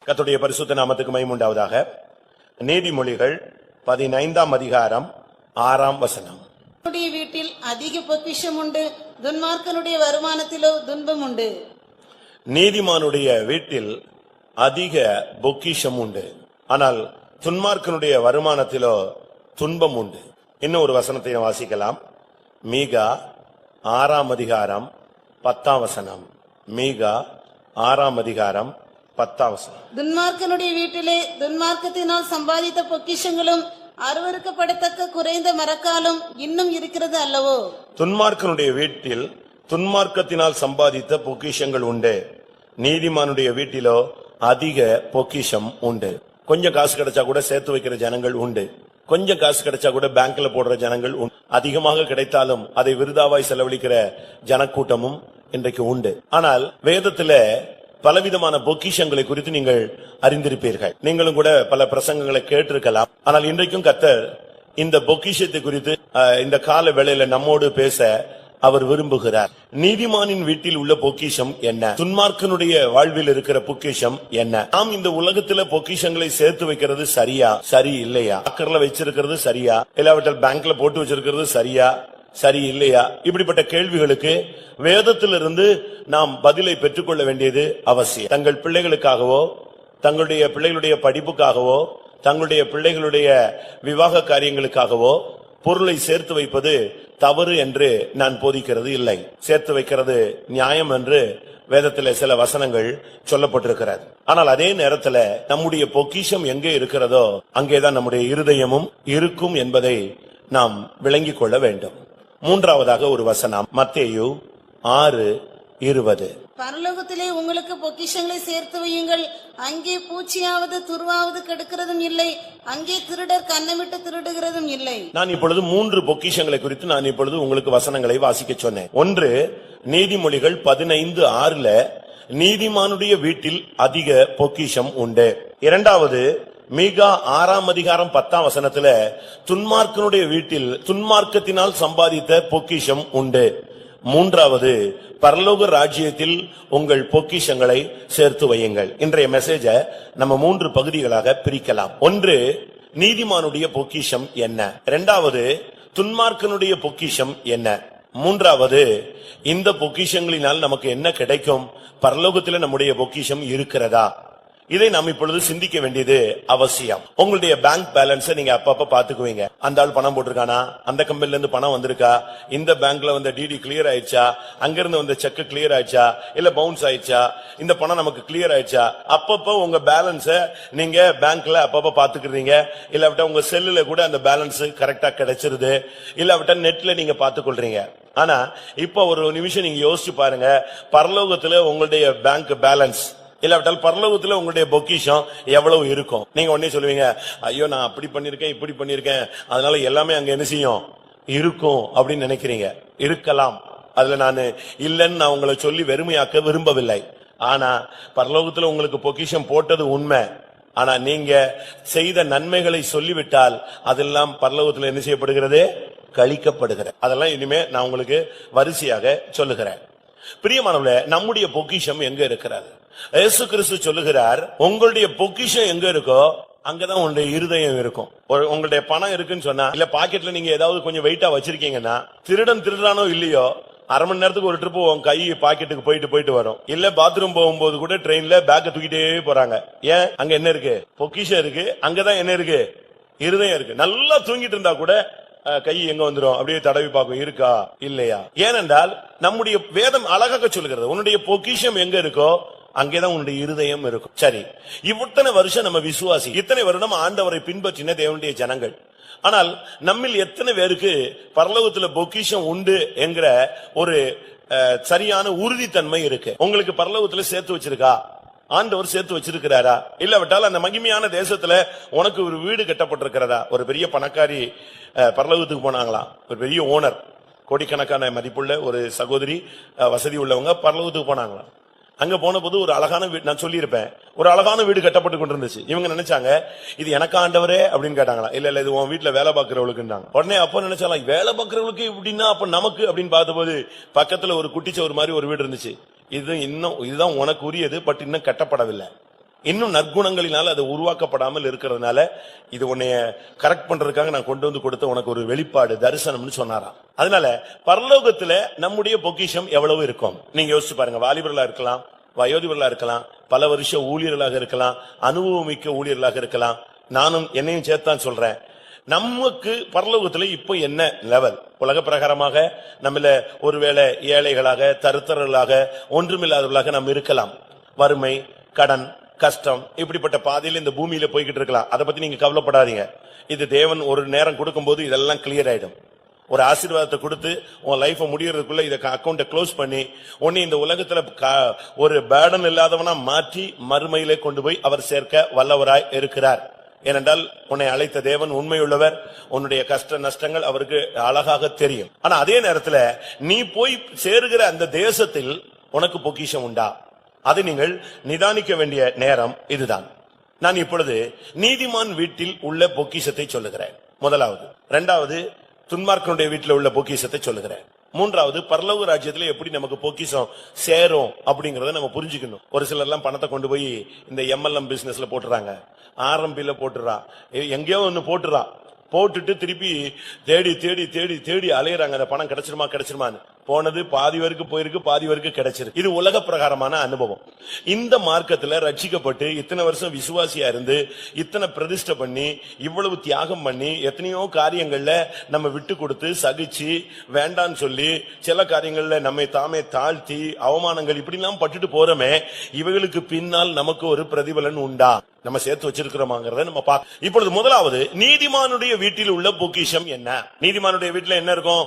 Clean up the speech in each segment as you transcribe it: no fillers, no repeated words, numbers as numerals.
கர்த்தருடைய பரிசுத்த நாமத்துக்கு மகிமை உண்டாவதாக. நீதிமொழிகள் 15ஆம் அதிகாரம் 6ஆம் வசனம். வீட்டில் அதிக பொக்கிஷம் உண்டு, துன்மார்க்கனுடைய வருமானத்திலோ துன்பம் உண்டு. நீதிமானுடைய வீட்டில் அதிக பொக்கிஷம் உண்டு, ஆனால் துன்மார்க்கனுடைய வருமானத்திலோ துன்பம் உண்டு. இன்னும் ஒரு வசனத்தை வாசிக்கலாம். மீகா 6ஆம் அதிகாரம் 10ஆம் வசனம். மீகா 6ஆம் அதிகாரம் 10ஆம் வசனம். துன்மார்க்கனுடைய வீட்டிலே துன்மார்க்கத்தினால் சம்பாதித்த பொக்கிஷங்களும் அருவருக்கப்படத்தக்க குறைந்த மரக்காலும் இன்னும் இருக்கிறது அல்லவோ. துன்மார்க்கனுடைய வீட்டில் துன்மார்க்கத்தினால் சம்பாதித்த பொக்கிஷங்கள் உண்டு, நீதிமானுடைய வீட்டிலோ அதிக பொக்கிஷம் உண்டு. கொஞ்சம் காசு கிடைச்சா கூட சேர்த்து வைக்கிற ஜனங்கள் உண்டு, கொஞ்சம் காசு கிடைச்சா கூட பேங்க்ல போடுற ஜனங்கள் உண்டு. அதிகமாக கிடைத்தாலும் அதை விருதாவாய் செலவழிக்கிற ஜனக்கூட்டமும் இன்றைக்கு உண்டு. ஆனால் வேதத்துல பலவிதமான பொக்கிஷங்களை குறித்து நீங்கள் அறிந்திருப்பீர்கள். நீங்களும் கூட பல பிரசங்கங்களை கேட்டிருக்கலாம். ஆனால் இன்றைக்கும் கர்த்தர் இந்த பொக்கிஷத்தை குறித்து இந்த கால வேளையில நம்மோடு பேச அவர் விரும்புகிறார். நீதிமானின் வீட்டில் உள்ள பொக்கிஷம் என்ன, துன்மார்க்கனுடைய வாழ்வில் இருக்கிற பொக்கிஷம் என்ன? நாம் இந்த உலகத்துல பொக்கிஷங்களை சேர்த்து வைக்கிறது சரியா, சரி இல்லையா? அக்கறல வச்சிருக்கிறது சரியா, இல்லாவிட்டால் பேங்க்ல போட்டு வச்சிருக்கிறது சரியா, சரி இல்லையா? இப்படிப்பட்ட கேள்விகளுக்கு வேதத்திலிருந்து நாம் பதிலை பெற்றுக்கொள்ள வேண்டியது அவசியம். தங்கள் பிள்ளைகளுக்காகவோ, தங்களுடைய பிள்ளைகளுடைய படிப்புக்காகவோ, தங்களுடைய பிள்ளைகளுடைய விவாக காரியங்களுக்காகவோ பொருளை சேர்த்து வைப்பது தவறு என்று நான் போதிக்கிறது இல்லை. சேர்த்து வைக்கிறது நியாயம் என்று வேதத்திலே சில வசனங்கள் சொல்லப்பட்டிருக்கிறது. ஆனால் அதே நேரத்தில் நம்முடைய பொக்கிஷம் எங்கே இருக்கிறதோ அங்கேதான் நம்முடைய இருதயமும் இருக்கும் என்பதை நாம் விளங்கிக் கொள்ள வேண்டும். மூன்றாவதாக ஒரு வசனம், மத்தேயு 6:20. பரலோகத்திலே உங்களுக்கு பொக்கிஷங்களை சேர்த்து வையுங்கள், அங்கே பூச்சியாவது துருவாவது கெடுக்கிறதும் இல்லை, அங்கே திருடர் கண்ணமிட்டு திருடுகிறதும் இல்லை. நான் இப்பொழுது 3 பொக்கிஷங்களை குறித்து நான் இப்பொழுது உங்களுக்கு வசனங்களை வாசிக்க சொன்னேன். ஒன்று, நீதிமொழிகள் 15:6 நீதிமானுடைய வீட்டில் அதிக பொக்கிஷம் உண்டு. இரண்டாவது, மீகா 6ஆம் அதிகாரம் 10ஆம் வசனத்துல துன்மார்க்கனுடைய வீட்டில் துன்மார்க்கத்தினால் சம்பாதித்த பொக்கிஷம் உண்டு. மூன்றாவது, பரலோக ராஜ்யத்தில் உங்கள் பொக்கிஷங்களை சேர்த்து வையுங்கள். இன்றைய மெசேஜ நம்ம 3 பகுதிகளாக பிரிக்கலாம். ஒன்று, நீதிமானுடைய பொக்கிஷம் என்ன? இரண்டாவது, துன்மார்க்கனுடைய பொக்கிஷம் என்ன? மூன்றாவது, இந்த பொக்கிஷங்களினால் நமக்கு என்ன கிடைக்கும்? பரலோகத்தில் நம்முடைய பொக்கிஷம் இருக்கிறதா? இதை நாம் இப்பொழுது சிந்திக்க வேண்டியது அவசியம். உங்களுடைய பேங்க் பேலன்ஸை நீங்க அப்பப்ப பாத்துக்குவீங்க. அந்த ஆள் பணம் போட்டிருக்கானா, அந்த கம்பெனில இருந்து பணம் வந்திருக்கா, இந்த பேங்க்ல வந்த டிடி கிளியர் ஆயிடுச்சா, அங்கிருந்து வந்த செக் கிளியர் ஆயிடுச்சா, இல்ல பவுன்ஸ் ஆயிடுச்சா, இந்த பணம் நமக்கு கிளியர் ஆயிடுச்சா? அப்பப்ப உங்க பேலன்ஸ நீங்க பேங்க்ல அப்பப்ப பாத்துக்கிறீங்க. இல்லாவிட்டா உங்க செல்லுல கூட அந்த பேலன்ஸ் கரெக்டா கிடைச்சிருது, இல்லாவிட்டா நெட்ல நீங்க பாத்துக்கொள்றீங்க. ஆனா இப்ப ஒரு நிமிஷம் நீங்க யோசிச்சு பாருங்க, பரலோகத்துல உங்களுடைய பேங்க் பேலன்ஸ் இல்லாவிட்டால் பரலோகத்துல உங்களுடைய பொக்கிஷம் எவ்வளவு இருக்கும்? நீங்க உடனே சொல்லுவீங்க, ஐயோ நான் அப்படி பண்ணிருக்கேன் இப்படி பண்ணிருக்கேன், அதனால எல்லாமே அங்க என்ன செய்யும், இருக்கும் அப்படின்னு நினைக்கிறீங்க. இருக்கலாம், அதுல நான் இல்லன்னு நான் உங்களை சொல்லி வெறுமையாக்க விரும்பவில்லை. ஆனா பரலோகத்துல உங்களுக்கு பொக்கிஷம் போட்டது உண்மை. ஆனா நீங்க செய்த நன்மைகளை சொல்லிவிட்டால் அதெல்லாம் பரலோகத்துல என்ன செய்யப்படுகிறது, கழிக்கப்படுகிறது. அதெல்லாம் இனிமே நான் உங்களுக்கு வரிசையாக சொல்லுகிறேன். பிரியமானவர்களே, நம்முடைய பொக்கிஷம் எங்க இருக்கிறது? இயேசு கிறிஸ்து சொல்லுகிறார், உங்களுடைய பொக்கிஷம் எங்க இருக்கோ அங்கதான் உங்களுடைய இருதயம் இருக்கும். உங்களுடைய பணம் இருக்குன்னு சொன்னா, இல்ல பாக்கெட்ல நீங்க ஏதாவது கொஞ்சம் வெயிட்டா வச்சிருக்கீங்கன்னா, திருடன் திருடானோ இல்லையோ, அரை மணி நேரத்துக்கு ஒரு ட்ரிப் உங்க கை பாக்கெட்டுக்கு போயிட்டு வரும். இல்ல பாத்ரூம் போகும்போது கூட ட்ரெயின்ல பேக்க தூக்கிட்டே போறாங்க. ஏன்? அங்க என்ன இருக்கு? பொக்கிஷம் இருக்கு. அங்கதான் என்ன இருக்கு? இருதயம் இருக்கு. நல்லா தூங்கிட்டு இருந்தா கூட கை எங்க வந்துடும், அப்படியே தடவி பார்க்கும், இருக்கா இல்லையா? ஏனென்றால் நம்முடைய வேதம் அழகாக சொல்லுகிறது, உன்னுடைய பொக்கிஷம் எங்க இருக்கோ அங்கேதான் உன்னுடைய இருதயம் இருக்கும். சரி, இத்தனை வருஷம் நம்ம விசுவாசி, இத்தனை வருடம் ஆண்டவரை பின்பற்றின தேவனுடைய ஜனங்கள். ஆனால் நம்மில் எத்தனை பேருக்கு பரலோகத்துல பொக்கிஷம் உண்டு என்கிற ஒரு சரியான உறுதித்தன்மை இருக்கு? உங்களுக்கு பரலோகத்துல சேர்த்து வச்சிருக்கா? ஆண்டவர் சேர்த்து வச்சிருக்கிறாரா? இல்லாவிட்டால் அந்த மகிமையான தேசத்துல உனக்கு ஒரு வீடு கட்டப்பட்டிருக்கிறதா? ஒரு பெரிய பணக்காரி பரலோகத்துக்கு போனாங்களாம். ஒரு பெரிய ஓனர், கோடிக்கணக்கான மதிப்புள்ள ஒரு சகோதரி, வசதி உள்ளவங்க பரலோகத்துக்கு போனாங்களாம். அங்க போன போது ஒரு அழகான வீடு, நான் சொல்லியிருப்பேன், ஒரு அழகான வீடு கட்டப்பட்டு கொண்டிருந்துச்சு. இவங்க நினைச்சாங்க, இது எனக்கு ஆண்டவரே அப்படின்னு கேட்டாங்களா? இல்ல இது உன் வீட்டுல வேலை பாக்குறவளுக்குன்னாங்க. உடனே அப்ப நினைச்சாலாம், வேலை பாக்குறவளுக்கு இப்படின்னா அப்ப நமக்கு அப்படின்னு பார்த்தபோது பக்கத்துல ஒரு குட்டிச்ச ஒரு மாதிரி ஒரு வீடு இருந்துச்சு. இதுதான் உனக்கு உரியது, பட் இன்னும் கட்டப்படவில்லை. இன்னும் நற்குணங்களினால அது உருவாக்கப்படாமல் இருக்கிறதுனால இது உன்னைய கரெக்ட் பண்றதுக்காக நான் கொண்டு வந்து கொடுத்த உனக்கு ஒரு வெளிப்பாடு தரிசனம்னு சொன்னாராம். அதனால பரலோகத்துல நம்முடைய பொக்கிஷம் எவ்வளவு இருக்கும் நீங்க யோசிச்சு பாருங்க. வாலிபர்களா இருக்கலாம், வயோதிபர்களா இருக்கலாம், பல வருஷ ஊழியர்களாக இருக்கலாம், அனுபவமிக்க ஊழியர்களாக இருக்கலாம். நானும் என்னையும் சேர்த்தான் சொல்றேன். நமக்கு பரலோகத்துல இப்போ என்ன லெவல்? உலக பிரகாரமாக நம்மள ஒருவேளை ஏழைகளாக, தருத்தர்களாக, ஒன்றுமில்லாதவர்களாக நம்ம இருக்கலாம். வறுமை, கடன், கஷ்டம், இப்படிப்பட்ட பாதையில இந்த பூமியில போய்கிட்டு இருக்கலாம். அதை பத்தி நீங்க கவலைப்படாதீங்க. இது தேவன் ஒரு நேரம் கொடுக்கும்போது இதெல்லாம் கிளியர் ஆயிடும். ஒரு ஆசீர்வாதத்தை கொடுத்து உன் லைஃப் முடியறதுக்குள்ள இத அக்கௌண்ட க்ளோஸ் பண்ணி உன்னை இந்த உலகத்துல ஒரு பேர்டன் இல்லாதவனா மாற்றி மறுமையிலே கொண்டு போய் அவர் சேர்க்க வல்லவராய் இருக்கிறார். ஏனென்றால் உன்னை அழைத்த தேவன் உண்மையுள்ளவர். உன்னுடைய கஷ்ட நஷ்டங்கள் அவருக்கு அழகாக தெரியும். ஆனா அதே நேரத்துல நீ போய் சேருகிற அந்த தேசத்தில் உனக்கு பொக்கிஷம் உண்டா? அதை நீங்கள் நிதானிக்க வேண்டிய நேரம் இதுதான். நான் இப்பொழுது நீதிமான் வீட்டில் உள்ள பொக்கிஷத்தை சொல்லுகிறேன். முதலாவது. இரண்டாவது, துன்மார்க்கனுடைய வீட்டில் உள்ள பொக்கிஷத்தை சொல்லுகிறேன். மூன்றாவது, பரலோக ராஜ்யத்துல எப்படி நமக்கு பொக்கிஷம் சேரும் அப்படிங்கறத நம்ம புரிஞ்சுக்கணும். ஒரு சிலர் எல்லாம் பணத்தை கொண்டு போய் இந்த MLM பிசினஸ்ல போட்டுறாங்க, RMPல போட்டுறா, எங்கேயோ ஒண்ணு போட்டுறா, போட்டுட்டு திருப்பி தேடி தேடி தேடி தேடி அலையறாங்க. அந்த பணம் கிடைச்சிருமான்னு. போனது பாதி வரைக்கு போயிருக்கு, பாதி வரைக்கும் கிடைச்சிருக்கு. இது உலக பிரகாரமான அனுபவம். இந்த மார்க்கத்துல ரட்சிக்கப்பட்டு இத்தனை வருஷம் விசுவாசியா இருந்து இத்தனை பிரதிஷ்டை பண்ணி இவ்வளவு தியாகம் பண்ணி எத்தனையோ காரியங்கள்ல நம்ம விட்டு கொடுத்து சகிச்சு வேண்டான்னு சொல்லி சில காரியங்கள்ல நம்மை தாமே தாழ்த்தி அவமானங்கள் இப்படி எல்லாம் பட்டுட்டு போறோமே, இவைகளுக்கு பின்னால் நமக்கு ஒரு பிரதிபலன் உண்டா? நம்ம சேர்த்து வச்சிருக்கிறோமாங்கிறத நம்ம இப்பொழுது முதலாவது, நீதிமானுடைய வீட்டில் உள்ள பொக்கிஷம் என்ன? நீதிமானுடைய வீட்டுல என்ன இருக்கும்?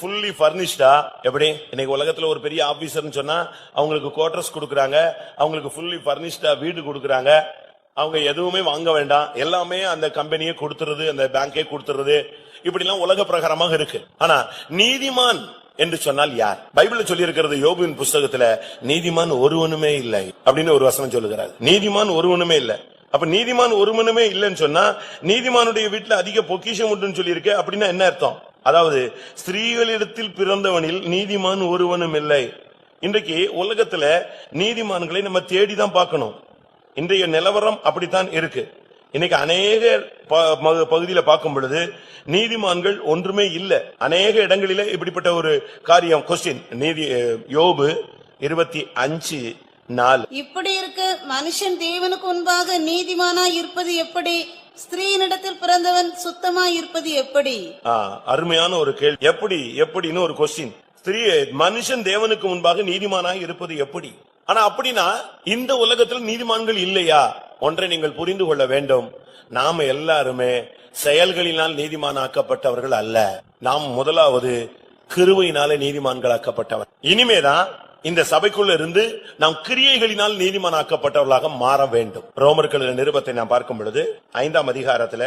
ஃபுல்லி பர்னிஷ்டா. எப்படி இன்னைக்கு உலகத்துல ஒரு பெரிய ஆபீசர்னு சொன்னா அவங்களுக்கு குவார்டர்ஸ் கொடுக்கறாங்க, அவங்களுக்கு ஃபுல்லி பர்னிஷ்டா வீடு கொடுக்கறாங்க. அவங்க எதுவுமே வாங்க வேண்டாம், எல்லாமே அந்த கம்பெனியே கொடுத்துறது, அந்த பேங்கே கொடுத்துறது. இப்படி எல்லாம் உலக பிரகாரமாக இருக்கு. ஆனா நீதிமான் என்று சொன்னால் யார்? பைபிள்ல சொல்லி இருக்கிறது, யோபுவின் புஸ்தகத்துல நீதிமான் ஒருவனுமே இல்லை அப்படின்னு ஒரு வசனம் சொல்லுகிறார். நீதிமான் ஒருவனுமே இல்லை. அப்ப நீதிமான் ஒருவனுமே இல்லைன்னு சொன்னா நீதிமானுடைய வீட்டுல அதிக பொக்கிஷம் உண்டுன்னு சொல்லி இருக்கு. அப்படின்னா என்ன அர்த்தம்? அதாவது ஸ்திரீகளிடத்தில் பிறந்தவனில் நீதிமான் ஒருவனும் இல்லை. இன்றைக்கு உலகத்துல நீதிமான்களை நம்ம தேடிதான் பார்க்கணும். இன்றைய நிலவரம் அப்படித்தான் இருக்கு. இன்னைக்கு அநேக பகுதியில பார்க்கும் பொழுது நீதிமான்கள் ஒன்றுமே இல்லை. அநேக இடங்களில இப்படிப்பட்ட ஒரு காரியம். கொஸ்டின், நீதி யோபு 25:4. இப்படி இருக்க மனுஷன் தேவனுக்கு முன்பாக நீதிமானாய் இருப்பது எப்படி? ஸ்திரீனிடத்தில் பிறந்தவன் சுத்தமாய் இருப்பது எப்படி? அருமையான ஒரு கேள்வி. எப்படின்னு ஒரு கொஸ்டின். மனுஷன் தேவனுக்கு முன்பாக நீதிமானாய் இருப்பது எப்படி? ஆனா அப்படின்னா இந்த உலகத்தில் நீதிமான்கள் இல்லையா? ஒன்றை நீங்கள் புரிந்து கொள்ள வேண்டும். நாம எல்லாருமே செயல்களினால் நீதிமானாக்கப்பட்டவர்கள் அல்ல. நாம் முதலாவது கிருபையினாலே நீதிமான்களாக்கப்பட்டவர். இனிமேதான் இந்த சபைக்குள்ள இருந்து நாம் கிரியைகளினால் நீதிமானாக்கப்பட்டவர்களாக மாற வேண்டும். ரோமர்கள் நிருபத்தை நாம் பார்க்கும் பொழுது 5ஆம் அதிகாரத்துல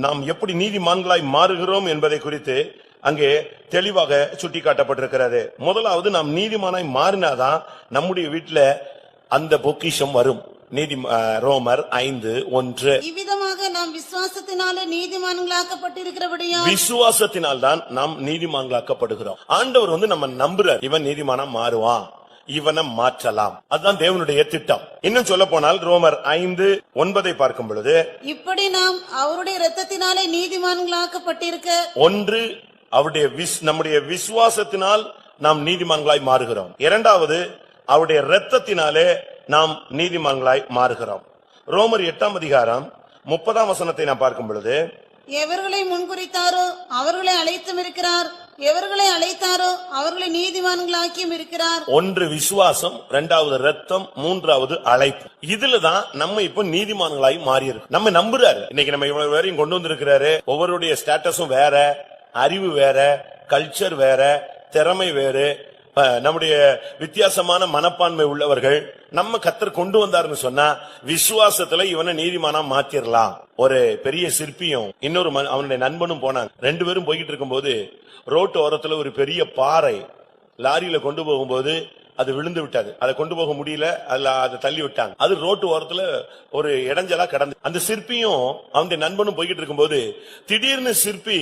நாம் எப்படி நீதிமான்களாய் மாறுகிறோம் என்பதை குறித்து அங்கே தெளிவாக சுட்டி காட்டப்பட்டிருக்கிறது. முதலாவது நாம் நீதிமானாய் மாறினாதான் நம்முடைய வீட்டுல அந்த பொக்கிஷம் வரும். ரோமர் 5:1. இவ்விதமாக நாம் விசுவாசத்தினாலே நீதிமான்களாக்கப்பட்டிருக்கிறபடியால், விசுவாசத்தினால் தான் நாம் நீதிமான்களாக்கப்படுகிறோம். ஆண்டவர் நம்ம நம்புறார், இவன் நீதிமானா மாறுவான், இவனை மாற்றலாம். அதுதான் தேவனுடைய திட்டம். இன்னும் சொல்ல போனால் ரோமர் 5:9 பார்க்கும் பொழுது, இப்படி நாம் அவருடைய இரத்தத்தினாலே நீதிமான்களாக்கப்பட்டிருக்க, ஒன்று அவருடைய நம்முடைய விசுவாசத்தினால் நாம் நீதிமான்களாய் மாறுகிறோம். இரண்டாவது, அவருடைய இரத்தத்தினாலே நாம் நீதிமான்களாய் மாறுகிறோம். ரோமர் 8ஆம் அதிகாரம் 30ஆம் வசனத்தை நாம் பார்க்கும் பொழுது, எவர்களை முன்குறித்தாரோ அவர்களை அழைத்தும் இருக்கிறார், எவர்களை அழைத்தாரோ அவர்களை நீதிமான்களாக்கியும் இருக்கிறார். ஒன்று விசுவாசம், இரண்டாவது இரத்தம், மூன்றாவது அழைப்பு. இதுலதான் நம்ம இப்ப நீதிமான்களாய் மாறி இருக்கு. நம்ம நம்புறாரு. இன்னைக்கு நம்ம இவ்வளவு பேரையும் கொண்டு வந்திருக்கிறாரு. ஒவ்வொருடைய ஸ்டேட்டஸும் வேற, அறிவு வேற, கல்ச்சர் வேற, திறமை வேறு, நம்முடைய வித்தியாசமான மனப்பான்மை உள்ளவர்கள். நம்ம கர்த்தர் கொண்டு வந்தாருன்னு சொன்னா விசுவாசத்துல இவனை நீதிமானா மாத்திரலாம். ஒரு பெரிய சிற்பியும் இன்னொரு அவனுடைய நண்பனும் போனாங்க. 2 பேரும் போய்கிட்டு இருக்கும்போது ரோட்டு ஓரத்துல ஒரு பெரிய பாறை லாரியில கொண்டு போகும்போது அது விழுந்து விட்டது. அதை கொண்டு போக முடியல, அதை தள்ளி விட்டாங்க. அது ரோட்டு ஓரத்துல ஒரு இடைஞ்சலா கிடந்து. அந்த சிற்பியும் அவனுடைய நண்பனும் போய்கிட்டு இருக்கும்போது திடீர்னு சிற்பி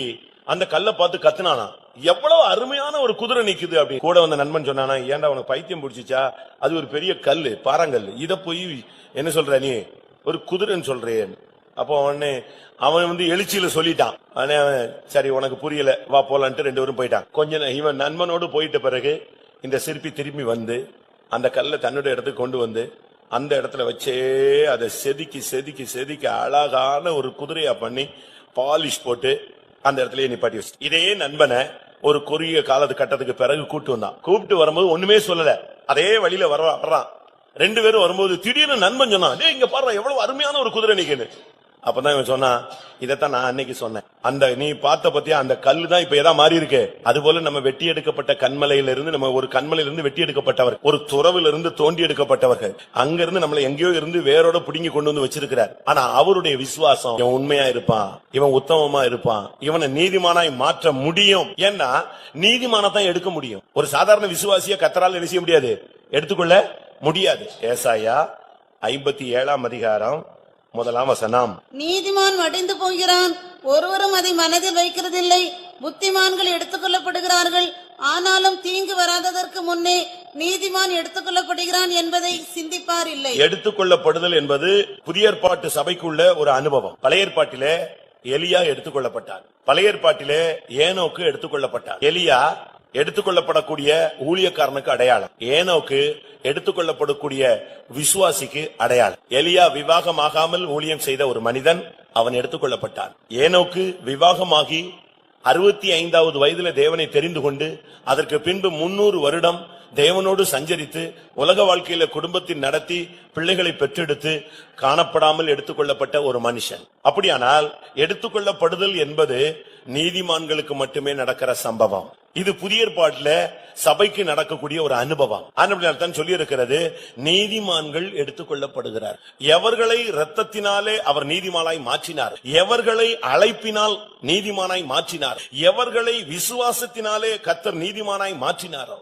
அந்த கல்லை பார்த்து கத்துனானா, எவ்வளவு அருமையான ஒரு குதிரை நிக்குது அப்படி. கூட வந்த நண்பன் சொன்னானா, ஏன்டா உனக்கு பைத்தியம் பிடிச்சிச்சா, அது ஒரு பெரிய கல்லு, பாறாங்கல்லு, இத போய் என்ன சொல்ற நீ ஒரு குதிரைன்னு சொல்றேன். அப்போ அவன் எழுச்சியில சொல்லிட்டான். சரி உனக்கு புரியல, வா போலான்ட்டு 2 பேரும் போயிட்டான். இவன் நண்பனோடு போயிட்ட பிறகு இந்த சிற்பி திரும்பி வந்து அந்த கல்லை தன்னுடைய இடத்துக்கு கொண்டு வந்து அந்த இடத்துல வச்சே அதை செதுக்கி செதுக்கி செதுக்கி அழகான ஒரு குதிரையா பண்ணி பாலிஷ் போட்டு அந்த இடத்துல நிப்பாட்டி வச்சு. இதே நண்பனை ஒரு குறுகிய காலத்து கட்டத்துக்கு பிறகு கூட்டு வந்தான். கூப்பிட்டு வரும்போது ஒண்ணுமே சொல்லல, அதே வழியில வர்றான். 2 பேரும் வரும்போது திடீர்னு நண்பன் சொன்னான், இங்க பாரு எவ்வளவு அருமையான ஒரு குதிரை நிக்குன்னு. அப்பதான் இவன் சொன்னா, இதத்தான் நான் அன்னைக்கு சொன்னேன், அந்த நீ பார்த்த பத்தியா அந்த கல்லு தான் இப்ப ஏதா மாறி இருக்கு. அது போல நம்ம வெட்டி எடுக்கப்பட்ட கண்மலையில இருந்து, நம்ம ஒரு கண்மலையில இருந்து வெட்டி எடுக்கப்பட்டவர், ஒரு துறவில இருந்து தோண்டி எடுக்கப்பட்டவர்கள், அங்க இருந்து நம்மள எங்கேயோ இருந்து வேரோட பிடுங்கி கொண்டு வந்து வச்சிருக்கிறார். ஆனா அவருடைய விசுவாசம், இவன் உண்மையா இருப்பான், இவன் உத்தமமா இருப்பான், இவனை நீதிமானாய் மாற்ற முடியும். ஏன்னா நீதிமானத்தான் எடுக்க முடியும். ஒரு சாதாரண விசுவாசிய கர்த்தரால் என்ன செய்ய முடியாது, எடுத்துக்கொள்ள முடியாது. ஏசாயா 57ஆம் அதிகாரம் 1ஆம் வசனம். நீதிமான் மடிந்து போகிறான், ஒருவரும் அதை மனதில் வைக்கிறதில்லை. புத்திமான்கள் எடுத்துக்கொள்ளப்படுகிறார்கள், ஆனாலும் தீங்கு வராததற்கு முன்னே நீதிமான் எடுத்துக்கொள்ளப்படுகிறான் என்பதை சிந்திப்பார் இல்லை. எடுத்துக்கொள்ளப்படுதல் என்பது புதிய ஏற்பாட்டு சபைக்குள்ள ஒரு அனுபவம். பழைய ஏற்பாட்டிலே எலியா எடுத்துக்கொள்ளப்பட்டார், பழைய ஏற்பாட்டிலே ஏனோக்கு எடுத்துக்கொள்ளப்பட்டார். எலியா எடுத்துக்கொள்ளப்படக்கூடிய ஊழியக்காரனுக்கு அடையாளம், ஏனோக்கு எடுத்துக்கொள்ளப்படக்கூடிய விசுவாசிக்கு அடையாளம். எலியா விவாகமாகாமல் ஊழியம் செய்த ஒரு மனிதன், அவன் எடுத்துக்கொள்ளப்பட்டான். ஏனோக்கு விவாகமாகி 65வது வயதில தேவனை தெரிந்து கொண்டு அதற்கு பின்பு 300 வருடம் தேவனோடு சஞ்சரித்து உலக வாழ்க்கையில குடும்பத்தில் நடத்தி பிள்ளைகளை பெற்றெடுத்து காணப்படாமல் எடுத்துக்கொள்ளப்பட்ட ஒரு மனுஷன். அப்படியானால் எடுத்துக்கொள்ளப்படுதல் என்பது நீதிமான்களுக்கு மட்டுமே நடக்கிற சம்பவம். இது புதிய ஏற்பாட்டுல சபைக்கு நடக்கக்கூடிய ஒரு அனுபவம். தான் சொல்லி இருக்கிறது, நீதிமான்கள் எடுத்துக்கொள்ளப்படுகிறார். எவர்களை இரத்தத்தினாலே அவர் நீதிமானாய் மாற்றினார், எவர்களை அழைப்பினால் நீதிமானாய் மாற்றினார், எவர்களை விசுவாசத்தினாலே கர்த்தர் நீதிமானாய் மாற்றினாரோ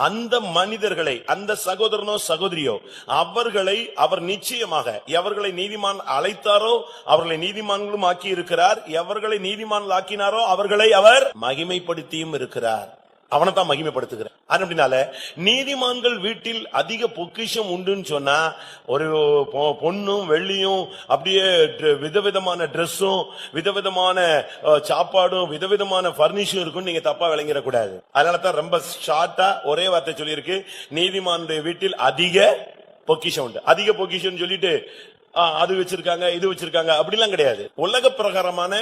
அந்த மனிதர்களை, அந்த சகோதரனோ சகோதரியோ, அவர்களை அவர் நிச்சயமாக எவர்களை நீதிமான் அழைத்தாரோ அவர்களை நீதிமான்களும் ஆக்கி இருக்கிறார். எவர்களை நீதிமான் ஆக்கினாரோ அவர்களை அவர் மகிமைப்படுத்தியும் இருக்கிறார். அவனைத்தான் மகிமைப்படுத்துகிறார். அப்படினால நீதிமான்கள் வீட்டில் அதிக பொக்கிஷம் உண்டுன்னு சொன்னா, ஒரு பொன்னும் வெள்ளியும் அப்படியே விதவிதமான டிரெஸ்ஸும் விதவிதமான சாப்பாடும் விதவிதமான பர்னிஷும் இருக்குன்னு நீங்க தப்பா விளங்கிடக்கூடாது. அதனாலதான் ரொம்ப ஷார்ட்டா ஒரே வார்த்தை சொல்லியிருக்கு, நீதிமானுடைய வீட்டில் அதிக பொக்கிஷம் உண்டு. அதிக பொக்கிஷம் சொல்லிட்டு அது வச்சிருக்காங்க இது வச்சிருக்காங்க அப்படிலாம் கிடையாது. உலக பிரகாரமான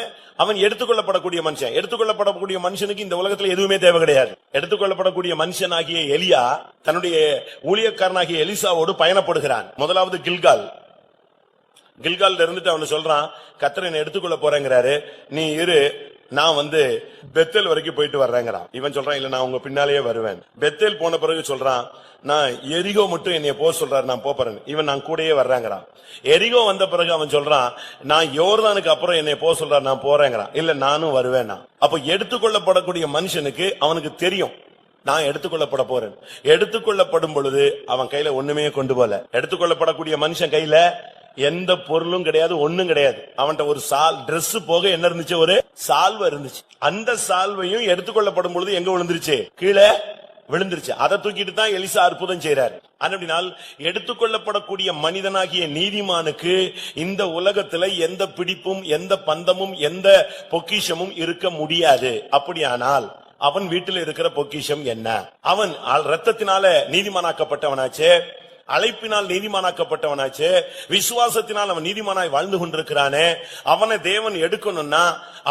அவன் எடுத்துக்கொள்ளப்படக்கூடிய மனுஷன். எடுத்துக்கொள்ளப்படக்கூடிய மனுஷனுக்கு இந்த உலகத்துல எதுவுமே தேவை கிடையாது. எடுத்துக்கொள்ளப்படக்கூடிய மனுஷனாகிய எலியா தன்னுடைய ஊழியக்காரனாகிய எலிசாவோடு பயணப்படுகிறான். முதலாவது கில்கால்ல இருந்துட்டு அவனு சொல்றான், கர்த்தர் என்னை எடுத்துக்கொள்ள போறேங்கிறாரு, நீ இரு, நான் பெத்தேல் வரைக்கும் போயிட்டு வர்றேங்கிறான். இவன் சொல்றான், இல்ல நான் உங்க பின்னாலேயே வருவேன். பெத்தேல் போன பிறகு சொல்றான், நான் எரிகோ மட்டும் என்னைய போக சொல்றாரு, நான் போறேன். இவன் நான் கூடயே வர்றேங்கிறான். எரிகோ வந்த பிறகு அவன் சொல்றான், நான் யோர்தானுக்கு அப்புறம் என்னைய போக சொல்றாரு, நான் போறேங்கிறான். இல்ல நானும் வருவேன். அப்ப எடுத்துக்கொள்ளப்படக்கூடிய மனுஷனுக்கு அவனுக்கு தெரியும், நான் எடுத்துக்கொள்ளப்பட போறேன். எடுத்துக்கொள்ளப்படும் பொழுது அவன் கையில ஒண்ணுமே கொண்டு போல. எடுத்துக்கொள்ளப்படக்கூடிய மனுஷன் கையில எந்த பொருளும் கிடையாது, ஒண்ணும் கிடையாது. அவன்கிட்ட ஒரு டிரெஸ் போக என்ன இருந்துச்சு, ஒரு சால்வை இருந்துச்சு. அந்த சால்வையும் எடுத்துக்கொள்ளப்படும் பொழுது எங்க விழுந்துருச்சு, கீழே விழுந்துருச்சு. அதை தூக்கிட்டு தான் எலிசா அற்புதம் செய்யறாரு. அப்படினால் எடுத்துக்கொள்ளப்படக்கூடிய மனிதனாகிய நீதிமானுக்கு இந்த உலகத்துல எந்த பிடிப்பும் எந்த பந்தமும் எந்த பொக்கிஷமும் இருக்க முடியாது. அப்படியானால் அவன் வீட்டில் இருக்கிற பொக்கிஷம் என்ன? அவன் இரத்தத்தினால நீதிமானாக்கப்பட்டவனாச்சே, அழைப்பினால் நீதிமானாக்கப்பட்டவனாச்சு, விசுவாசத்தினால் அவன் நீதிமானாய் வாழ்ந்து கொண்டிருக்கிறானே, அவனை தேவன் எடுக்கணும்னா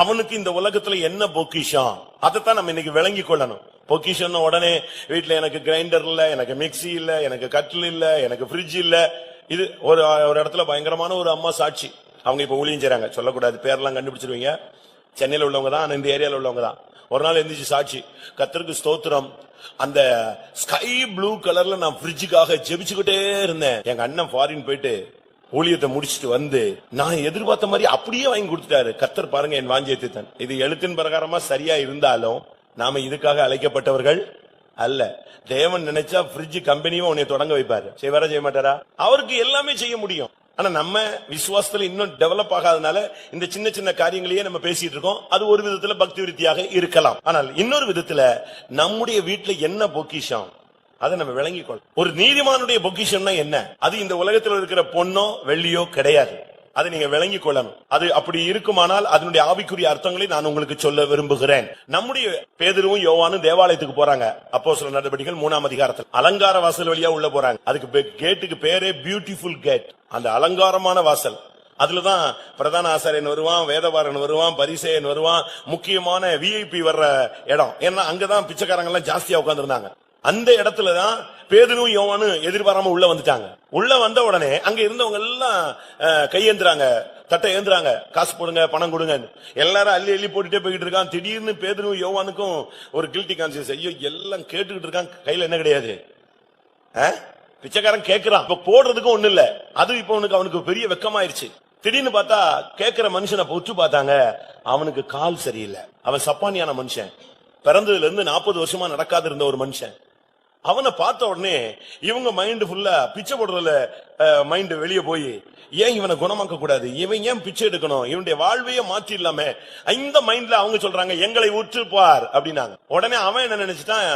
அவனுக்கு இந்த உலகத்துல என்ன பொக்கிஷம், அதைத்தான் நம்ம இன்னைக்கு விளங்கி கொள்ளணும். பொக்கிஷன் உடனே வீட்டுல எனக்கு கிரைண்டர் இல்ல, எனக்கு மிக்சி இல்ல, எனக்கு கட்டில் இல்ல, எனக்கு ஃப்ரிட்ஜ் இல்ல. இது ஒரு இடத்துல பயங்கரமான ஒரு அம்மா சாட்சி, அவங்க இப்ப ஊழியம் செய்றாங்க, சொல்லக்கூடாது பேரெல்லாம் கண்டுபிடிச்சிருவீங்க. சென்னையில உள்ளவங்க தான், இந்த ஏரியால உள்ளவங்க தான். ஒரு நாள் எந்திரிச்சு சாட்சி, கர்த்தருக்கு ஸ்தோத்திரம், அந்த ஸ்கை ப்ளூ கலர்ல நான் ஃப்ரிட்ஜுக்காக ஜெபிச்சுக்கிட்டே இருந்தேன். எங்க அண்ணன் ஃபாரின் போயிட்டு ஊழியத்தை முடிச்சிட்டு வந்து நான் எதிர்பார்த்த மாதிரி அப்படியே வாங்கி கொடுத்துட்டாரு. கர்த்தர் பாருங்க என் வாஞ்சியத்தை தான். இது எழுத்தின் பிரகாரமா சரியா இருந்தாலும் நாம இதுக்காக அழைக்கப்பட்டவர்கள் அல்ல. தேவன் நினைச்சா ஃப்ரிட்ஜ் கம்பெனியும் உன்னை தொடங்க வைப்பாரு. செய்வாரா செய்ய மாட்டாரா? அவருக்கு எல்லாமே செய்ய முடியும். ஆனா நம்ம விசுவாசத்துல இன்னும் டெவலப் ஆகாதனால இந்த சின்ன சின்ன காரியங்களையே நம்ம பேசிட்டு இருக்கோம். அது ஒரு விதத்துல பக்தி விருத்தியாக இருக்கலாம். ஆனால் இன்னொரு விதத்துல நம்முடைய வீட்டுல என்ன பொக்கிஷம் அதை நம்ம விளங்கிக்கொள்ள. ஒரு நீதிமானுடைய பொக்கிஷம்னா என்ன? அது இந்த உலகத்தில் இருக்கிற பொன்னோ வெள்ளியோ கிடையாது. அதை நீங்க விளங்கிக் கொள்ளணும். அது அப்படி இருக்குமானால் அதனுடைய ஆவிக்குரிய அர்த்தங்களை நான் உங்களுக்கு சொல்ல விரும்புகிறேன். நம்முடைய பேதுருவும் யோவானும் தேவாலயத்துக்கு போறாங்க. அப்போஸ்தலர் நடவடிக்கைகள் 3ஆம் அதிகாரத்தில் அலங்கார வாசல் வழியா உள்ள போறாங்க. அதுக்கு கேட்டுக்கு பேரே பியூட்டிஃபுல் கேட். அந்த அலங்காரமான வாசல். அதுலதான் பிரதான ஆசாரியன் வருவான், வேதபாரன் வருவான், பரிசேயன் வருவான், முக்கியமான விஐபி வர்ற இடம். ஏன்னா அங்கதான் பிச்சைக்காரங்க எல்லாம் ஜாஸ்தியா உட்கார்ந்து இருந்தாங்க. அந்த இடத்துலதான் பேதுருவும் யோவானும் எதிர்பாராம உள்ள வந்துட்டாங்க. உள்ள வந்த உடனே அங்க இருந்தவங்க எல்லாம் கையேந்துறாங்க, தட்டை ஏந்துறாங்க, காசு போடுங்க, பணம் கொடுங்க. எல்லாரும் அள்ளி அள்ளி போட்டுட்டே போய்கிட்டு இருக்கான். திடீர்னு பேதுருவும் யோவானுக்கும் ஒரு கில்ட்டி கான்சியஸ். ஐயோ, எல்லாம் கேட்டுக்கிட்டு இருக்கான், கையில என்ன கிடையாது. பிச்சைக்காரன் கேட்கிறான், இப்ப போடுறதுக்கும் ஒண்ணு இல்ல. அது இப்ப அவனுக்கு பெரிய வெக்கமாயிருச்சு. திடீர்னு பார்த்தா கேட்கிற மனுஷனை உற்று பார்த்தாங்க, அவனுக்கு கால் சரியில்லை. அவன் சப்பானியான மனுஷன், பிறந்ததுல இருந்து 40 வருஷமா நடக்காது இருந்த ஒரு மனுஷன். அவனை பார்த்த உடனே இவங்க மைண்ட் ஃபுல்லா பிச்சை போடுறதுல மைண்ட் வெளியே போய், ஏன் இவனை குணமாக்க கூடாது, இவன் ஏன் பிச்சை எடுக்கணும், இவனுடைய வாழ்வையே மாற்றி இல்லாம இந்த மைண்ட்ல அவங்க சொல்றாங்க, எங்களை உற்று பார் அப்படின்னாங்க. உடனே அவன் என்ன நினைச்சிட்டான்,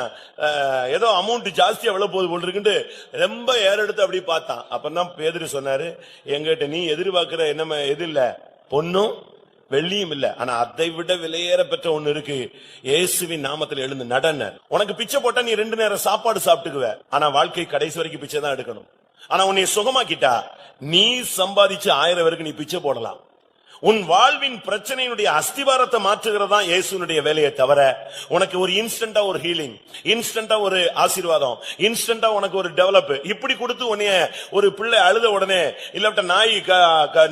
ஏதோ அமௌண்ட் ஜாஸ்தியா எவ்வளவு போகுது போல் இருக்குன்னு ரொம்ப ஏறெடுத்து அப்படி பார்த்தான். அப்பதான் பேதுரு சொன்னாரு, எங்கிட்ட நீ எதிர்பார்க்கிற என்ன எது இல்ல, பொண்ணும் வெள்ளியும் இல்ல, ஆனா அதை விட விலையேற பெற்ற ஒண்ணு இருக்கு. இயேசுவின் நாமத்தில் எழுந்து நடன. உனக்கு பிச்சை போட்டா நீ 2 நேரம் சாப்பாடு சாப்பிட்டுக்குவ, ஆனா வாழ்க்கை கடைசி வரைக்கும் பிச்சை தான் எடுக்கணும். ஆனா உன்னை சுகமாக்கிட்டா நீ சம்பாதிச்சு 1000 பேருக்கு நீ பிச்சை போடலாம். உன் வாழ்வின் பிரச்சனையினுடைய அஸ்திவாரத்தை மாற்றுகிறதா இயேசுனுடைய வேலையை தவிர, உனக்கு ஒரு இன்ஸ்டன்டா ஒரு ஹீலிங், இன்ஸ்டன்டா ஒரு ஆசீர்வாதம், இன்ஸ்டன்டா உனக்கு ஒரு டெவலப் இப்படி கொடுத்து உன்னைய ஒரு பிள்ளை அழுத உடனே இல்லாட்ட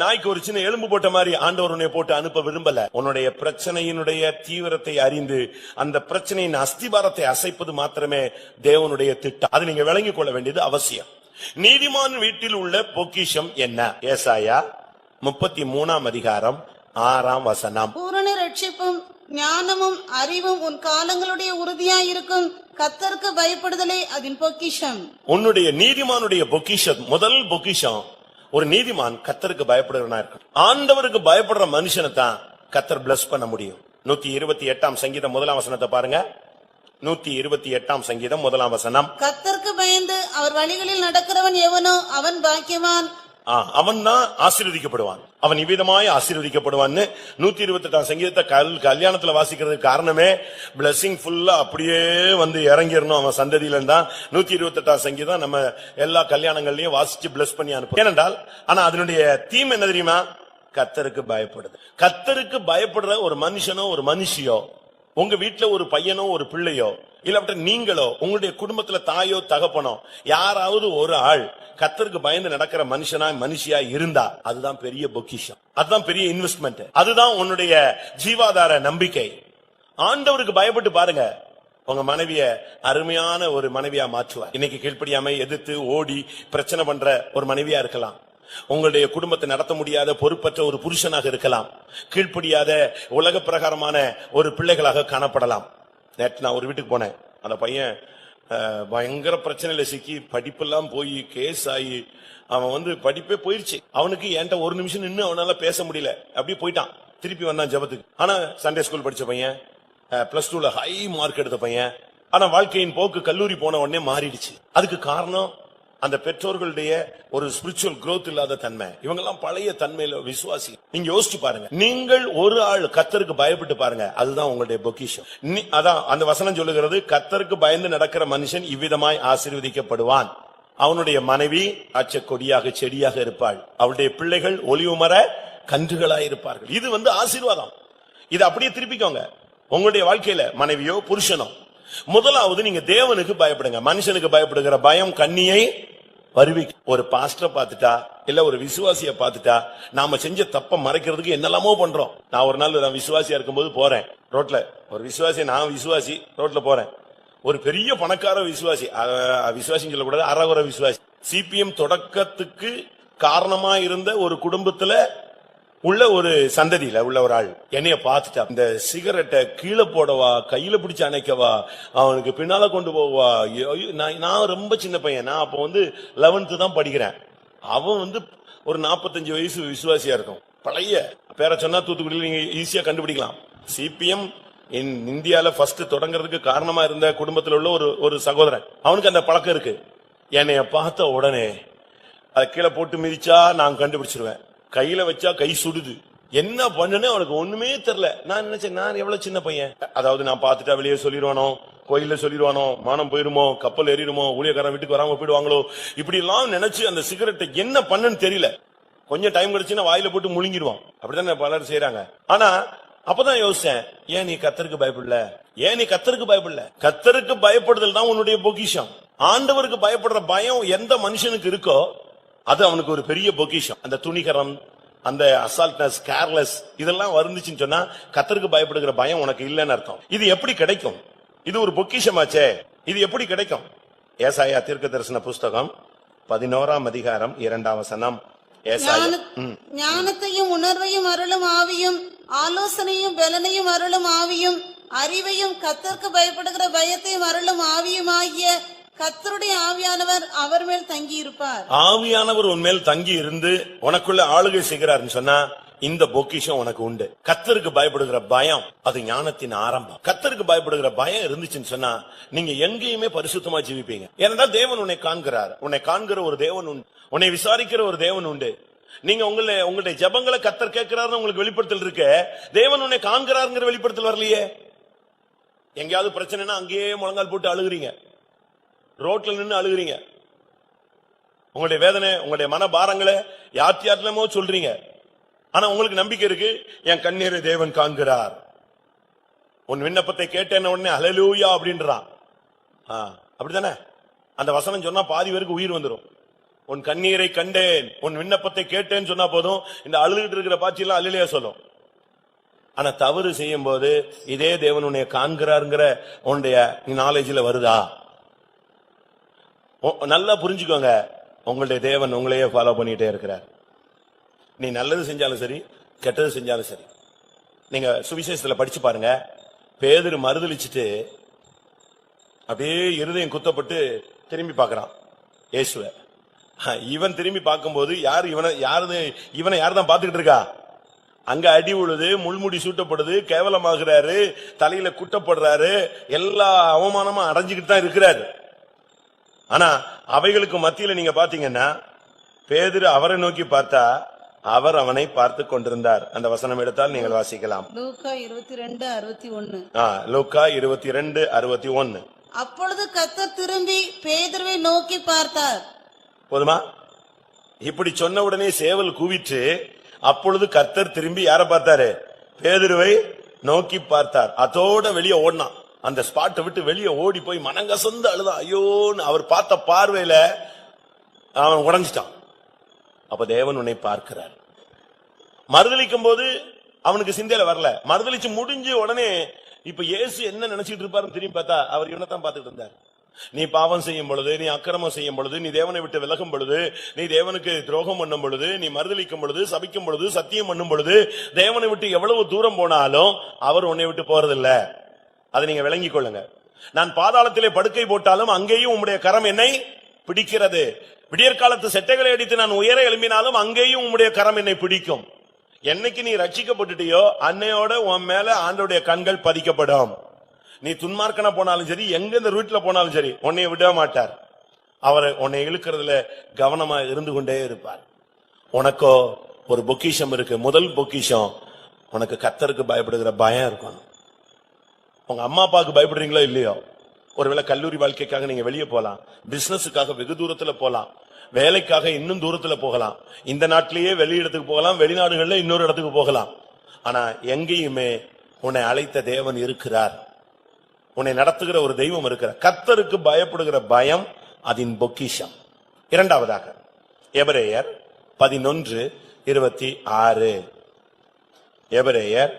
நாய்க்கு ஒரு சின்ன எலும்பு போட்ட மாதிரி ஆண்டவர் உன்னை போட்டு அனுப்ப விரும்பல. உன்னுடைய பிரச்சனையினுடைய தீவிரத்தை அறிந்து அந்த பிரச்சனையின் அஸ்திவாரத்தை அசைப்பது மாத்திரமே தேவனுடைய திட்டம். அது நீங்க விளங்கிக் கொள்ள வேண்டியது அவசியம். நீதிமான் வீட்டில் உள்ள பொக்கிஷம் என்ன? ஏசாயா 33ஆம் அதிகாரம் 6ஆம் வசனம். பூரண ரட்சிப்பும் ஞானமும் அறிவும் உன் காலங்களுடைய உறுதியாயிருக்கும், கர்த்தருக்கு பயப்படுதலே அதன் பொக்கிஷம். உன்னுடைய நீதிமானுடைய பொக்கிஷம், முதல் பொக்கிஷம், ஒரு நீதிமான் கர்த்தருக்கு பயப்படுறவனா இருக்கும். ஆண்டவருக்கு பயப்படுற மனுஷனை தான் கர்த்தர் பிளஸ் பண்ண முடியும். 128ஆம் சங்கீதம் 1ஆம் வசனத்தை பாருங்க. 128ஆம் சங்கீதம் 1ஆம் வசனம். கர்த்தருக்கு பயந்து அவர் வழிகளில் நடக்கிறவன் எவனோ அவன் பாக்கியவான். அவன் தான் ஆசீர்வதிக்கப்படுவான். அவன் இவ்விதமாய் ஆசீர்வதிக்கப்படுவான்னு 128ஆம் சங்கீதத்தை கல்யாணத்துல வாசிக்கிறதுக்கு காரணமே பிளஸிங் ஃபுல்லா அப்படியே வந்து இறங்கிடணும் அவன் சந்ததியில இருந்தா. 128ஆம் சங்கீதம் நம்ம எல்லா கல்யாணங்கள்லயும் வாசிச்சு பிளஸ் பண்ணி அனுப்போம். ஏனென்றால் ஆனா அதனுடைய தீம் என்ன தெரியுமா? கர்த்தருக்கு பயப்படுது. கர்த்தருக்கு பயப்படுற ஒரு மனுஷனோ ஒரு மனுஷியோ, உங்க வீட்டுல ஒரு பையனோ ஒரு பிள்ளையோ, இல்லாட்ட நீங்களோ உங்களுடைய குடும்பத்துல தாயோ தகப்பனோ யாராவது ஒரு ஆள் கர்த்தருக்கு பயந்து நடக்கிற மனுஷனா மனுஷியா இருந்தா அதுதான் பெரிய பொக்கிஷம், அதுதான் பெரிய இன்வெஸ்ட்மெண்ட், அதுதான் உன்னுடைய ஜீவாதார நம்பிக்கை. ஆண்டவருக்கு பயப்பட்டு பாருங்க, உங்க மனைவிய அருமையான ஒரு மனைவியா மாற்றுவார். இன்னைக்கு கீழ்ப்படியாம எதிர்த்து ஓடி பிரச்சனை பண்ற ஒரு மனைவியா இருக்கலாம். உங்களுடைய குடும்பத்தை நடத்த முடியாத பொறுப்பற்ற ஒரு புருஷனாக இருக்கலாம். கீழ்ப்படியாத உலக பிரகாரமான ஒரு பிள்ளைகளாக காணப்படலாம். நேற்று நான் ஒரு வீட்டுக்கு போனேன். அந்த பையன் பயங்கர பிரச்சனையில சிக்கி படிப்பெல்லாம் போய் கேஸ் ஆகி அவன் படிப்பே போயிருச்சு. அவனுக்கு என்கிட்ட ஒரு நிமிஷம் நின்று அவனால பேச முடியல, அப்படியே போயிட்டான். திருப்பி வந்தான் ஜெபத்துக்கு. ஆனா சண்டே ஸ்கூல் படிச்ச பையன், +2ல ஹை மார்க் எடுத்த பையன். ஆனா வாழ்க்கையின் போக்கு கல்லூரி போன உடனே மாறிடுச்சு. அதுக்கு காரணம் அந்த பெற்றோர்களுடைய ஒரு ஸ்பிரிச்சுவல் growth இல்லாத தன்மை. இவங்க எல்லாம் பழைய தன்மையில விசுவாசி. நீங்க யோசிச்சு பாருங்க, நீங்கள் ஒரு ஆள் கர்த்தருக்கு பயப்பட்டு பாருங்க, அதுதான் உங்களுடைய பொக்கிஷம். அதான் அந்த வசனம் சொல்லுகிறது, கர்த்தருக்கு பயந்து நடக்கிற மனுஷன் இவ்விதமாய் ஆசீர்வதிக்கப்படுவான். அவனுடைய மனைவி அச்ச கொடியாக செடியாக இருப்பாள், அவளுடைய பிள்ளைகள் ஒலிவுமர கன்றுகளாய் இருப்பார்கள். இது ஆசீர்வாதம். இது அப்படியே திருப்பிக்கோங்க உங்களுடைய வாழ்க்கையில. மனைவியோ புருஷனோ, முதலாவது நீங்க தேவனுக்கு பயப்படுங்க. மனுஷனுக்கு பயப்படுகிற பயம் கண்ணியை வருவிக்கும். ஒரு பாஸ்டரை பார்த்துட்டா இல்ல ஒரு விசுவாசிய பார்த்துட்டா நாம செஞ்ச தப்ப மறைக்கிறதுக்கு என்னெல்லாமோ பண்றோம். நான் ஒரு நாள் விசுவாசியா இருக்கும்போது போறேன் ரோட்ல, ஒரு விசுவாசி, நான் விசுவாசி ரோட்ல போறேன். ஒரு பெரிய பணக்கார விசுவாசி, விசுவாசின்னு சொல்லக்கூடாது, அறகுற விசுவாசி, சிபிஎம் தொடக்கத்துக்கு காரணமா இருந்த ஒரு குடும்பத்துல உள்ள ஒரு சந்ததியில உள்ள ஒரு ஆள் என்னைய பார்த்துட்டா, இந்த சிகரெட்டை கீழே போடவா, கையில பிடிச்சு அணைக்கவா, அவனுக்கு பின்னால கொண்டு போவா. நான் ரொம்ப சின்ன பையன், நான் அப்ப 11th தான் படிக்கிறேன். அவன் வந்து ஒரு 45 வயசு விசுவாசியா இருக்கும். பழைய பேரை சொன்னா தூத்துக்குடியில் நீங்க ஈஸியா கண்டுபிடிக்கலாம். சிபிஎம் இந்தியால ஃபர்ஸ்ட் தொடங்குறதுக்கு காரணமா இருந்த குடும்பத்தில் உள்ள ஒரு சகோதரன். அவனுக்கு அந்த பழக்கம் இருக்கு. என்னைய பார்த்த உடனே அதை கீழே போட்டு மிதிச்சா நான் கண்டுபிடிச்சிருவேன், கையில வச்சா கை சுடுது, என்ன பண்ணுன்னு அவனுக்கு ஒண்ணுமே தெரியல. நான் நினைச்சேன், நான் எவ்வளவு சின்ன பையன், அதாவது நான் பார்த்துட்டா வெளியே சொல்லிடுவானோ, கோயில்ல சொல்லிடுவானோ, மானம் போயிருமோ, கப்பல் ஏறிடுமோ, ஊழியக்காரன் வீட்டுக்கு வராம போயிடுவாங்களோ, இப்படி எல்லாம் நினைச்சு அந்த சிகரெட்டை என்ன பண்ணுன்னு தெரியல. கொஞ்சம் டைம் கிடைச்சுன்னா வாயில போட்டு முழுங்கிடுவான். அப்படிதான் பலர் செய்யறாங்க. ஆனா அப்பதான் யோசிச்சேன், ஏன் நீ கர்த்தருக்கு பயப்படல? ஏன் நீ கர்த்தருக்கு பயப்படல? கர்த்தருக்கு பயப்படுதல் தான் உன்னுடைய பொக்கிஷம். ஆண்டவருக்கு பயப்படுற பயம் எந்த மனுஷனுக்கு இருக்கோ அது அவனுக்கு ஒரு பெரிய பொக்கிஷம். அந்த துணிகரம், அந்த அசால்ட்னஸ், கேர்லெஸ் இதெல்லாம் வந்துச்சுன்னு சொன்னா கர்த்தருக்கு பயப்படுகிற பயம் உனக்கு இல்லைன்னு அர்த்தம். இது எப்படி கிடைக்கும்? இது ஒரு பொக்கிஷமாச்சே, இது எப்படி கிடைக்கும்? ஏசாயா தீர்க்கதரிசன புஸ்தகம் 11ஆம் அதிகாரம் 2ஆம் வசனம். ஞானத்தையும் உணர்வையும் அருளும் ஆவியும், ஆலோசனையும் பலனையும் அருளும் ஆவியும், அறிவையும் கர்த்தருக்கு பயப்படுகிற பயத்தையும் அருளும் ஆவியும் ஆகிய கர்த்தருடைய ஆவியானவர் அவர் மேல் தங்கி இருப்பார். ஆவியானவர் உன் மேல் தங்கி இருந்து உனக்குள்ள ஆளுகை செய்கிறார்னு சொன்னா இந்த பொக்கிஷம் உனக்கு உண்டு. கர்த்தருக்கு பயப்படுகிற பயம் அது ஞானத்தின் ஆரம்பம். கர்த்தருக்கு பயப்படுகிற பயம் இருந்துச்சுன்னு சொன்னா நீங்க எங்கேயுமே பரிசுத்தமா ஜீவிப்பீங்க. ஏனென்றால் தேவன் உன்னை காண்கிறார். உன்னை காண்கிற ஒரு தேவன் உண்டு, உன்னை விசாரிக்கிற ஒரு தேவன் உண்டு. நீங்க உங்களுடைய ஜெபங்களை கர்த்தர் கேட்கிறாருன்னு உங்களுக்கு வெளிப்படுத்தல் இருக்கு. தேவன் உன்னை காண்கிறாருங்கிற வெளிப்படுத்தல் வரலையே. எங்கேயாவது பிரச்சனைனா அங்கேயே முழங்கால் போட்டு அழுகுறீங்க, ரோட்ல நின்று அழுகுறீங்க, உங்களுடைய வேதனை, உங்களுடைய மன பாரங்களை யாத்தியாத்திலமோ சொல்றீங்க. ஆனா உங்களுக்கு நம்பிக்கை இருக்கு, என் கண்ணீரை தேவன் காண்கிறார். உன் விண்ணப்பத்தை கேட்டேன்ன உடனே ஹல்லேலூயா அப்படின்றான். அப்படித்தானே? அந்த வசனம் சொன்னா பாதி பேருக்கு உயிர் வந்துடும். உன் கண்ணீரை கண்டேன், உன் விண்ணப்பத்தை கேட்டேன்னு சொன்னா போதும், இந்த அழுதுகிட்டு இருக்கிற பாட்சியெல்லாம் அல்லேலூயா சொல்லும். ஆனா தவறு செய்யும் போது இதே தேவன் உன்னை காண்கிறாருங்கிற உன்னுடைய நாலேஜ்ல வருதா? நல்லா புரிஞ்சுக்கோங்க, உங்களுடைய தேவன் உங்களையே ஃபாலோ பண்ணிட்டே இருக்கிறார். நீ நல்லது செஞ்சாலும் சரி, கெட்டது செஞ்சாலும் சரி. நீங்க சுவிசேஷத்துல படிச்சு பாருங்க, பேதுரு மறுதலிச்சுட்டு அப்படியே இருதயம் குத்தப்பட்டு திரும்பி பார்க்கறான் இயேசுவை. இவன் திரும்பி பார்க்கும்போது இவனை யாருதான் பார்த்துக்கிட்டு இருக்கா? அங்க அடி உழுது, முள்முடி சூட்டப்படுது, கேவலமாகிறாரு, தலையில குட்டப்படுறாரு, எல்லா அவமானமும் அடைஞ்சுக்கிட்டு தான் இருக்கிறாரு. ஆனா அவைகளுக்கு மத்தியில நீங்க பாத்தீங்கன்னா பேதுரு அவரை நோக்கி பார்த்தா அவர் அவனை பார்த்து கொண்டிருந்தார். அந்த வசனம் எடுத்தால் நீங்கள் வாசிக்கலாம். லூக்கா 22:61. லூக்கா 22:61. அப்பொழுது கர்த்தர் திரும்பி பேதுருவை நோக்கி பார்த்தார். போதுமா? இப்படி சொன்ன உடனே சேவல் கூவிட்டு, அப்பொழுது கர்த்தர் திரும்பி யாரை பார்த்தாரு? பேதுருவை நோக்கி பார்த்தார். அதோட வெளியே ஓடினான். அந்த ஸ்பாட்டை விட்டு வெளியே ஓடி போய் மனங்கசந்து அழுதான். ஐயோன்னு அவர் பார்த்த பார்வையில அவன் உடைஞ்சிட்டான். அப்ப தேவன் உன்னை பார்க்கிறார். மறுதலிக்கும் போது அவனுக்கு சிந்தையில வரல. மறுதலிச்சு முடிஞ்சு உடனே இப்ப இயேசு என்ன நினைச்சிட்டு இருப்பாருன்னு திரும்பி பார்த்தா அவர் இவனைத்தான் பார்த்துட்டு இருந்தார். நீ பாவம் செய்யும் பொழுது, நீ அக்கிரமம் செய்யும் பொழுது, நீ தேவனை விட்டு விலகும் பொழுது, நீ தேவனுக்கு துரோகம் பண்ணும் பொழுது, நீ மறுதலிக்கும் பொழுது, சபிக்கும் பொழுது, சத்தியம் பண்ணும் பொழுது, தேவனை விட்டு எவ்வளவு தூரம் போனாலும் அவர் உன்னை விட்டு போறதில்ல. அதை நீங்க விளங்கிக் கொள்ளுங்க. நான் பாதாளத்திலே படுக்கை போட்டாலும் அங்கேயும் உம்முடைய கரம் என்னை பிடிக்கிறது. விடியற்காலத்து செட்டைகளை அடித்து நான் உயர எழும்பினாலும் அங்கேயும் உம்முடைய கரம் என்னை பிடிக்கும். என்னைக்கு நீ ரட்சிக்கப்பட்டுட்டியோ அன்னையோட உன் மேல ஆண்டவருடைய கண்கள் பதிக்கப்படும். நீ துன்மார்க்கனா போனாலும் சரி, எங்க இந்த ரூட்ல போனாலும் சரி, உன்னை விட மாட்டார். அவர் உன்னை இழுக்கிறதுல கவனமா இருந்து கொண்டே இருப்பார். உனக்கோ ஒரு பொக்கிஷம் இருக்கு. முதல் பொக்கிஷம், உனக்கு கர்த்தருக்கு பயப்படுகிற பயம் இருக்கணும். உங்க அம்மா அப்பாவுக்கு பயப்படுறீங்களோ இல்லையோ, ஒருவேளை கல்லூரி வாழ்க்கைக்காக நீங்க வெளியே போலாம், பிசினஸுக்காக வெகு தூரத்துல போலாம், வேலைக்காக இன்னும் தூரத்துல போகலாம், இந்த நாட்டிலேயே வெளி இடத்துக்கு போகலாம், வெளிநாடுகள்ல இன்னொரு இடத்துக்கு போகலாம். ஆனா எங்கேயுமே உன்னை அழைத்த தேவன் இருக்கிறார், உன்னை நடத்துகிற ஒரு தெய்வம் இருக்கிறார். கர்த்தருக்கு பயப்படுகிற பயம் அதன் பொக்கிஷம். இரண்டாவதாக எபிரேயர் 11:26. எபிரேயர்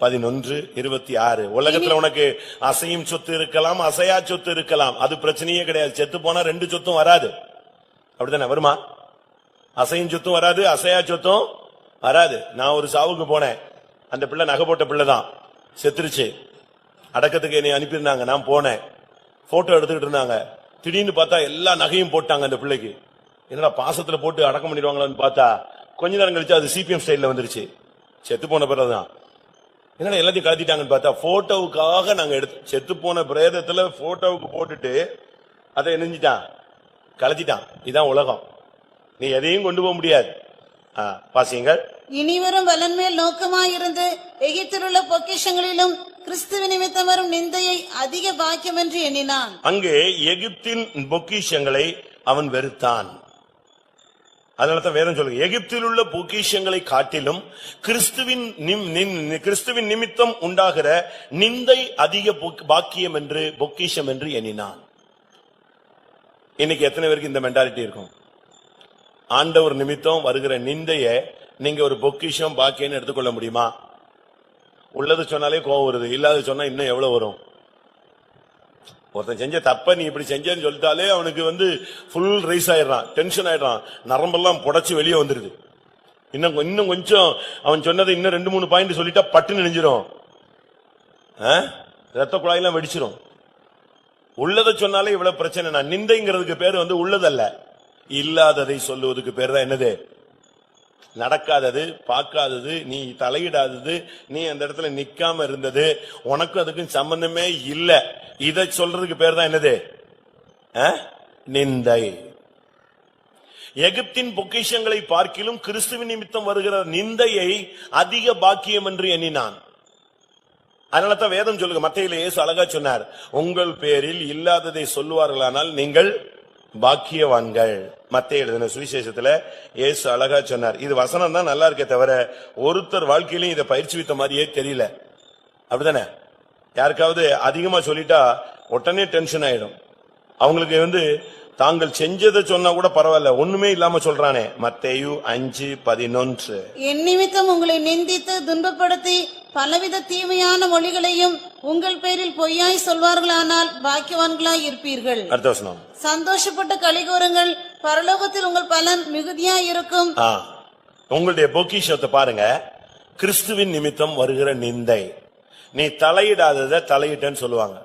11:26. உலகத்துல உனக்கு அசையும் சொத்து இருக்கலாம், அசையா சொத்து இருக்கலாம், அது பிரச்சனையே கிடையாது. செத்து போனா ரெண்டு சொத்தும் வராது. அப்படித்தானே? வருமா? அசையும் சொத்தும் வராது, அசையா சொத்தும் வராது. நான் ஒரு சாவுக்கு போனேன், அந்த பிள்ளை நகை போட்ட பிள்ளைதான், செத்துருச்சு. அடக்கத்துக்கு என்னை அனுப்பியிருந்தாங்க. நான் போனேன், போட்டோ எடுத்துக்கிட்டு இருந்தாங்க. திடீர்னு பார்த்தா எல்லா நகையும் போட்டாங்க அந்த பிள்ளைக்கு. என்னடா பாசத்துல போட்டு அடக்கம் பண்ணிடுவாங்களான்னு பார்த்தா கொஞ்ச நேரம் கழிச்சு அது சிபிஎம் ஸ்டைல்ல வந்துருச்சு. செத்து போன பிறகுதான் என்னடா எல்லாத்தையும் கலத்திட்டாங்கன்னு பார்த்தா போட்டோவுக்காக நாங்க எடுத்து செத்து போன பிரேதத்துல போட்டோவுக்கு போட்டுட்டு அதை நெஞ்சிட்டான் கலத்திட்டான். இதான் உலகம். நீ எதையும் கொண்டு போக முடியாது. பாசிங்கள். இனிவரும் பலன் மேல் நோக்கமாயிருந்து எகிப்திலுள்ள பொக்கிஷங்களிலும் கிறிஸ்துவ நிமித்தம் வரும் நிந்தையை அதிக பாக்கியம் என்று எண்ணினான். அங்கே எகிப்தின் பொக்கிஷங்களை அவன் வெறுத்தான். அதனாலதான் வேதம் சொல்லுங்க, எகிப்தில் உள்ள பொக்கிஷங்களை காட்டிலும் கிறிஸ்துவின் நிமித்தம் உண்டாகிற நிந்தை அதிக பாக்கியம் என்று பொக்கிஷம் என்று எண்ணினான். இன்னைக்கு எத்தனை பேருக்கு இந்த மென்டாலிட்டி இருக்கும்? ஆண்டவர் நிமித்தம் வருகிற நிந்தைய நீங்க ஒரு பொக்கிஷம் பாக்கியம் எடுத்துக்கொள்ள முடியுமா? உள்ளது சொன்னாலே கோவம் வருது, இல்லாத சொன்னா இன்னும் எவ்வளவு வரும்? ஒருத்தன் செஞ்ச தப்ப நீ இப்படி செஞ்சேன்னு சொல்லிட்டாலே அவனுக்கு ஃபுல் ரைஸ் ஆயிடுறான், டென்ஷன் ஆயிடுறான், நரம்பெல்லாம் புடைச்சு வெளியே வந்துருது. இன்னும் கொஞ்சம் அவன் சொன்னதை இன்னும் 2-3 பாயிண்ட் சொல்லிட்டா பட்டுன்னு நெஞ்சிரும், ரத்த குழாயெல்லாம் வெடிச்சிரும். உள்ளதை சொன்னாலே இவ்வளவு பிரச்சனை. நிந்தைங்கிறதுக்கு பேரு உள்ளதல்ல, இல்லாததை சொல்லுவதுக்கு பேர் தான் என்னது? நடக்காதது, பார்க்காதது, நீ தலையிடாதது, நீ அந்த இடத்துல நிக்காம இருந்தது, உனக்கும் அதுக்கும் சம்பந்தமே இல்ல, இதை சொல்றதுக்கு பேர் தான் என்னது? நிந்தை. எகிப்தின் பொக்கிஷங்களை பார்க்கிலும் கிறிஸ்துவின் நிமித்தம் வருகிற நிந்தையை அதிக பாக்கியம் என்று எண்ணினான். அதனாலதான் வேதம் சொல்லுங்க, மத்தேயுல இயேசு அழகா சொன்னார், உங்கள் பேரில் இல்லாததை சொல்லுவார்களானால் நீங்கள் பாக்கியவான்கள். மத்தேயு எழுதின சுவிசேஷத்துல இயேசு அழகா சொன்னார். இது வசனம் தான் நல்லா இருக்கே தவிர ஒருத்தர் வாழ்க்கையிலும் இதை பயிற்சி வித்த மாதிரியே தெரியல. அப்படித்தானே? யாருக்காவது அதிகமா சொல்லிட்டா உடனே டென்ஷன் ஆயிடும். அவங்களுக்கு தாங்கள் செஞ்சதை சொன்னா கூட பரவாயில்ல, ஒண்ணுமே இல்லாம சொல்றானே. மத்தேயு 5:11 என் நிமித்தம் உங்களை நிந்தித்து துன்பப்படுத்தி பலவித தீமையான மொழிகளையும் உங்கள் பேரில் பொய்யாய் சொல்வார்களானால் பாக்கியவான்களாய் இருப்பீர்கள். அடுத்த வசனம், சந்தோஷப்பட்டு களிகூருங்கள், பரலோகத்தில் உங்கள் பலன் மிகுதியாய் இருக்கும். உங்களுடைய பொக்கிஷத்தை பாருங்க. கிறிஸ்துவின் நிமித்தம் வருகிற நிந்தை, நீ தலையிடாததை தலையிட்டேன்னு சொல்லுவாங்க,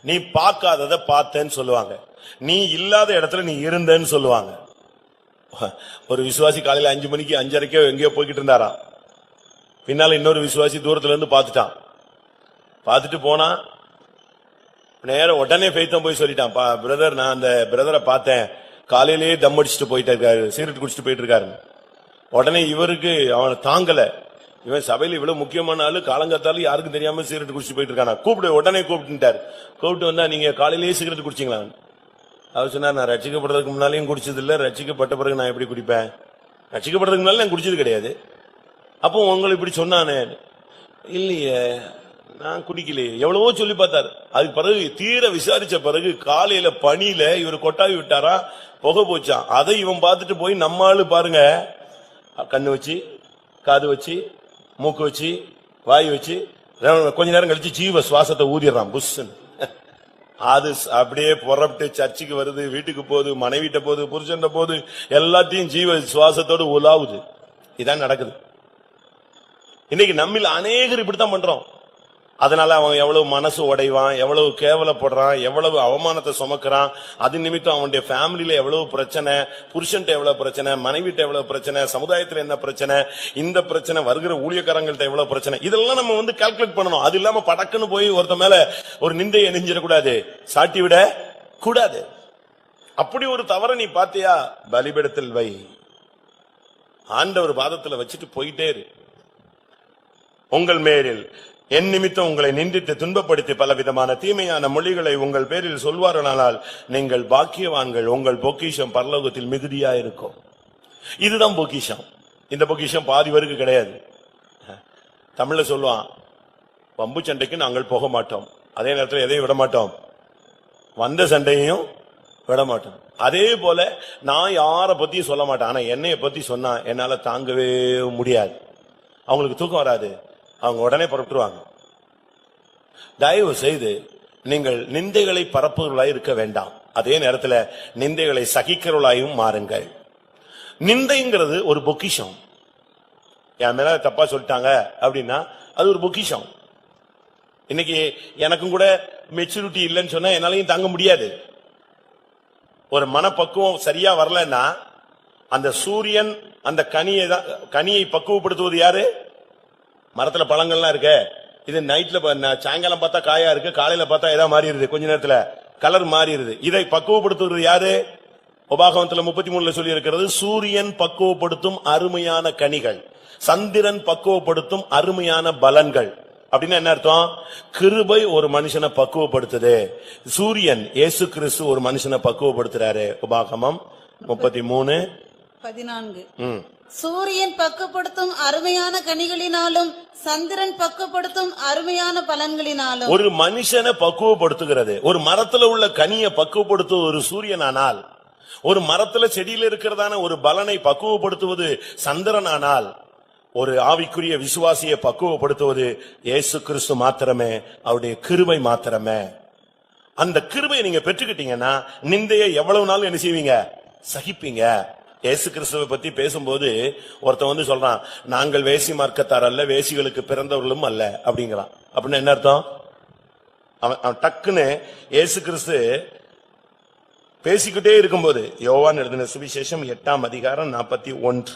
நீ பார்க்காததை பார்த்தேன்னு சொல்லுவாங்க, நீ இல்லாத இடத்துல நீ இருந்தேன்னு சொல்லுவாங்க. ஒரு விசுவாசி காலையில 5 மணிக்கு 5:30 எங்கேயோ போய்கிட்டு இருந்தாராம். பின்னால இன்னொரு விசுவாசி தூரத்துல இருந்து பாத்துட்டான். பாத்துட்டு போனா நேரம் உடனே பெய்தான் போய் சொல்லிட்டான், பிரதர் நான் அந்த பிரதரை பார்த்தேன், காலையிலேயே தம் அடிச்சுட்டு போயிட்டு இருக்காரு, சிகரெட் குடிச்சிட்டு போயிட்டு இருக்காரு. உடனே இவருக்கு அவனை தாங்கல, இவன் சபையில இவ்வளவு முக்கியமான ஆளு, காலங்காத்தாலும் யாருக்கும் தெரியாம சிகரெட் குடிச்சிட்டு போயிட்டு இருக்கானா, உடனே கூப்பிட்டுட்டாரு. கூப்பிட்டு வந்தா நீங்க காலையிலேயே சிகரெட் குடிச்சீங்களா? அவர் சொன்னார், நான் ரட்சிக்கப்படுறதுக்கு முன்னாலேயும் குடிச்சது இல்ல, ரட்சிக்கப்பட்ட பிறகு நான் எப்படி குடிப்பேன்? ரட்சிக்கப்படுறதுக்கு முன்னால நான் குடிச்சது கிடையாது. அப்போ உங்களை இப்படி சொன்னானே, இல்லையே நான் குடிக்கலையே. எவ்வளவோ சொல்லி பார்த்தாரு. அதுக்கு பிறகு தீர விசாரிச்ச பிறகு காலையில பனியில இவர் கொட்டாவி விட்டாரா, புகை போச்சான். அதை இவன் பார்த்துட்டு போய் நம்மாளு பாருங்க, கண்ணு வச்சு, காது வச்சு, மூக்கு வச்சு, வாய் வச்சு, கொஞ்ச நேரம் கழிச்சு ஜீவ சுவாசத்தை ஊதிடுறான் புஷ்ன்னு. அது அப்படியே புறப்பட்டு சர்ச்சுக்கு வருது, வீட்டுக்கு போகுது, மனைவிட்ட போகுது, புருஷன் போகுது, எல்லாத்தையும் ஜீவ சுவாசத்தோடு உலாவுது. இதான் நடக்குது இன்னைக்கு. நம்மில் அநேகர் இப்படித்தான் பண்றோம். அதனால அவன் எவ்வளவு மனசு உடைவான், எவ்வளவு கேவலப்படுறான், எவ்வளவு அவமானத்தை சுமக்கிறான். அது நிமித்தம் அவனுடைய ஃபேமிலியில எவ்வளவு பிரச்சனை, புருஷன்ட்ட எவ்வளவு பிரச்சனை, மனைவிட்ட எவ்வளவு பிரச்சனை, சமுதாயத்துல என்ன பிரச்சனை, இந்த பிரச்சனை வருகிற ஊழியக்காரங்கள்ட்ட எவ்வளவு பிரச்சனை, இதெல்லாம் நம்ம கால்குலேட் பண்ணணும். அது இல்லாம படக்குன்னு போய் ஒருத்த மேல ஒரு நிந்தையை நெஞ்சிடக்கூடாது, சாட்டி விட கூடாது. அப்படி ஒரு தவறை நீ பாத்தியா, பலிபீடத்தில் வை, ஆண்டவர் பாதத்துல வச்சுட்டு போயிட்டே இரு. உங்கள் மேலில் என் நிமித்தம் உங்களை நிந்தித்து துன்பப்படுத்தி பலவிதமான தீமையான மொழிகளை உங்கள் பேரில் சொல்வார்களானால் நீங்கள் பாக்கியவான்கள், உங்கள் பொக்கிஷம் பரலோகத்தில் மிகுதியா இருக்கும். இதுதான் பொக்கிஷம். இந்த பொக்கிஷம் பாதி பேருக்கு கிடையாது. தமிழ்ல சொல்லுவான், வம்பு சண்டைக்கு நாங்கள் போக மாட்டோம், அதே நேரத்தில் எதையும் விட மாட்டோம், வந்த சண்டையையும் விட மாட்டோம். அதே போல நான் யாரை பத்தியும் சொல்ல மாட்டேன், ஆனா என்னைய பத்தி சொன்னா என்னால தாங்கவே முடியாது. அவங்களுக்கு தூக்கம் வராது, அவங்க உடனே புறப்பட்டுருவாங்க. தயவு செய்து நீங்கள் நிந்தைகளை பரப்புவர்களாய் இருக்க வேண்டாம், அதே நேரத்தில் நிந்தைகளை சகிக்கிறவர்களாயும் மாறுங்கள். நிந்தைங்கிறது ஒரு பொக்கிஷம். என் மேல தப்பா சொல்லிட்டாங்க அப்படின்னா அது ஒரு பொக்கிஷம். இன்னைக்கு எனக்கும் கூட மெச்சூரிட்டி இல்லைன்னு சொன்னா என்னாலையும் தாங்க முடியாது. ஒரு மனப்பக்குவம் சரியா வரலன்னா அந்த சூரியன் அந்த கனியை பக்குவப்படுத்துவது யாரு? மரத்துல பழங்கள்லாம் இருக்கு, இது நைட்ல சாயங்காலம் பார்த்தா காயா இருக்கு, காலையில பார்த்தா ஏதா மாறிடுது, கொஞ்ச நேரத்துல கலர் மாறிடுது. இதை பக்குவப்படுத்துவது யாரு? உபாகமத்துல 33 சொல்லி இருக்கிறது, சூரியன் பக்குவப்படுத்தும் அருமையான கனிகள், சந்திரன் பக்குவப்படுத்தும் அருமையான பலன்கள். அப்படின்னா என்ன அர்த்தம்? கிருபை ஒரு மனுஷனை பக்குவப்படுத்துது, சூரியன் இயேசு கிறிஸ்து ஒரு மனுஷனை பக்குவப்படுத்துறாரு. உபாகமம் 33:14. சூரியன் பக்குவப்படுத்தும் அருமையான கனிகளினாலும் சந்திரன் பக்குவப்படுத்தும் அருமையான பலன்களினாலும். ஒரு மனுஷனை பக்குவப்படுத்துகிறது, ஒரு மரத்துல உள்ள கனியை பக்குவப்படுத்துவது ஒரு சூரியனானால், ஒரு மரத்துல செடியில இருக்கிறதான ஒரு பலனை பக்குவப்படுத்துவது சந்திரனானால், ஒரு ஆவிக்குரிய விசுவாசியை பக்குவப்படுத்துவது இயேசு கிறிஸ்து மாத்திரமே, அவருடைய கிருபை மாத்திரமே. அந்த கிருபையை நீங்க பெற்றுக்கிட்டீங்கன்னா நிந்தையை எவ்வளவு நாள் என்ன செய்வீங்க? சகிப்பீங்க. இயேசு கிறிஸ்துவை பத்தி பேசும்போது ஒருத்தன் சொல்றான், நாங்கள் வேசி மார்க்கத்தார் அல்ல, வேசிகளுக்கு பிறந்தவர்களும் அல்ல அப்படிங்கிறான். அப்படின்னு என்ன அர்த்தம்? அவன் டக்குன்னு இயேசு கிறிஸ்து பேசிக்கிட்டே இருக்கும்போது, யோவான் எழுதின சுவிசேஷம் 8:41,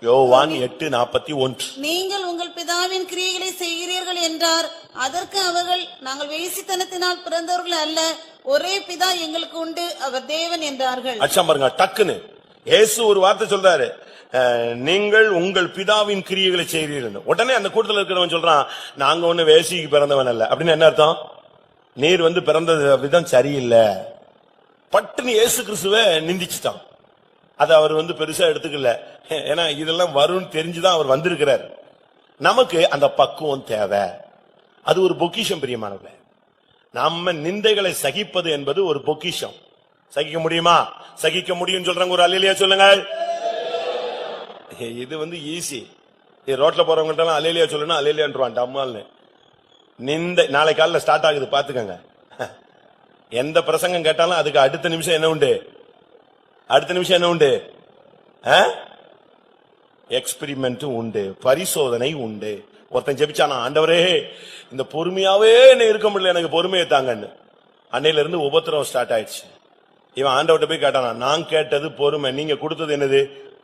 யோவான் 8:41, நீங்கள் உங்கள் பிதாவின் கிரியைகளை செய்கிறீர்கள் என்றார். அதற்கு அவர்கள், நாங்கள் வேசித்தனத்தினால் பிறந்தவர்கள் அல்ல, ஒரே பிதா எங்களுக்கு உண்டு, அவர் தேவன் என்றார்கள். அச்சம் பாருங்க, டக்குன்னு இயேசு ஒரு வார்த்தை சொல்றாரு, நீங்கள் உங்கள் பிதாவின் கிரியைகளை செய்கிறீர்கள். உடனே அந்த கூட்டத்தில் இருக்கிறவன் சொல்றான், நாங்க ஒண்ணு வேசிக்கு பிறந்தவன் அல்ல. அப்படின்னு என்ன அர்த்தம்? நீர் பிறந்த விதம் சரியில்லை. பட்டுன்னு இயேசு கிறிஸ்துவை நிந்திச்சுட்டான். அதை அவர் பெருசா எடுத்துக்கல, ஏன்னா இதெல்லாம் வரும்னு தெரிஞ்சுதான் அவர் வந்திருக்கிறார். நமக்கு அந்த பக்குவம் தேவை, அது ஒரு பொக்கிஷம். பிரியமானவர்களே, நம்ம நிந்தைகளை சகிப்பது என்பது ஒரு பொக்கிஷம். சகிக்க முடியுமா? சகிக்க முடியும் சொல்றாங்க, ஒரு அல்லேலூயா சொல்லுங்க. இது ஈஸி. ரோட்ல போறவங்கள்ட்ட அல்லேலூயா சொல்லணும், அல்லேலூயான்றான் டம்மால்னு. நிந்தை நாளை காலையில ஸ்டார்ட் ஆகுது, பாத்துக்கங்க. எந்த பிரசங்கம் கேட்டாலும் அதுக்கு அடுத்த நிமிஷம் என்ன உண்டு? அடுத்த நிமிஷம் என்ன உண்டு? எக்ஸ்பெரிமெண்ட் உண்டு, பரிசோதனை உண்டு. ஒருத்தன் ஜெபிச்சானா, ஆண்டவரே இந்த பொறுமையாவே என்ன இருக்க முடியல, எனக்கு பொறுமையை தாங்கன்னு. அன்னையில இருந்து உபத்திரவம் ஸ்டார்ட் ஆயிடுச்சு. இவன் ஆண்டவர்கிட்ட போய் கேட்டானா, நான் கேட்டது பொறுமை, நீங்க கொடுத்தது என்னது?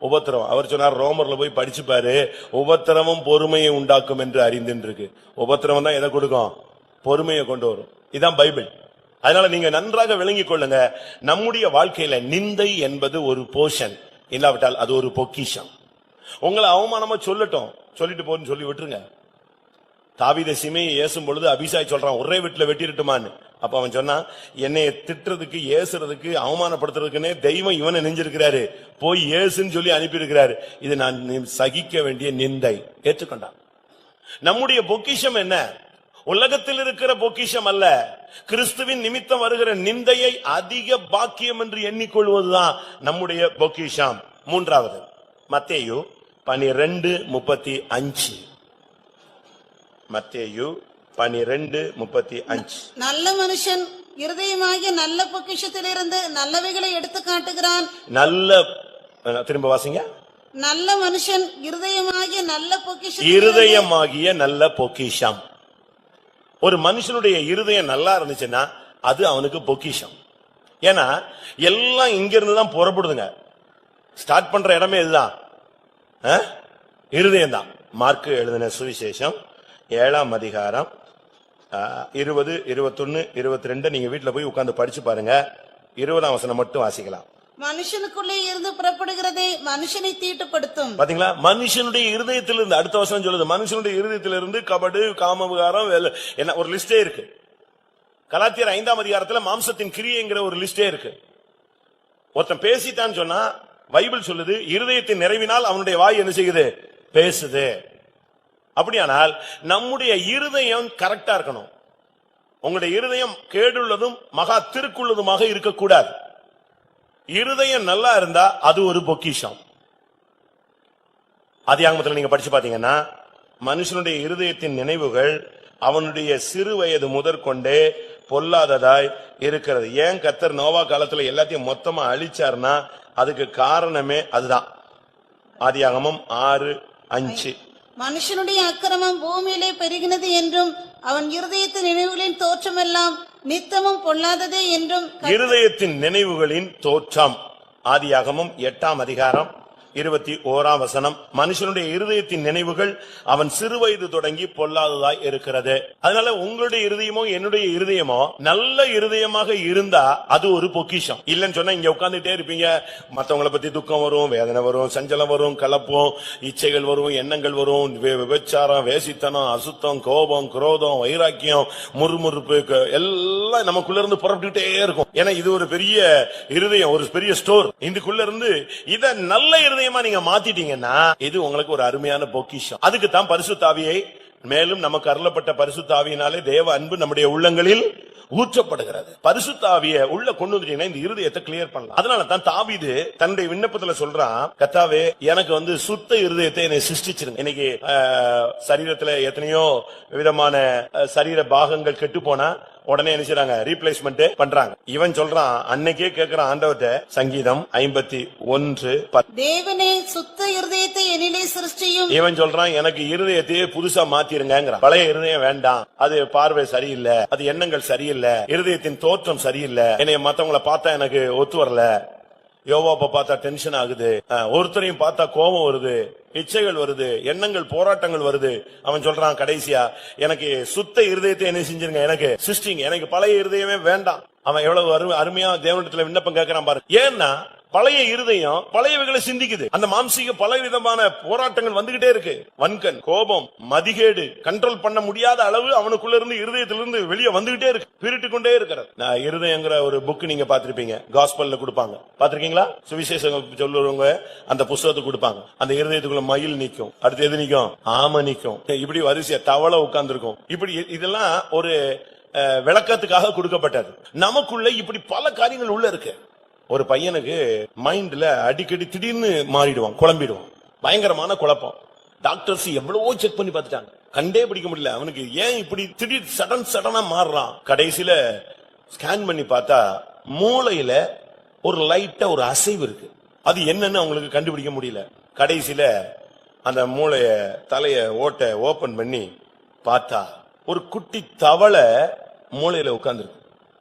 உபத்திரவம். அவர் சொன்னார், ரோமர்ல போய் படிச்சு பாரு, உபத்திரவம் பொறுமையை உண்டாக்கும் என்று அறிந்துன்னு இருக்கு. உபத்திரவம் தான் எதை கொடுக்கும்? பொறுமையை கொண்டு வரும். இதுதான் பைபிள். அதனால நீங்க நன்றாக விளங்கிக் கொள்ளுங்க, நம்முடைய வாழ்க்கையில நிந்தை என்பது ஒரு போர்ஷன், இல்லாவிட்டால் அது ஒரு பொக்கிஷம். உங்களை அவமானமா சொல்லட்டும், சொல்லிட்டு போன்னு சொல்லி விட்டுருங்க. தாவீதை சீமையை ஏசும் பொழுது அபிசாய் சொல்றான், ஒரே வீட்டுல வெட்டிருட்டுமான்னு. அப்ப அவன் சொன்னான், என்னைய திட்டுறதுக்கு, ஏசுறதுக்கு, அவமானப்படுத்துறதுக்குன்னே தெய்வம் இவனை நெஞ்சிருக்கிறாரு, போய் ஏசுன்னு சொல்லி அனுப்பி இருக்கிறாரு, இது நான் சகிக்க வேண்டிய நிந்தை. ஏற்றுக்கொண்டான். நம்முடைய பொக்கிஷம் என்ன? உலகத்தில் இருக்கிற பொக்கிஷம் அல்ல, கிறிஸ்துவின் நிமித்தம் வருகிற நிந்தையை அதிக பாக்கியம் என்று எண்ணிக்கொள்வதுதான் நம்முடைய பொக்கிஷம். மூன்றாவது, மத்தேயு 12:35. மத்தேயு 12:35. நல்ல மனுஷன் இருதயமாகிய நல்ல பொக்கிஷத்திலிருந்து நல்லவைகளை எடுத்து காட்டுகிறான். திரும்ப வாசிங்க. நல்ல மனுஷன் இருதயமாகிய நல்ல பொக்கிஷம். இருதயமாகிய நல்ல பொக்கிஷம். ஒரு மனுஷனுடைய இருதயம் நல்லா இருந்துச்சுன்னா அது அவனுக்கு பொக்கிஷம். ஏன்னா எல்லாம் இங்க இருந்துதான் புறப்படுதுங்க. ஸ்டார்ட் பண்ற இடமே இதுதான், இருதயம் தான். மார்க் எழுதின சுவிசேஷம் 7:20, 20, 21, 22 நீங்க வீட்டுல போய் உட்கார்ந்து படிச்சு பாருங்க. 20ஆம் வசனம் மட்டும் வாசிக்கலாம். மனுஷனுக்குள்ளே இருந்து புறப்படுகிறதே மனுஷனை தீட்டுப்படுத்தும். பாத்தீங்களா? மனுஷனுடைய இருதயத்திலிருந்து, அடுத்த வசனம் சொல்லுது, மனுஷனுடைய இருதயத்திலிருந்து கபடு, காமவிகாரம், என்ன ஒரு லிஸ்டே இருக்கு. கலாத்தியர் 5ஆம் அதிகாரத்துல மாம்சத்தின் கிரியைங்கிற ஒரு லிஸ்டே இருக்கு. ஒருத்தன் பேசிட்டான்னு சொன்னா பைபிள் சொல்லுது, இருதயத்தின் நிறைவினால் அவனுடைய வாய் என்ன செய்யுது? பேசுது. அப்படியானால் நம்முடைய இருதயம் கரெக்டா இருக்கணும். உங்களுடைய இருதயம் கேடுள்ளதும் மகா திருக்குள்ளதுமாக இருக்கக்கூடாது. இருதயம் நல்லா இருந்தா அது ஒரு பொக்கிஷம். ஆதியாகமத்தில் நீங்க படிச்சு பாத்தீங்கன்னா, மனுஷனுடைய இருதயத்தின் நினைவுகள் அவனுடைய சிறு வயது முதற்கொண்டே பொல்லாததாய் இருக்கிறது. ஏன் கர்த்தர் நோவா காலத்துல எல்லாத்தையும் மொத்தமா அழிச்சார்னா அதுக்கு காரணமே அதுதான். ஆதியாகமம் 6:5. மனுஷனுடைய அக்கிரமம் பூமியிலே பெருகினது என்றும் அவன் இருதயத்தின் நினைவுகளின் தோற்றமெல்லாம் நித்தமும் பொல்லாததே என்றும். இருதயத்தின் நினைவுகளின் தோற்றம் ஆதியாகமம் 8ஆம் அதிகாரம் 21ஆம் வசனம். மனுஷனுடைய இருதயத்தின் நினைவுகள் அவன் சிறுவயது தொடங்கி பொல்லாததாய் இருக்கிறது. அதனால உங்களுடைய இருதயமோ என்னுடைய இருதயமோ நல்ல இருதயமாக இருந்தா அது ஒரு பொக்கிஷம். இல்லன்னு சொன்னா இங்க உட்கார்ந்துட்டே இருப்பீங்க, மத்தவங்களை பத்தி துக்கம் வரும், வேதனை வரும், சஞ்சலம் வரும், கலப்பம், இச்சைகள் வரும், எண்ணங்கள் வரும், விபச்சாரம், வேசித்தனம், அசுத்தம், கோபம், குரோதம், வைராக்கியம், முறுமுறுப்பு எல்லாம் நமக்குள்ள இருந்து புறப்பட்டுட்டே இருக்கும். ஏன்னா இது ஒரு பெரிய இருதயம், ஒரு பெரிய ஸ்டோர். இதுக்குள்ள இருந்து இத நல்ல இருதயமா நீங்க மாத்திட்டீங்கன்னா இது உங்களுக்கு ஒரு அருமையான பொக்கிஷம். அதுக்கு தான் பரிசுத்த ஆவியை, மேலும் நமக்கு அருளப்பட்ட பரிசுத்த ஆவியினாலே தேவ அன்பு நம்முடைய உள்ளங்களில் ஊற்றப்படுகிறது. பரிசுத்த ஆவியை உள்ள கொண்டு வந்துட்டீங்கன்னா இந்த இருதயத்தை கிளியர் பண்ணலாம். அதனால தான் தாவீது தன்னுடைய விண்ணப்பத்துல சொல்றான், கர்த்தாவே எனக்கு சுத்த இருதயத்தை என்னை சிருஷ்டிச்சிருங்க. இன்னைக்கு சரீரத்துல எத்தனையோ விதமான சரீர பாகங்கள் கெட்டு போனா உடனே என்ன செய்றாங்க, ரீப்ளேஸ்மெண்ட் பண்றாங்க. இவன் சொல்றான், அன்னைக்கே கேட்கிறான் ஆண்டவர்ட்ட, சங்கீதம் 51:10, தேவனே சுத்த இருதயத்தை என்னிலே சிருஷ்டியும். இவன் சொல்றான், எனக்கு இருதயத்தையே புதுசா மாத்திருங்கிறான். பழைய இருதயம் வேண்டாம், அது பார்வை சரியில்லை, அது எண்ணங்கள் சரியில்லை, இருதயத்தின் தோற்றம் சரியில்லை, என்னைய மத்தவங்களை பார்த்தா எனக்கு ஒத்து வரல, யோவாப்ப பார்த்தா டென்ஷன் ஆகுது, ஒருத்தரையும் பார்த்தா கோபம் வருது, இச்சைகள் வருது, எண்ணங்கள் போராட்டங்கள் வருது. அவன் சொல்றான் கடைசியா, எனக்கு சுத்த இருதயத்தை என்ன செஞ்சிருங்க, எனக்கு சிருஷ்டிங்க, எனக்கு பழைய இருதயமே வேண்டாம். அவன் எவ்வளவு அருமையா தேவனிடத்துல விண்ணப்பம் கேட்கிறான் பாரு. ஏன்னா பழைய இருதயம் பழையவைகளை சிந்திக்குது. அந்த மாம்சீக பல விதமான போராட்டங்கள் வந்துகிட்டே இருக்கு. வன்கண், கோபம், மதிகேடு, கண்ட்ரோல் பண்ண முடியாத அளவு அவனுக்குள்ள இருந்து இருதயத்திலிருந்து வெளியே வந்துகிட்டே இருக்கு, பிரிட்டு கொண்டே இருக்கிறது. நான் இருதயங்கிற ஒரு புக் நீங்க பாத்திருப்பீங்க, காஸ்பல்ல கொடுப்பாங்க, பாத்திருக்கீங்களா? சுவிசேஷம் சொல்லுறவங்க அந்த புத்தகத்தை கொடுப்பாங்க. அந்த இருதயத்துக்குள்ள மயில் நிக்கும், அடுத்து எது நிக்கும், ஆம நிக்கும், இப்படி வரிசையா தவளை உட்கார்ந்து இருக்கும். இப்படி இதெல்லாம் ஒரு விளக்கத்துக்காக கொடுக்கப்பட்டது. நமக்குள்ள இப்படி பல காரியங்கள் உள்ள இருக்கு. ஒரு பையனுக்கு மைண்ட்ல அடிக்கடி திடீர்னு மாறிடுவான், குழம்பிடுவான், பயங்கரமான குழப்பம். டாக்டர்ஸ் எவ்வளவோ செக் பண்ணி பார்த்துட்டாங்க, கண்டே பிடிக்க முடியல அவனுக்கு ஏன் இப்படி திடீர் சடனா மாறுறான். கடைசியில ஸ்கேன் பண்ணி பார்த்தா மூளையில ஒரு லைட்டா ஒரு அசைவு இருக்கு. அது என்னன்னு அவங்களுக்கு கண்டுபிடிக்க முடியல. கடைசியில அந்த மூளைய தலைய ஓட்ட ஓபன் பண்ணி பார்த்தா ஒரு குட்டி தவளை மூளையில உட்கார்ந்துருக்கு.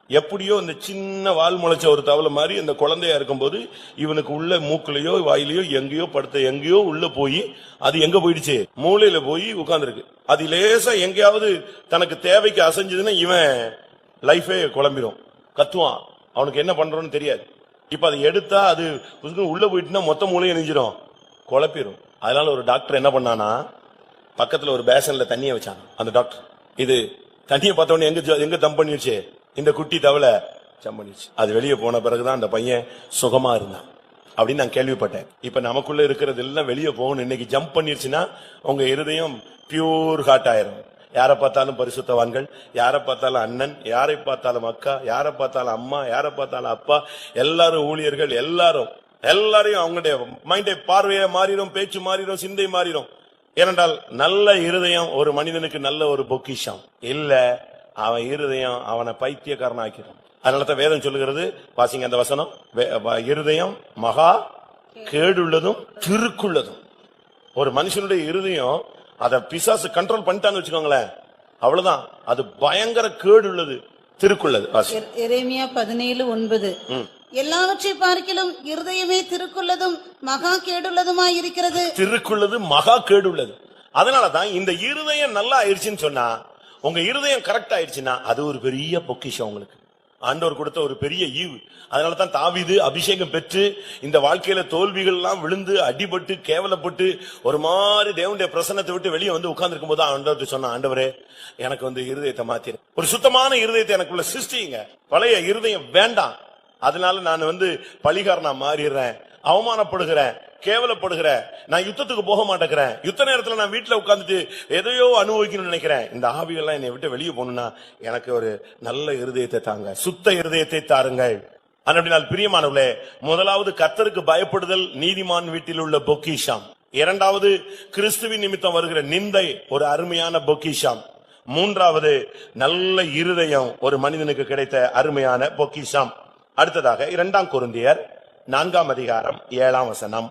எப்படியோ இந்த சின்ன வால் முளைச்ச ஒரு தவளை மாதிரி அந்த குழந்தையா இருக்கும்போது இவனுக்கு உள்ள மூக்குலயோ வாயிலையோ எங்கேயோ படுத்த எங்கேயோ உள்ள போய் அது எங்க போயிடுச்சு, மூளையில போய் உட்கார்ந்துருக்கு. அது லேசா எங்கேயாவது தனக்கு தேவைக்கு அசைஞ்சதுன்னா இவன் லைஃபே குழம்பிடும், கத்துவான், அவனுக்கு என்ன பண்றோன்னு தெரியாது. இப்ப அதை எடுத்தா அது உள்ள போயிட்டுனா மொத்த மூளையை நெஞ்சிடும், குழப்பிடும். அதனால ஒரு டாக்டர் என்ன பண்ணானா, பக்கத்துல ஒரு பேசன்ல தண்ணியை வச்சாங்க. அந்த டாக்டர் இது தண்ணியை பார்த்தவொடனே எங்க தம் பண்ணிருச்சு, இந்த குட்டி தவளை சம்பனிச்சு. அது வெளியே போன பிறகுதான் அந்த பையன் சுகமா இருந்தான் அப்படின்னு நான் கேள்விப்பட்டேன். இப்ப நமக்குள்ள இருக்கிறது எல்லாம் வெளியே போகணும். இன்னைக்கு ஜம்ப் பண்ணிருச்சுன்னா உங்க இருதயம் பியூர் ஹார்ட் ஆயிரும். யாரை பார்த்தாலும் பரிசுத்தவான்கள், யாரை பார்த்தாலும் அண்ணன், யாரை பார்த்தாலும் அக்கா, யாரை பார்த்தாலும் அம்மா, யாரை பார்த்தாலும் அப்பா, எல்லாரும் ஊழியர்கள், எல்லாரையும் அவங்களுடைய மைண்டை பார்வையை மாறிடும், பேச்சு மாறிடும், சிந்தை மாறிடும். ஏனென்றால் நல்ல இருதயம் ஒரு மனிதனுக்கு நல்ல ஒரு பொக்கிஷம் இல்ல, அவன் இருதயம் அவனை பைத்தியக்காரன் ஆக்கிடும். அதனாலதான் வேதம் சொல்லுகிறது, வாசிங்க அந்த வசனம், இருதயம் மகா கேடுள்ளதும் திருக்குள்ளதும். ஒரு மனுஷனுடைய இருதயம் அத பிசாசு கண்ட்ரோல் பண்ணிட்டான்னு வச்சுக்கோங்களேன், அவ்வளவுதான், அது பயங்கர கேடு உள்ளது, திருக்குள்ளது. எரேமியா 17:9, எல்லாவற்றை பார்க்கிலும் இருதயமே திருக்குள்ளதும் மகா கேடுள்ளதுமாய் இருக்கிறது. திருக்குள்ளது மகா கேடுள்ளது. அதனாலதான் இந்த இருதயம் நல்லா ஆயிடுச்சுன்னு சொன்னா, உங்க இருதயம் கரெக்ட் ஆயிடுச்சுன்னா அது ஒரு பெரிய பொக்கிஷம், உங்களுக்கு ஆண்டவர் கொடுத்த ஒரு பெரிய ஈவு. அதனாலதான் தாவீது அபிஷேகம் பெற்று இந்த வாழ்க்கையில தோல்விகள் எல்லாம் விழுந்து அடிபட்டு கேவலப்பட்டு ஒரு மாதிரி தேவனுடைய பிரசன்னத்தை விட்டு வெளியே வந்து உட்கார்ந்து இருக்கும் போது ஆண்டவர் சொன்ன, ஆண்டவரே எனக்கு இருதயத்தை மாத்திரு, ஒரு சுத்தமான இருதயத்தை எனக்குள்ள சிருஷ்டிங்க, பழைய இருதயம் வேண்டாம். அதனால நான் பழிகாரனா மாறிடுறேன், அவமானப்படுகிறேன், கேவலப்படுகிறேன், நான் யுத்தத்துக்கு போக மாட்டேங்கிறேன், யுத்த நேரத்துல நான் வீட்டுல உட்கார்ந்துட்டு எதையோ அனுபவிக்கணும்னு நினைக்கிறேன். இந்த ஆவியெல்லாம் என்னை விட்டு வெளியே போகணும்னா எனக்கு ஒரு நல்ல இருதயத்தை தாங்க, சுத்த இருதயத்தை தாருங்கள். அப்படினால் பிரியமானவர்களே, முதலாவது கர்த்தருக்கு பயப்படுதல் நீதிமான் வீட்டில் உள்ள பொக்கிஷம். இரண்டாவது கிறிஸ்துவின் நிமித்தம் வருகிற நிந்தை ஒரு அருமையான பொக்கிஷம். மூன்றாவது நல்ல இருதயம் ஒரு மனிதனுக்கு கிடைத்த அருமையான பொக்கிஷம். அடுத்ததாக 2 கொரிந்தியர் 4ஆம் அதிகாரம் 7ஆம் வசனம்.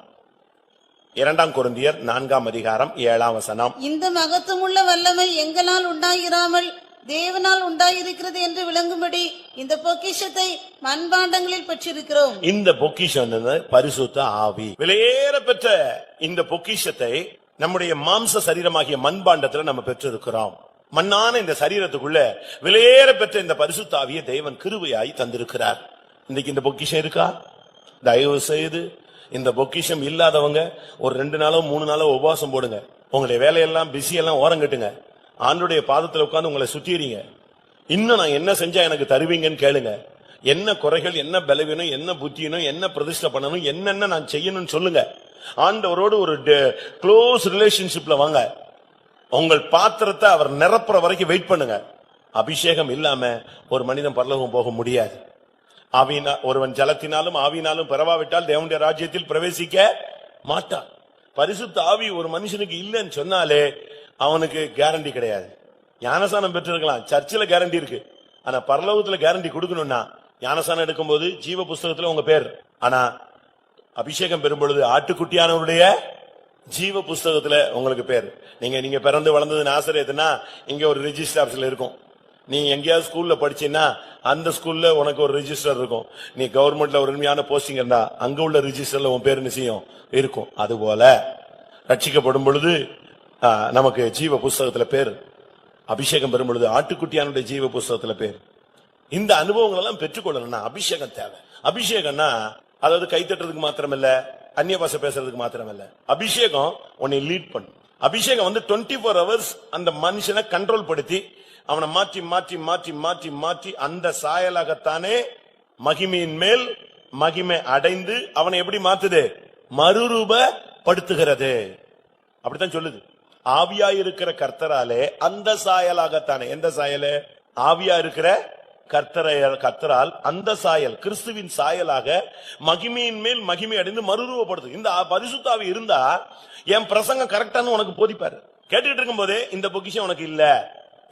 2 கொரிந்தியர் 4ஆம் அதிகாரம் 7ஆம் வசனம். இந்த மகத்துவமுள்ள வல்லமை எங்களால் உண்டாயிராமல் தேவனால் உண்டாயிருக்கிறது என்று விளங்கும்படி இந்த பொக்கிஷத்தை மண்பாண்டங்களில் பெற்றிருக்கிறோம். இந்த பொக்கிஷம் பரிசுத்த ஆவி. விலையேற பெற்ற இந்த பொக்கிஷத்தை நம்முடைய மாம்ச சரீரமாகிய மண்பாண்டத்துல நம்ம பெற்றிருக்கிறோம். மண்ணான இந்த சரீரத்துக்குள்ள விலையேற பெற்ற இந்த பரிசுத்த ஆவியை தேவன் கிருபையாய் தந்திருக்கிறார். இன்னைக்கு இந்த பொக்கிஷம் இருக்கா? தயவு செய்து இந்த பொக்கிஷம் இல்லாதவங்க ஒரு 2 நாளோ 3 நாளோ உபவாசம் போடுங்க. உங்களுடைய வேலையெல்லாம் பிஸியெல்லாம் ஓரங்கட்டுங்க. ஆண்டுடைய பாதத்துல உட்கார்ந்து உங்களை சுத்திறீங்க. இன்னும் நான் என்ன செஞ்சா எனக்கு தருவீங்கன்னு கேளுங்க. என்ன குறைகள், என்ன பலவீனம், என்ன புத்தியனும், என்ன பிரதிஷ்டை பண்ணணும், என்னென்ன நான் செய்யணும்னு சொல்லுங்க. ஆண்டவரோடு ஒரு க்ளோஸ் ரிலேஷன்ஷிப்ல வாங்க. உங்கள் பாத்திரத்தை அவர் நிரப்புற வரைக்கும் வெயிட் பண்ணுங்க. அபிஷேகம் இல்லாம ஒரு மனிதன் பரலோகம் போக முடியாது. ஒருவன் ஜலத்தினாலும் ஆவியினாலும் பிறவாவிட்டால் தேவனுடைய ராஜ்யத்தில் பிரவேசிக்க மாட்டான். பரிசுத்த ஆவி ஒரு மனுஷனுக்கு இல்லைன்னு சொன்னாலே அவனுக்கு கேரண்டி கிடையாது. ஞானசானம் பெற்றிருக்கலாம், சர்ச்சில் கேரண்டி இருக்கு. ஆனா பரலோகத்துல கேரண்டி கொடுக்கணும்னா ஞானசானம் எடுக்கும்போது ஜீவ புஸ்தகத்துல உங்க பேர், ஆனா அபிஷேகம் பெறும் பொழுது ஆட்டுக்குட்டியானவருடைய ஜீவ புஸ்தகத்துல உங்களுக்கு பேர். நீங்க பிறந்து வளர்ந்தது நாசரேத்துனா இங்க ஒரு ரிஜிஸ்டர் ஆபீஸ்ல இருக்கும். நீ எங்கேயாவது ஸ்கூல்ல படிச்சீன்னா அந்த ஸ்கூல்ல உனக்கு ஒரு ரிஜிஸ்டர் இருக்கும். நீ கவர்மெண்ட்ல ஒரு உண்மையான போஸ்டிங் இருந்தா அங்க உள்ள ரிஜிஸ்டர்ல உன் பேர் நிச்சயம் இருக்கும். அதுபோல ரட்சிக்கப்படும் பொழுது நமக்கு ஜீவ புஸ்தகத்துல பேர், அபிஷேகம் பெறும் பொழுது ஆட்டுக்குட்டியானுடைய ஜீவ புஸ்தகத்துல பேர். இந்த அனுபவங்கள் எல்லாம் பெற்றுக்கொள்ளணும்னா அபிஷேகம் தேவை. அபிஷேகம்னா அதாவது கைத்தட்டுறதுக்கு மாத்திரம் இல்ல, அந்நிய பாஷை பேசுறதுக்கு மாத்திரம் இல்ல. அபிஷேகம் உன்னை லீட் பண்ணும். அபிஷேகம் 24 hours அந்த மனுஷனை கண்ட்ரோல் படுத்தி அவனை மாற்றி மாற்றி மாற்றி மாற்றி மாற்றி அந்த சாயலாகத்தானே மகிமையின் மேல் மகிமை அடைந்து அவனை எப்படி மாத்துது? மறுரூபப்படுத்துகிறது. அப்படித்தான் சொல்லுது. ஆவியா இருக்கிற கர்த்தராலே அந்த சாயலாகத்தானே. எந்த சாயல்? ஆவியா இருக்கிற கர்த்தரால் அந்த சாயல், கிறிஸ்துவின் சாயலாக மகிமையின் மேல் மகிமை அடைந்து மறுரூபப்படுது. இந்த பரிசுத்த ஆவி இருந்தா என் பிரசங்கம் கரெக்டானு உனக்கு போதிப்பாரு. கேட்டுக்கிட்டு இருக்கும் போதே இந்த பொக்கிஷம் உனக்கு இல்ல,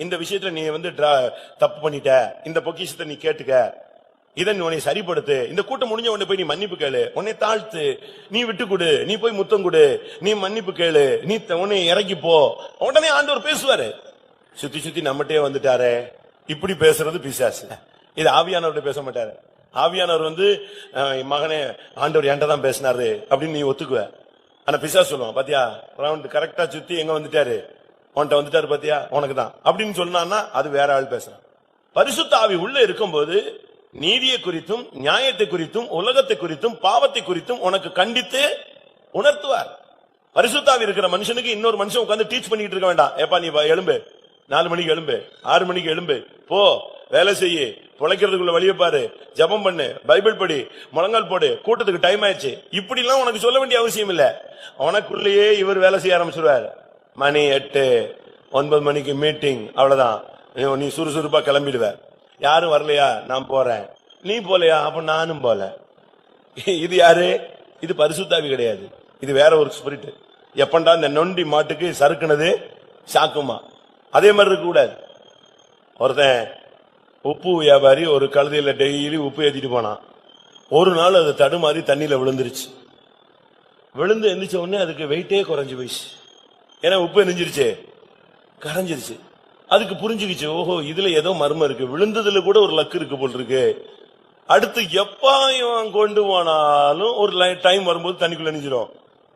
இந்த விஷயத்துல நீ தப்பு பண்ணிட்ட, இந்த பொக்கிஷத்தை நீ கேட்டுக்க, இதன் உன்னை சரிப்படுத்து, இந்த கூட்டம் முடிஞ்ச உடனே போய் நீ மன்னிப்பு கேளு, உன்னை தாழ்த்து, நீ விட்டு கொடு, நீ போய் முத்தம் கொடு, நீ மன்னிப்பு கேளு, நீ உன்னை இறக்கி போ. உடனே ஆண்டவர் பேசுவாரு. சுத்தி சுத்தி நம்மகிட்டே வந்துட்டாரே. இப்படி பேசுறது பிசாசு. இது ஆவியானவர்கிட்ட பேச மாட்டாரு. ஆவியானவர் மகனே ஆண்டவர் என்கிட்ட தான் பேசினாரு அப்படின்னு நீ ஒத்துக்குவ. ஆனா பிசாசு சொல்லுவான், பாத்தியா ரவுண்ட் கரெக்டா சுத்தி எங்க வந்துட்டாரு, உன்கிட்ட வந்துட்டாரு பாத்தியா, உனக்கு தான் அப்படின்னு சொன்னான்னா அது வேற ஆள் பேசுறான். பரிசுத்த ஆவி உள்ள இருக்கும்போது நீதியை குறித்தும் நியாயத்தை குறித்தும் உலகத்தை குறித்தும் பாவத்தை குறித்தும் உனக்கு கண்டித்து உணர்த்துவார். பரிசுத்த ஆவி இருக்கிற மனுஷனுக்கு இன்னொரு மனுஷன் உட்கார்ந்து டீச் பண்ணிட்டு இருக்க வேண்டாம். ஏப்பா நீ எழும்பு, 4 மணிக்கு எழும்பு, 6 மணிக்கு எழும்பு, போ வேலை செய்ய, பொழைக்கிறதுக்குள்ள வழிய பாரு, ஜபம் பண்ணு, பைபிள் படி, முழங்கால் போடு, கூட்டத்துக்கு டைம் ஆயிடுச்சு, இப்படி எல்லாம் உனக்கு சொல்ல வேண்டிய அவசியம் இல்ல. உனக்குள்ளேயே இவர் வேலை செய்ய ஆரம்பிச்சிருவார். மணி 8, 9 மணிக்கு மீட்டிங், அவ்வளவுதான். நீ சுறுசுறுப்பா கிளம்பிடுவ. யாரும் வரலையா, நான் போறேன். நீ போலையா, அப்ப நானும் போல. இது யாரு? இது பரிசுத்தாவி கிடையாது. இது வேற ஒரு ஸ்பிரிட். எப்பண்டா இந்த நொண்டி மாட்டுக்கு சறுக்குனது சாக்குமா, அதே மாதிரி இருக்க கூடாது. ஒருத்தன் உப்பு வியாபாரி ஒரு கழுதையில டெய்லி உப்பு ஏத்திட்டு போனான். ஒரு நாள் அது தடுமாறி தண்ணியில விழுந்துருச்சு. விழுந்து எந்திரிச்ச உடனே அதுக்கு வெயிட்டே குறைஞ்சு போயிடுச்சு. ஏன்னா உப்பு எரிஞ்சிருச்சு, கரைஞ்சிருச்சு. அதுக்கு புரிஞ்சுக்கிச்சு, ஓஹோ இதுல ஏதோ மர்மம் இருக்கு, விழுந்ததுல கூட ஒரு லக்கு இருக்கு போல் இருக்கு. அடுத்து எப்ப இவன் கொண்டு போனாலும் ஒரு டைம் வரும்போது தண்ணிக்குள்ள நெஞ்சிரும்,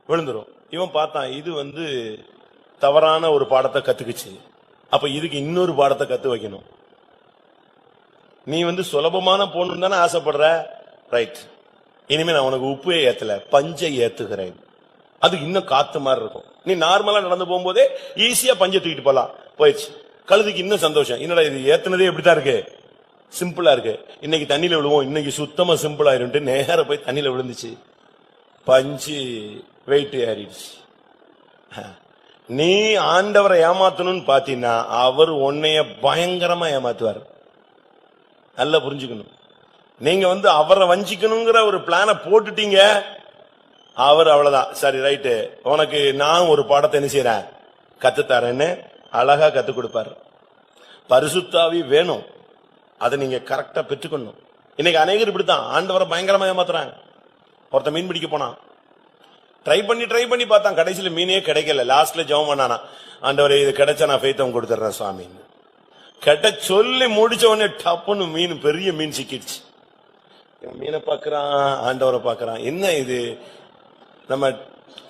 விழுந்துரும். இவன் பார்த்தான், இது தவறான ஒரு பாடத்தை கத்துக்குச்சு. அப்ப இதுக்கு இன்னொரு பாடத்தை கத்து வைக்கணும். நீ சுலபமான போகணும் தானே ஆசைப்படுற, ரைட். இனிமே நான் உனக்கு உப்பே ஏத்தல, பஞ்சை ஏத்துகிறேன். அது இன்னும் காத்து மாதிரி இருக்கும். நீ நார்மலா நடந்து போகும்போதே ஈஸியா பஞ்சை தூக்கிட்டு போலாம். போயிடுச்சு. கழுதுக்கு இன்னும் சந்தோஷம், என்னடா இது ஏத்துனதே எப்படித்தான் இருக்கு, சிம்பிளா இருக்கு, இன்னைக்கு தண்ணியில விழுவோம், இன்னைக்கு சுத்தமா சிம்பிளா இருக்கு. நேர போய் தண்ணியில விழுந்துச்சு, பஞ்சு வெயிட் ஏறிடுச்சு. நீ ஆண்டவரை ஏமாத்தணும்னு பாத்தீங்கன்னா அவர் உன்னைய பயங்கரமா ஏமாத்துவார். நல்லா புரிஞ்சுக்கணும். நீங்க அவரை வஞ்சிக்கணுங்கிற ஒரு பிளான போட்டுட்டீங்க, அவர் அவ்வளவுதான். சரி ரைட்டு, உனக்கு நான் ஒரு பாடத்தை என்ன செய்யறேன், கத்துத்தரேன்னு அழகா கத்து கொடுப்பாரு. பரிசுத்தாவி வேணும், அதை நீங்க கரெக்டா பெற்றுக்கணும். இன்னைக்கு அநேகர் இப்படித்தான் ஆண்டவரை பயங்கரமா ஏமாத்துறாங்க. ஒருத்த மீன் பிடிக்க போனான், ட்ரை பண்ணி பார்த்தான், கடைசியில மீனே கிடைக்கல. லாஸ்ட்ல ஜெபம் பண்ணானா, ஆண்டவரே இது கிடைச்சா நான் ஃபெய்த் கொடுத்துறேன் சுவாமி. கட்ட சொல்லி முடிச்ச உடனே டப்புன்னு மீன், பெரிய மீன் சிக்கிடுச்சு. மீனை பாக்குறான், ஆண்டவரை பாக்குறான். என்ன இது, நம்ம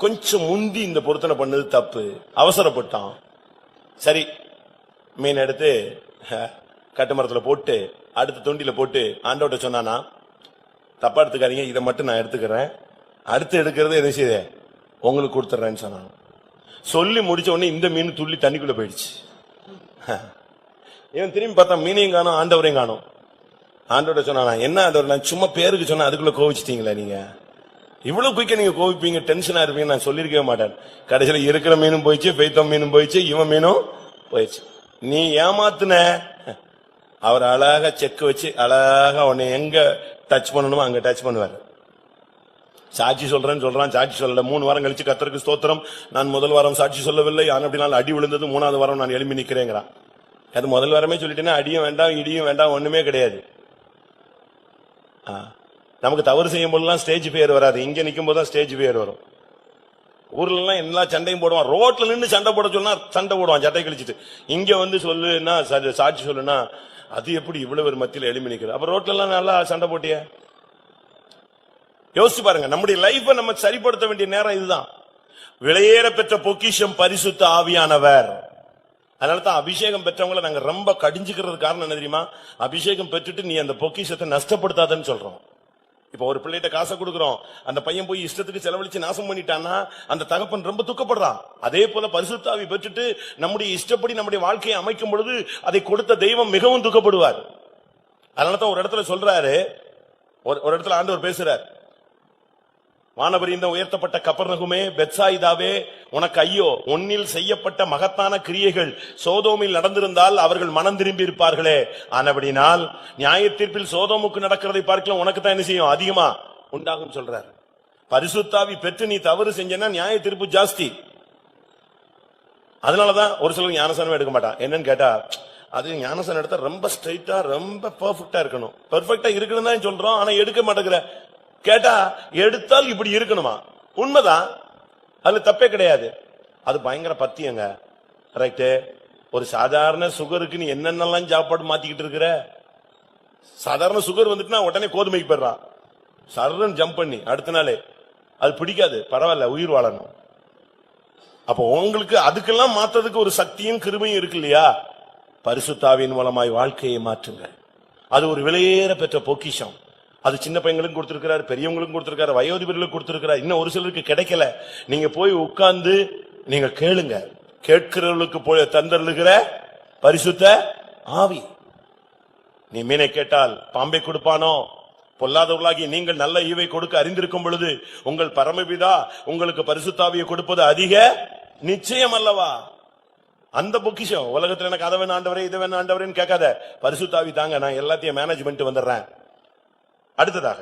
கொஞ்சம் முந்தி இந்த பொருத்தனை பண்ணது தப்பு, அவசரப்பட்டான். சரி, மீன் எடுத்து கட்டுமரத்துல போட்டு அடுத்த தொண்டில போட்டு ஆண்டவர்கிட்ட சொன்னானா, தப்பா எடுத்துக்காதீங்க, இதை மட்டும் நான் எடுத்துக்கிறேன், அடுத்து எடுக்கிறது என்ன செய்ய உங்களுக்கு கொடுத்துறேன்னு சொன்னான். சொல்லி முடிச்ச உடனே இந்த மீன் துள்ளி தண்ணிக்குள்ள போயிடுச்சு. இவன் திரும்பி பார்த்தா மீனையும் காணும், ஆண்டவரையும் காணும். ஆண்டவரை சொன்னா, என்ன ஆண்டவர், நான் சும்மா பேருக்கு சொன்னா அதுக்குள்ள கோவிச்சிட்டீங்களா நீங்க? இவ்வளவு குயிக்க நீங்க கோவிப்பீங்க, டென்ஷனா இருப்பீங்க நான் சொல்லிருக்கவே மாட்டேன். கடைசியில இருக்கிற மீனும் போயிடுச்சு, பெய்த்தம் மீனும் போயிடுச்சு, இவன் மீனும் போயிடுச்சு. நீ ஏமாத்துன. அவர் அழகா செக் வச்சு அழகா உன்னை எங்க டச் பண்ணணுமோ அங்க டச் பண்ணுவாரு. சாட்சி சொல்றேன்னு சொல்றான், சாட்சி சொல்லல. 3 வாரம் கழிச்சு கர்த்தருக்கு ஸ்தோத்திரம், நான் முதல் வாரம் சாட்சி சொல்லவில்லை, ஆனா அப்படினால அடி விழுந்தது, 3வது வாரம் நான் எழுப்பி நிக்கிறேங்கிறான். அது முதல் வாரமே சொல்லிட்டேன்னா அடியும் வேண்டாம், இடியும் வேண்டாம், ஒண்ணுமே கிடையாது. நமக்கு தவறு செய்யும் போதெல்லாம் ஸ்டேஜ் பேர் வராது, இங்க நிக்கும் போதுதான் ஸ்டேஜ் பேர் வரும். ஊர்ல எல்லாம் எல்லா சண்டையும் போடுவான், ரோட்ல நின்று சண்டை போட சொன்னா சண்டை போடுவான் சட்டை கழிச்சிட்டு. இங்க வந்து சொல்லுன்னா சாட்சி சொல்லுனா அது எப்படி இவ்வளவு ஒரு மத்தியில எழுப்பி நிக்கிறது? அப்ப ரோட்ல எல்லாம் நல்லா சண்டை போட்டிய யோசிச்சு பாருங்க. நம்முடைய லைஃபை நம்ம சரிப்படுத்த வேண்டிய நேரம் இதுதான். விலையேற பெற்ற பொக்கிஷம் பரிசுத்த ஆவியானவர். அதனாலதான் அபிஷேகம் பெற்றவங்களை நாங்க ரொம்ப கடிஞ்சுக்கிறது காரணம் என்ன தெரியுமா? அபிஷேகம் பெற்றுட்டு நீ அந்த பொக்கிஷத்தை நஷ்டப்படுத்தாதன்னு சொல்றோம். இப்ப ஒரு பிள்ளைகிட்ட காசை கொடுக்கிறோம், அந்த பையன் போய் இஷ்டத்துக்கு செலவழிச்சு நாசம் பண்ணிட்டான்னா அந்த தகப்பன் ரொம்ப துக்கப்படுறான். அதே போல பரிசுத்த ஆவி பெற்றுட்டு நம்முடைய இஷ்டப்படி நம்முடைய வாழ்க்கையை அமைக்கும் பொழுது அதை கொடுத்த தெய்வம் மிகவும் துக்கப்படுவார். அதனாலதான் ஒரு இடத்துல சொல்றாரு, ஒரு இடத்துல ஆண்டவர் பேசுறார், வானபரிந்த உயர்த்தப்பட்ட கப்பர்நகுமே, பெத்சாயிதாவே, உனக்கு ஐயோ, உன்னில் செய்யப்பட்ட மகத்தான கிரியைகள் சோதோமில் நடந்திருந்தால் அவர்கள் மனம் திரும்பி இருப்பார்களே. ஆனபடினால் நியாய தீர்ப்பில் சோதோமுக்கு நடக்கிறதை பார்க்கலாம் உனக்கு தான் என்ன செய்யும், அதிகமா உண்டாகும் சொல்றார். பரிசுத்தாவி பெற்று நீ தவறு செஞ்சனா நியாய தீர்ப்பு ஜாஸ்தி. அதனாலதான் ஒரு சிலர் ஞானசானமே எடுக்க மாட்டான். என்னன்னு கேட்டா, அது ஞானசானம் எடுத்தா ரொம்ப ஸ்ட்ரைட்டா ரொம்ப பெர்ஃபெக்டா இருக்கணும். பெர்ஃபெக்டா இருக்கணும் தான் சொல்றோம், ஆனா எடுக்க மாட்டேங்கிற. கேட்டா எடுத்தால் இப்படி இருக்கணுமா? உண்மைதான், அதுல தப்பே கிடையாது. அது பயங்கர பத்தியங்க. ரைட்டு. ஒரு சாதாரண சுகருக்கு நீ என்னென்னலாம் சாப்பாடு மாத்திக்கிட்டு இருக்கிற? சாதாரண சுகர் வந்துட்டுனா உடனே கோதுமைக்கு போயிடுறான், சர்றன் ஜம்ப் பண்ணி அடுத்த நாளே. அது பிடிக்காது, பரவாயில்ல, உயிர் வாழணும். அப்போ உங்களுக்கு அதுக்கெல்லாம் மாத்ததுக்கு ஒரு சக்தியும் கிருபையும் இருக்கு இல்லையா? பரிசுத்தாவின் மூலமாய் வாழ்க்கையை மாற்றுங்க. அது ஒரு விலையேற பெற்ற பொக்கிஷம். அது சின்ன பையங்களுக்கும் கொடுத்திருக்கிறார், பெரியவங்களுக்கும் கொடுத்திருக்காரு, வயோதிபர்களுக்கு கொடுத்திருக்கிறார். இன்னும் ஒரு சிலருக்கு கிடைக்கல. நீங்க போய் உட்கார்ந்து நீங்க கேளுங்க. கேட்கிறவர்களுக்கு போய் தந்தருளுகிற பரிசுத்த ஆவி. நீ மீனை கேட்டால் பாம்பை கொடுப்பானோ? பொல்லாதவர்களாகி நீங்கள் நல்ல ஈவை கொடுக்க அறிந்திருக்கும் பொழுது உங்கள் பரமபிதா உங்களுக்கு பரிசுத்தாவியை கொடுப்பது அதிக நிச்சயம் அல்லவா? அந்த பொக்கிஷம் உலகத்துல எனக்கு அதை வேணும் ஆண்டவரே, இதை வேணும் ஆண்டவரேன்னு கேட்காத. பரிசுத்தாவி தாங்க, நான் எல்லாத்தையும் மேனேஜ்மெண்ட் வந்துடுறேன். அடுத்ததாக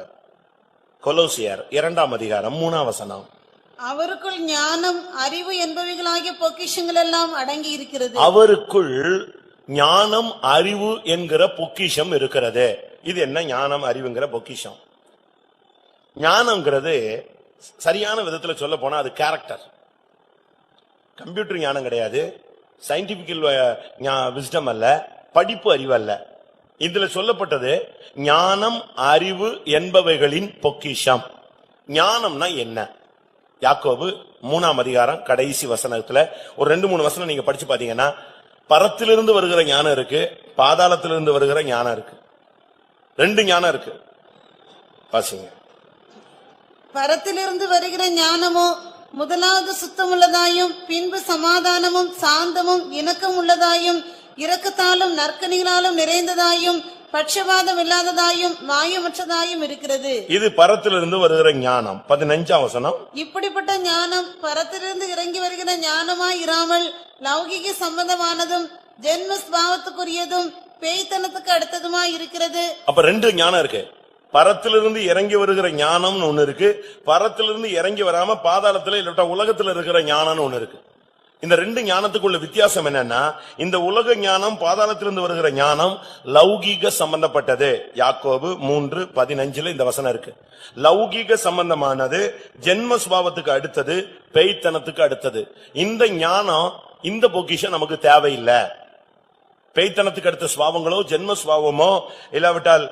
கொலோசியர் 2ஆம் அதிகாரம் 3ஆம் வசனம். அவருக்குள் ஞானம் அறிவு என்பவைகளாகிய பொக்கிஷங்கள் எல்லாம் அடங்கி இருக்கிறது. அவருக்குள் ஞானம் அறிவு என்கிற பொக்கிஷம் இருக்கிறது. இது என்ன ஞானம் அறிவுங்கிற பொக்கிஷம்? ஞானம்ங்கிறது சரியான விதத்துல சொல்ல போனா அது கேரக்டர். கம்ப்யூட்டர் ஞானம் கிடையாது, சயின்டிபிக்கல் விஸ்டம் அல்ல, படிப்பு அறிவு அல்ல. இதுல சொல்லப்பட்டது ஞானம் அறிவு என்பவைகளின் பொக்கிஷம். ஞானம்னா என்ன? யாக்கோபு 3ஆம் அதிகாரம் கடைசி வசனத்துல ஒரு 2-3 வசனம் நீங்க படிச்சு பாத்தீங்கன்னா, பரத்திலிருந்து வருகிற ஞானம் இருக்கு, பாதாளத்திலிருந்து வருகிற ஞானம் இருக்கு. 2 ஞானம் இருக்கு. பாசிங்க. பரத்திலிருந்து வருகிற ஞானமோ முதலாவது சுத்தமுள்ளதாயும் பின்பு சமாதானமும் சாந்தமும் இணக்கம் உள்ளதாயும் இரக்கத்தாலும் நற்கனிகளாலும் நிறைந்ததாயும் பட்சபாதம் இல்லாததாயும் மாயமற்றதாயும் இருக்கிறது. இது பரத்திலிருந்து வருகிற ஞானம். 15ஆம் வசனம். இப்படிப்பட்ட ஞானம் பரத்திலிருந்து இறங்கி வருகிற ஞானமாய் இராமல் லௌகிக சம்பந்தமானதும் ஜென்ம ஸ்பாவத்துக்குரியதும் பேய்த்தனத்துக்கு அடுத்ததுமாய் இருக்கிறது. அப்ப 2 ஞானம் இருக்கு. பரத்திலிருந்து இறங்கி வருகிற ஞானம்னு ஒண்ணு இருக்கு, பரத்திலிருந்து இறங்கி வராம பாதாளத்துல இல்ல உலகத்துல இருக்கிற ஞானம்னு ஒண்ணு இருக்கு. இந்த 2 ஞானத்துக்குள்ள வித்தியாசம் என்னன்னா, இந்த உலக ஞானம் பாதாளத்திலிருந்து வருகிற ஞானம் லௌகீக சம்பந்தப்பட்டது. யாக்கோபு 3:15 இந்த வசனம் இருக்கு. லௌகீக சம்பந்தமானது ஜென்ம சுபாவத்துக்கு அடுத்தது, பேய்த்தனத்துக்கு அடுத்தது. இந்த ஞானம், இந்த பொக்கிஷம் நமக்கு தேவையில்லை. பேய்த்தனத்துக்கு அடுத்த சுவாவங்களோ ஜென்ம சுவாவமோ இல்லாவிட்டால்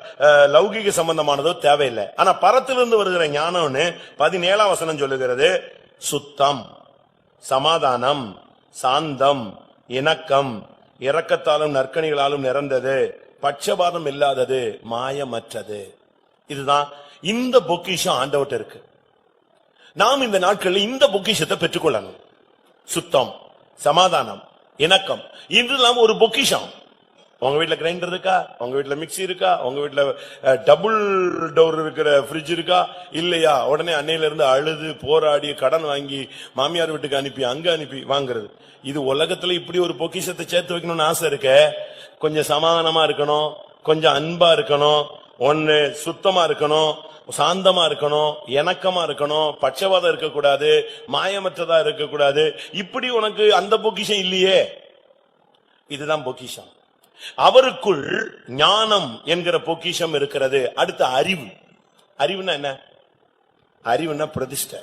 லௌகிக சம்பந்தமானதோ தேவையில்லை. ஆனா பரத்திலிருந்து வருகிற ஞானம்னு 17ஆம் வசனம் சொல்லுகிறது. சுத்தம், சமாதானம், சாந்தம், இணக்கம், இரக்கத்தாலும் நற்கனிகளாலும் நிறந்தது, பட்சபாதம் இல்லாதது, மாயமற்றது. இதுதான் இந்த பொக்கிஷம் ஆண்டவர்ட்ட இருக்கு. நாம் இந்த நாட்களில் இந்த பொக்கிஷத்தை பெற்றுக்கொள்ளணும். சுத்தம், சமாதானம், இணக்கம், இதெல்லாம் ஒரு பொக்கிஷம். உங்க வீட்டுல கிரைண்டர் இருக்கா? உங்க வீட்டுல மிக்ஸி இருக்கா? உங்க வீட்டுல டபுள் டோர் இருக்கிற ஃப்ரிட்ஜ் இருக்கா? இல்லையா? உடனே அன்னையில இருந்து அழுது போராடி கடன் வாங்கி மாமியார் வீட்டுக்கு அனுப்பி அங்க அனுப்பி வாங்குறது. இது உலகத்துல இப்படி ஒரு பொக்கிஷத்தை சேர்த்து வைக்கணும்னு ஆசை இருக்க. கொஞ்சம் சமாதானமா இருக்கணும், கொஞ்சம் அன்பா இருக்கணும், ஒன்னு சுத்தமா இருக்கணும், சாந்தமா இருக்கணும், இணக்கமா இருக்கணும், பட்சபாதம் இருக்கக்கூடாது, மாயமற்றதா இருக்கக்கூடாது. இப்படி உனக்கு அந்த பொக்கிஷம் இல்லையே. இதுதான் பொக்கிஷம். அவருக்குள் ஞானம் என்கிற பொக்கிஷம் இருக்கிறது. அடுத்த அறிவு. அறிவுன்னா என்ன? அறிவுன்னா பிரதிஷ்டை.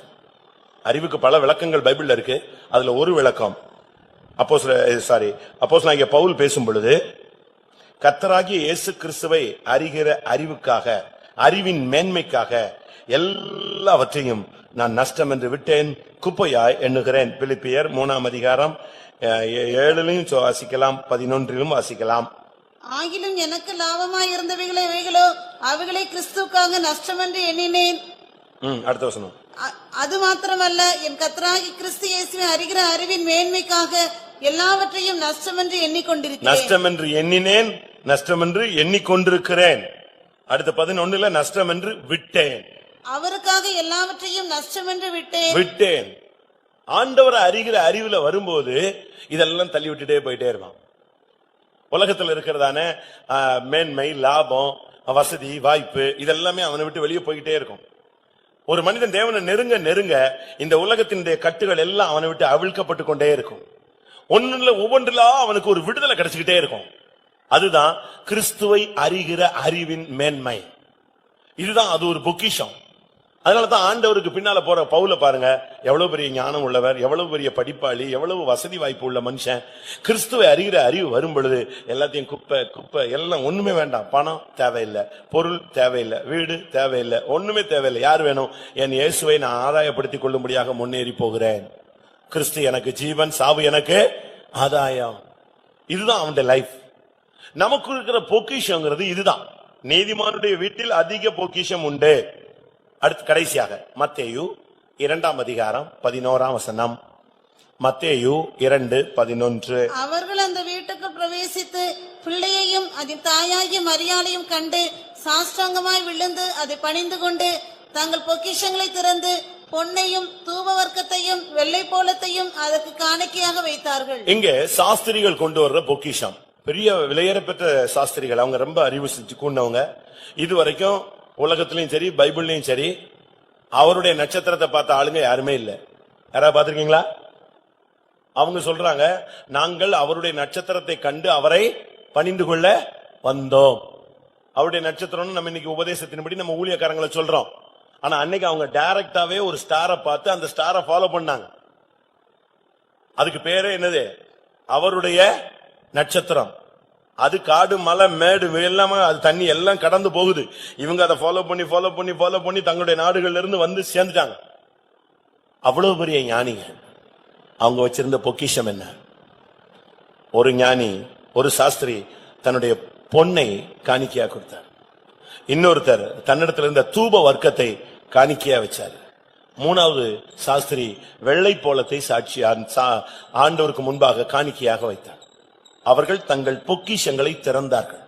அறிவுக்கு பல விளக்கங்கள் பைபிள்ல இருக்கு. அதுல ஒரு விளக்கம் அப்போஸ்தலனாகிய பவுல் பேசும் பொழுது, கர்த்தராகிய இயேசு கிறிஸ்துவை அறிகிற அறிவுக்காக, அறிவின் மேன்மைக்காக எல்லாவற்றையும் நான் நஷ்டம் என்று விட்டேன், குப்பையாய் எண்ணுகிறேன். பிலிப்பியர் 3ஆம் அதிகாரம் 7 வாசிக்கலாம், 11 வாசிக்கலாம். ஆகிலும் எனக்கு லாபமாய் இருந்தவைகளோ அவைகளை கிறிஸ்துவுக்காக நஷ்டம் என்று எண்ணினேன். அடுத்த வசனம். அது மாத்திரமல்ல, என் கர்த்தராகிய கிறிஸ்து இயேசுவை அறிகிற அறிவின் மேன்மைக்காக எல்லாவற்றையும் நஷ்டம் என்று எண்ணிக்கொண்டிருக்கிறேன். நஷ்டம் என்று எண்ணினேன், நஷ்டம் என்று எண்ணிக்கொண்டிருக்கிறேன். அடுத்த 11 நஷ்டம் என்று விட்டேன். அவருக்காக எல்லாவற்றையும் நஷ்டம் என்று விட்டேன். ஆண்டவரை அறிகிற அறிவுல வரும்போது இதெல்லாம் தள்ளி விட்டுட்டே போயிட்டே இருப்பான். உலகத்துல இருக்கிறதான மேன்மை, லாபம், வசதி, வாய்ப்பு இதெல்லாமே அவனை விட்டு வெளியே போய்கிட்டே இருக்கும். ஒரு மனிதன் தேவனை நெருங்க நெருங்க இந்த உலகத்தினுடைய கட்டுகள் எல்லாம் அவனை விட்டு அவிழ்க்கப்பட்டு கொண்டே இருக்கும். ஒவ்வொன்றுல அவனுக்கு ஒரு விடுதலை கிடைச்சுக்கிட்டே இருக்கும். அதுதான் கிறிஸ்துவை அறிகிற அறிவின் மேன்மை. இதுதான் அது ஒரு பொக்கிஷம். அதனாலதான் ஆண்டவருக்கு பின்னால போற பவுல பாருங்க, எவ்வளவு பெரிய ஞானம் உள்ளவர், எவ்வளவு பெரிய படிப்பாளி, எவ்வளவு வசதி வாய்ப்பு உள்ள மனுஷன். கிறிஸ்துவை அறிகிற அறிவு வரும் பொழுது எல்லாத்தையும் குப்பை எல்லாம் ஒண்ணுமே வேண்டாம். பணம் தேவையில்லை, பொருள் தேவையில்லை, வீடு தேவையில்லை, ஒண்ணுமே தேவையில்லை. யார் வேணும்? என் இயேசுவை நான் ஆதாயப்படுத்திக் கொள்ளும்படியாக முன்னேறி போகிறேன். கிறிஸ்து எனக்கு ஜீவன், சாவு எனக்கு ஆதாயம். இதுதான் அவனுடைய லைஃப். நமக்கு இருக்கிற பொக்கிஷங்கிறது இதுதான். நீதிமானுடைய வீட்டில் அதிக பொக்கிஷம் உண்டு. அடுத்து கடைசியாக மத்தேயு 2ஆம் அதிகாரம் 11ஆம் வசனம். மத்தேயு 2:11. அவர்கள் அந்த வீட்டுக்கு பிரவேசித்து பிள்ளையையும் அதன் தாயாகிய மரியாளையும் கண்டு சாஷ்டாங்கமாய் விழுந்து அதை பணிந்து கொண்டு தங்கள் பொக்கிஷங்களை திறந்து பொன்னையும் தூபவர்க்கத்தையும் வெள்ளை போலத்தையும் அதற்கு காணிக்கையாக வைத்தார்கள். இங்கே சாஸ்திரிகள் கொண்டு வர்ற பொக்கிஷம், பெரிய விலையேற பெற்ற சாஸ்திரிகள், அவங்க ரொம்ப அறிவு செஞ்சு கூண்டவங்க. இதுவரைக்கும் உலகத்திலையும் சரி பைபிள்லயும் சரி அவருடைய நட்சத்திரத்தை பார்த்த ஆளுங்க யாருமே இல்ல. யாராவது பாத்திருக்கீங்களா? அவங்க சொல்றாங்க, நாங்கள் அவருடைய நட்சத்திரத்தை கண்டு அவரை பணிந்து கொள்ள வந்தோம். அவருடைய நட்சத்திரம் நம்ம இன்னைக்கு உபதேசத்தின்படி நம்ம ஊழியக்காரங்களை சொல்றோம். ஆனா அன்னைக்கு அவங்க டைரக்டாவே ஒரு ஸ்டாரை பார்த்து அந்த ஸ்டாரை ஃபாலோ பண்ணாங்க. அதுக்கு பேரே என்னது? அவருடைய நட்சத்திரம். அது காடு, மலை, மேடு எல்லாமே அது தண்ணி எல்லாம் கடந்து போகுது. இவங்க அதை ஃபாலோ பண்ணி தங்களுடைய நாடுகள்ல இருந்து வந்து சேர்ந்துட்டாங்க. அவ்வளவு பெரிய ஞானிங்க. அவங்க வச்சிருந்த பொக்கிஷம் என்ன? ஒரு ஞானி, ஒரு சாஸ்திரி தன்னுடைய பொன்னை காணிக்கையா கொடுத்தார். இன்னொருத்தர் தன்னிடத்தில் இருந்த தூப வர்க்கத்தை காணிக்கையா வச்சார். மூணாவது சாஸ்திரி வெள்ளை போலத்தை சாட்சி ஆண்டவருக்கு முன்பாக காணிக்கையாக வைத்தார். அவர்கள் தங்கள் பொக்கிஷங்களை திறந்தார்கள்.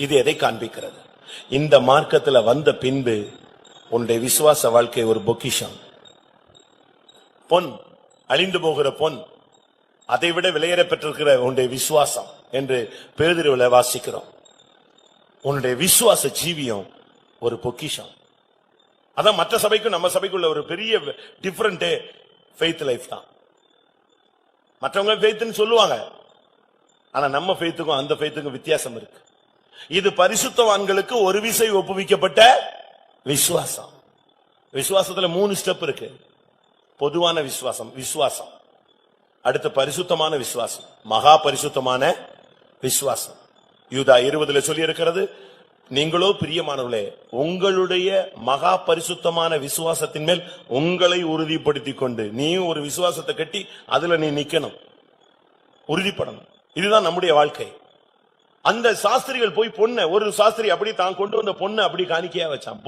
இது எதை காண்பிக்கிறது? இந்த மார்க்கத்தில் வந்த பின்பு உன்னுடைய விசுவாச வாழ்க்கை ஒரு பொக்கிஷம். பொன், அழிந்து போகிற பொன், அதைவிட விலையேற பெற்றிருக்கிற உன்னுடைய விசுவாசம் என்று பேதுருவில் வாசிக்கிறோம். உன்னுடைய விசுவாச ஜீவியம் ஒரு பொக்கிஷம். அதான் மற்ற சபைக்கும் நம்ம சபைக்குள்ள ஒரு பெரிய டிஃபரண்ட் ஃபெய்த் லைஃப் தான். மற்றவங்க ஃபெய்த்னு சொல்லுவாங்க, ஆனா நம்ம ஃபெய்த்துக்கும் அந்த ஃபெய்த்துக்கும் வித்தியாசம் இருக்கு. இது பரிசுத்தவான்களுக்கு ஒரு விசை ஒப்புவிக்கப்பட்ட விசுவாசம். விசுவாசத்துல 3 ஸ்டெப் இருக்கு. பொதுவான விசுவாசம், அடுத்து பரிசுத்தமான விசுவாசம், மகா பரிசுத்தமான விசுவாசம். யூதா 20 சொல்லி இருக்கிறது, நீங்களோ பிரியமானவர்களே உங்களுடைய மகா பரிசுத்தமான விசுவாசத்தின் மேல் உங்களை உறுதிப்படுத்திக் கொண்டு, நீயும் ஒரு விசுவாசத்தை கட்டி அதுல நீ நிக்கணும், உறுதிப்படணும். இதுதான் நம்முடைய வாழ்க்கை. அந்த சாஸ்திரிகள் போய் பொண்ணு, ஒரு சாஸ்திரி அப்படி தான் கொண்டு வந்த பொண்ணு அப்படி காணிக்கையா வச்சான்.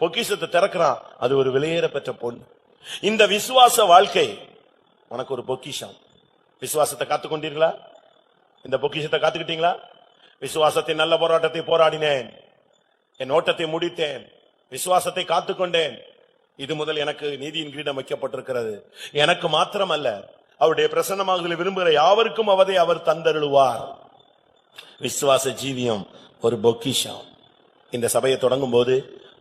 பொக்கிஷத்தை திறக்கிறான், அது ஒரு விலையேற பெற்ற பொண்ணு. இந்த விசுவாச வாழ்க்கை உனக்கு ஒரு பொக்கிஷம். விசுவாசத்தை காத்துக்கொண்டீர்களா? இந்த பொக்கிஷத்தை காத்துக்கிட்டீங்களா? விசுவாசத்தின் நல்ல போராட்டத்தை போராடினேன், என் ஓட்டத்தை முடித்தேன், விசுவாசத்தை காத்துக்கொண்டேன், இது முதல் எனக்கு நீதியின் கிரீடம் வைக்கப்பட்டிருக்கிறது. எனக்கு மாத்திரம் அல்ல, அவருடைய பிரசன்னமாகுதலை விரும்புகிற யாவருக்கும் அவதை அவர் தந்தருளுவார். விசுவாச ஜீவியம் ஒரு பொக்கிஷம். இந்த சபையை தொடங்கும் போது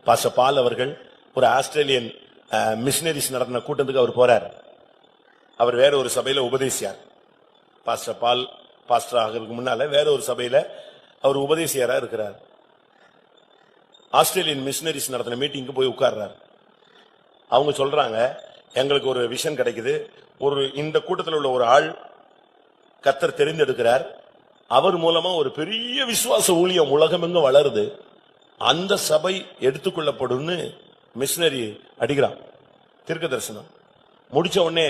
பாஸ்டர் பால் அவர்கள் ஒரு ஆஸ்திரேலியன் மிஷனரிஸ் நடத்தின கூட்டத்துக்கு அவர் போறார். அவர் வேற ஒரு சபையில உபதேசியார். பாஸ்டர் பால் பாஸ்டர் ஆகிறதுக்கு முன்னால வேற ஒரு சபையில அவர் உபதேசியாரா இருக்கிறார். ஆஸ்திரேலியன் மிஷனரிஸ் நடத்தின மீட்டிங்க்கு போய் உட்கார்றார். அவங்க சொல்றாங்க, எங்களுக்கு ஒரு விஷன் கிடைக்குது, ஒரு இந்த கூட்டத்தில் உள்ள ஒரு ஆள் கர்த்தர் தெரிந்தெடுக்கிறார், அவர் மூலமா ஒரு பெரிய விசுவாச ஊழியம் உலகமெங்க வளருது, அந்த சபை எடுத்துக்கொள்ளப்படும் மிஷனரி அடிக்கிறான். தீர்க்க தரிசனம் முடிச்ச உடனே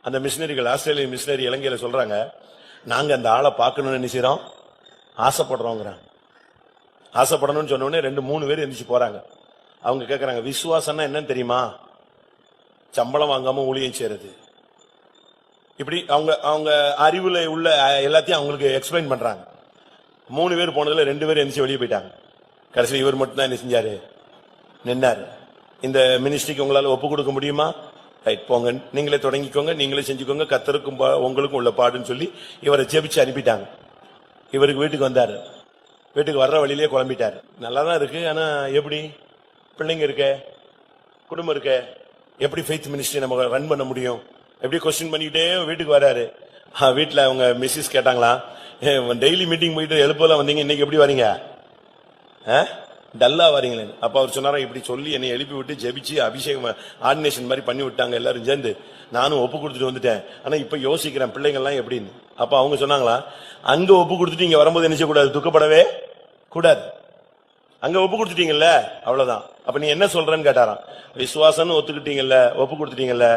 அந்த மிஷனரிகள், ஆஸ்திரேலிய மிஷனரி இலங்கையில சொல்றாங்க, நாங்க அந்த ஆளை பார்க்கணும்னு நினைக்கிறோம், ஆசைப்படுறோங்கிறாங்க. ஆசைப்படணும்னு சொன்ன உடனே 2-3 பேர் எந்திரிச்சு போறாங்க. அவங்க கேட்கறாங்க, விசுவாசம்னா என்னன்னு தெரியுமா? சம்பளம் வாங்காம ஊழியம் செய்யறது. இப்படி அவங்க அறிவுல உள்ள எல்லாத்தையும் அவங்களுக்கு எக்ஸ்பிளைன் பண்றாங்க. 3 பேர் போனதுல 2 பேர் எந்திரிச்சு வெளியே போயிட்டாங்க. கடைசியில் இவர் மட்டும் தான் என்ன செஞ்சாரு, நின்னாரு. இந்த மினிஸ்ட்ரிக்கு உங்களால ஒப்பு கொடுக்க முடியுமா? ரைட், போங்க, நீங்களே தொடங்கிக்கோங்க, நீங்களே செஞ்சுக்கோங்க, கர்த்தருக்கும் உங்களுக்கும் உள்ள பாடுன்னு சொல்லி இவரை ஜெபிச்சு அனுப்பிட்டாங்க. இவருக்கு வீட்டுக்கு வந்தாரு. வீட்டுக்கு வர்ற வழியிலேயே குழம்பிட்டாரு. நல்லாதான் இருக்கு, ஆனா எப்படி பிள்ளைங்க இருக்க, குடும்பம் இருக்க, எப்படி ஃபெய்த் மினிஸ்ட்ரி நம்ம ரன் பண்ண முடியும்? எப்படி கொஸ்டின் பண்ணிக்கிட்டே வீட்டுக்கு வராரு. வீட்டுல அவங்க மிஸ்ஸஸ் கேட்டாங்களா, டெய்லி மீட்டிங் போயிட்டு எழுப்பலாம் வந்தீங்க, இன்னைக்கு எப்படி வரீங்க, டல்லா வரீங்களே? அப்ப அவர் சொன்னாரா, இப்படி சொல்லி என்னை எழுப்பி விட்டு ஜெபிச்சு அபிஷேகம் ஆர்டினேஷன் மாதிரி பண்ணி விட்டாங்க எல்லாரும் சேர்ந்து, நானும் ஒப்பு கொடுத்துட்டு வந்துட்டேன், ஆனா இப்ப யோசிக்கிறேன் பிள்ளைங்க எல்லாம் எப்படின்னு. அப்ப அவங்க சொன்னாங்களா, அங்க ஒப்பு கொடுத்துட்டு இங்க வரும்போது என்ன செய்யக்கூடாது, துக்கப்படவே கூடாது. அங்க ஒப்பு கொடுத்துட்டீங்கல்ல, அவ்வளவுதான். அப்ப நீ என்ன சொல்றன்னு கேட்டாராம். விசுவாசம்னு ஒத்துக்கிட்டீங்கல்ல, ஒப்பு கொடுத்துட்டீங்கல்ல,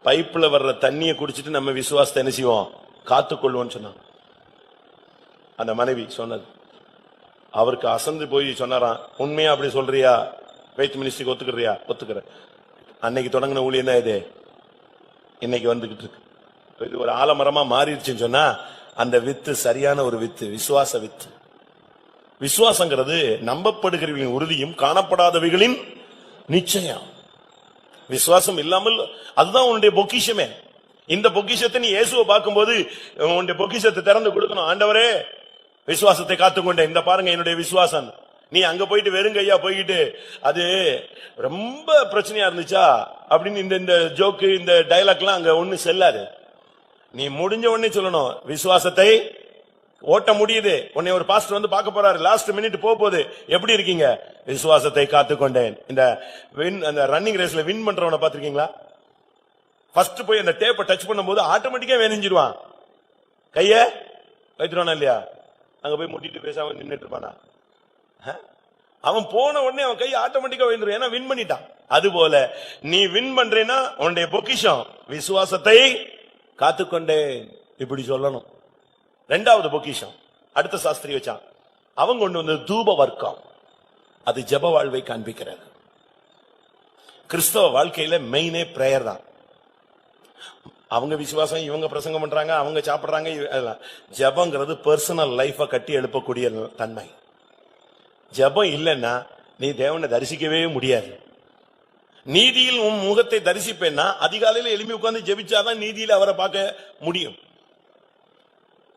பைப்புல வர்ற தண்ணியை குடிச்சிட்டு நம்ம விசுவாசத்தை என்ன செய்வோம், காத்துக்கொள்வோம்னு சொன்னாங்க. அந்த மனைவி சொன்னது அவருக்கு அசந்து போய் சொன்னாராம், உண்மையா அப்படி சொல்றியா, ஃபெய்த் மினிஸ்ட்ரிக்கு ஒத்துக்கிறியா? ஒத்துக்கிறேன். அன்னைக்கு தொடங்கின ஊழியம் தான் இது இன்னைக்கு வந்துகிட்டு இருக்கு. இது ஒரு ஆலமரமா மாறிடுச்சுன்னு சொன்னா அந்த வித்து சரியான ஒரு வித்து, விசுவாச வித்து. விசுவாசங்கிறது நம்பப்படுகிறவர்களின் உறுதியும் காணப்படாதவைகளின் நிச்சயம். விசுவாசம் இல்லாமல், அதுதான் உன்னுடைய பொக்கிஷமே. இந்த பொக்கிஷத்தை நீ இயேசுவை பார்க்கும்போது உன்னுடைய பொக்கிஷத்தை திறந்து கொடுக்கணும். ஆண்டவரே, விசுவாசத்தை காத்துக்கொண்டேன், இந்த பாருங்க என்னுடைய விசுவாசம். நீ அங்க போயிட்டு வெறுங்கையா போய்கிட்டு அது ரொம்ப பிரச்சனையா இருந்துச்சா அப்படின்னு இந்த ஜோக்கு இந்த டைலாக் எல்லாம் அங்க ஒண்ணு செல்லாது. நீ முடிஞ்ச உடனே சொல்லணும், விசுவாசத்தை ஓட்ட முடியுது. உன்னை ஒரு பாஸ்டர் வந்து பார்க்க போறாரு, லாஸ்ட் மினிட் போகுது, எப்படி இருக்கீங்க? விசுவாசத்தை காத்துக்கொண்டேன். அந்த ரன்னிங் ரேஸ்ல வின் பண்றவனை பாத்திருக்கீங்களா? ஃபர்ஸ்ட் போய் அந்த டேப்பை டச் பண்ணும்போது ஆட்டோமேட்டிக்கா வேணிஞ்சிருவான், கைய வைத்துருவானா இல்லையா? அங்க போய் முட்டிட்டு பேசாம நின்னுட்டு இருப்பானா? அவன் போன உடனே அவன் கை ஆட்டோமேட்டிக்கா வைந்துரும், ஏன்னா வின் பண்ணிட்டான். அதுபோல நீ வின் பண்றேன்னா உன்னுடைய பொக்கிஷம் விசுவாசத்தை காத்துக்கொண்டேன், இப்படி சொல்லணும். 2வது பொக்கிஷம் அடுத்த சாஸ்திரி வச்சான். அவங்க கொண்டு வந்து தூப வர்க்கம், அது ஜெப வாழ்வை காண்பிக்கிறது. கிறிஸ்தவ வாழ்க்கையில மெயினே பிரேயர் தான். அவங்க விசுவாசம், இவங்க பிரசங்கம் பண்றாங்க, அவங்க சாப்பிடுறாங்க. ஜெபங்கிறது பர்சனல் லைஃப கட்டி எழுப்பக்கூடிய தன்மை. ஜெபம் இல்லைன்னா நீ தேவனை தரிசிக்கவே முடியாது. நீதியில் உன் முகத்தை தரிசிப்பேன்னா அதிகாலையில எழுப்பி உட்கார்ந்து ஜெபிச்சாதான் நீதியில அவரை பார்க்க முடியும்.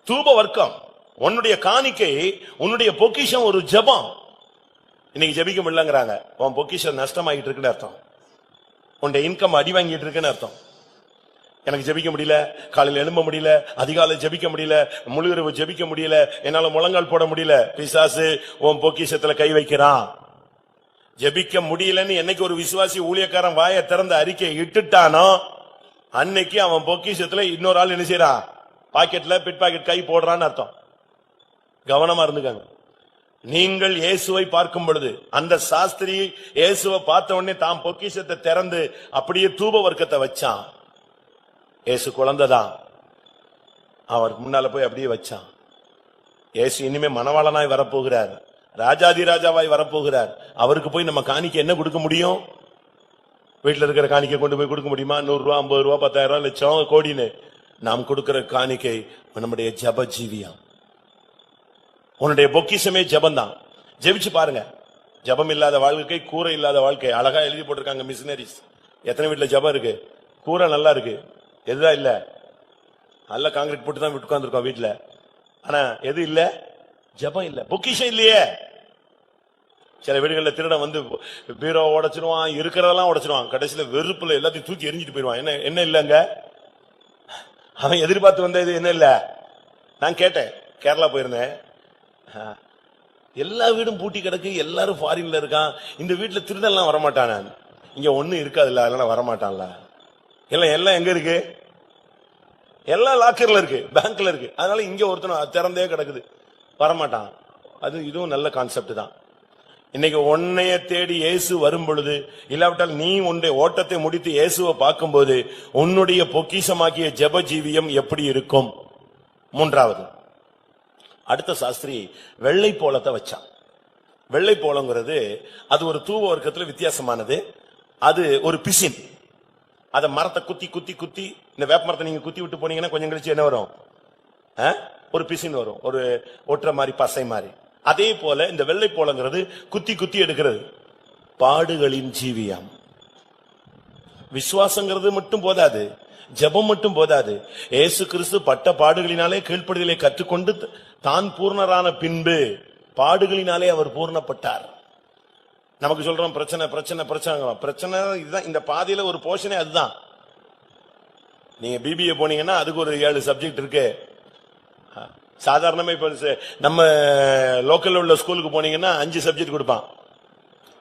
தூப வர்க்கம், உன்னுடைய காணிக்கை, உன்னுடைய பொக்கிஷம் ஒரு ஜெபம். இன்னைக்கு ஜெபிக்க முடியலங்கிறாங்க, உன் பொக்கிஷம் நஷ்டமாகிட்டு இருக்குன்னு அர்த்தம். உன்னுடைய இன்கம் அடி வாங்கிட்டு இருக்குன்னு அர்த்தம். எனக்கு ஜெபிக்க முடியல, காலையில் எழும்ப முடியல, அதிகாலை ஜெபிக்க முடியல, முழுகிரவு ஜெபிக்க முடியல, என்னால முழங்கால் போட முடியல. பிசாசு உன் பொக்கிஷத்துல கை வைக்கிறான். ஜெபிக்க முடியலன்னு என்னைக்கு ஒரு விசுவாசி ஊழியக்காரன் வாயை திறந்த அறிக்கை இட்டுட்டானோ அன்னைக்கு அவன் பொக்கிஷத்துல இன்னொரு ஆள் என்ன செய்யறான், பாக்கெட்ல பிட் பாக்கெட் கை போடுறான்னு அர்த்தம். கவனமா இருந்துக்காங்க. நீங்கள் இயேசுவை பார்க்கும் பொழுது அந்த சாஸ்திரி இயேசுவை பார்த்த உடனே தாம் பொக்கிஷத்தை திறந்து அப்படியே தூப வர்க்கத்தை வச்சான். இயேசு குழந்தைதான், அவர் முன்னால போய் அப்படியே வச்சான். இயேசு இனிமே மணவாளனாய் வரப்போகிறார், ராஜாதி ராஜாவாய் வரப்போகிறார். அவருக்கு போய் நம்ம காணிக்கை என்ன கொடுக்க முடியும்? வீட்டுல இருக்கிற காணிக்கை கொண்டு போய் கொடுக்க முடியுமா? 100 ரூபா, 50 ரூபா, 10,000, லட்சம், கோடின்னு. நாம் கொடுக்கிற காணிக்கை நம்முடைய ஜப ஜீவியம். உன்னுடைய பொக்கிஷமே ஜபம்தான். ஜெபிச்சு பாருங்க. ஜபம் இல்லாத வாழ்க்கை கூரை இல்லாத வாழ்க்கை. அழகா எழுதி போட்டிருக்காங்க மிஷனரிஸ். எத்தனை வீட்டுல ஜபம் இருக்கு? கூரை நல்லா இருக்கு, எதுதான் இல்ல? நல்ல காங்கிரீட் போட்டு தான் உட்கார்ந்துருக்கோம் வீட்டுல. ஆனா எது இல்ல? ஜபம் இல்ல, பொக்கிஷம் இல்லையே. சில வீடுகள்ல திருடன் வந்து பீரோ உடைச்சிருவான், இருக்கிறதெல்லாம் உடைச்சிருவான். கடைசியில வெறுப்புல எல்லாத்தையும் தூக்கி எரிஞ்சிட்டு போயிடுவான். என்ன இல்லங்க? அவன் எதிர்பார்த்து வந்த இது என்ன இல்ல? நான் கேட்டேன், கேரளா போயிருந்தேன். எல்லா வீடும் பூட்டி கிடக்கு, எல்லாரும் ஃபாரின்ல இருக்கான். இந்த வீட்டுல திருடெல்லாம் வரமாட்டான. இங்க ஒண்ணு இருக்காதுல்ல, அதெல்லாம் வரமாட்டான்ல. எல்லாம் எங்க இருக்கு? எல்லாம் லாக்கர்ல இருக்கு, பேங்க்ல இருக்கு. அதனால இங்க ஒருத்தனும் திறந்தே கிடக்குது, வரமாட்டான். அது இதுவும் நல்ல கான்செப்ட் தான். இன்னைக்கு உன்னைய தேடி இயேசு வரும் பொழுது, இல்லாவிட்டால் நீ உன்னுடைய ஓட்டத்தை முடித்து இயேசுவை பார்க்கும்போது உன்னுடைய பொக்கிஷமாக்கிய ஜெப ஜீவியம் எப்படி இருக்கும்? மூன்றாவது, அடுத்த சாஸ்திரி வெள்ளை போலத்தை வச்சான். வெள்ளை போலங்கிறது அது ஒரு தூவ வர்க்கத்துல வித்தியாசமானது. அது ஒரு பிசின். அத மரத்தை குத்தி குத்தி குத்தி, இந்த வேப்ப மரத்தை நீங்க குத்தி விட்டு போனீங்கன்னா கொஞ்சம் கழிச்சு என்ன வரும்? ஒரு பிசின் வரும், ஒரு ஒற்றை மாதிரி, பசை மாதிரி. அதே போல இந்த வெள்ளை போலங்கிறது குத்தி குத்தி எடுக்கிறது. பாடுகளின் ஜீவியம். விசுவாசங்கிறது மட்டும் போதாது, ஜெபம் மட்டும் போதாது. இயேசு கிறிஸ்து பட்ட பாடுகளினாலே கீழ்ப்படிதலை கற்றுக்கொண்டு தான் பூர்ணரான பின்பு பாடுகளினாலே அவர் பூர்ணப்பட்டார். நமக்கு சொல்றோம் பிரச்சனை பிரச்சனை பிரச்சனை பிரச்சனை. இதுதான் இந்த பாதையில ஒரு போர்ஷனே அதுதான். நீங்க பிபிஏ போனீங்கன்னா அதுக்கு ஒரு 7 சப்ஜெக்ட் இருக்கு. சாதாரணமா இப்ப நம்ம லோக்கல்ல உள்ள ஸ்கூலுக்கு போனீங்கன்னா 5 சப்ஜெக்ட் கொடுப்பான்.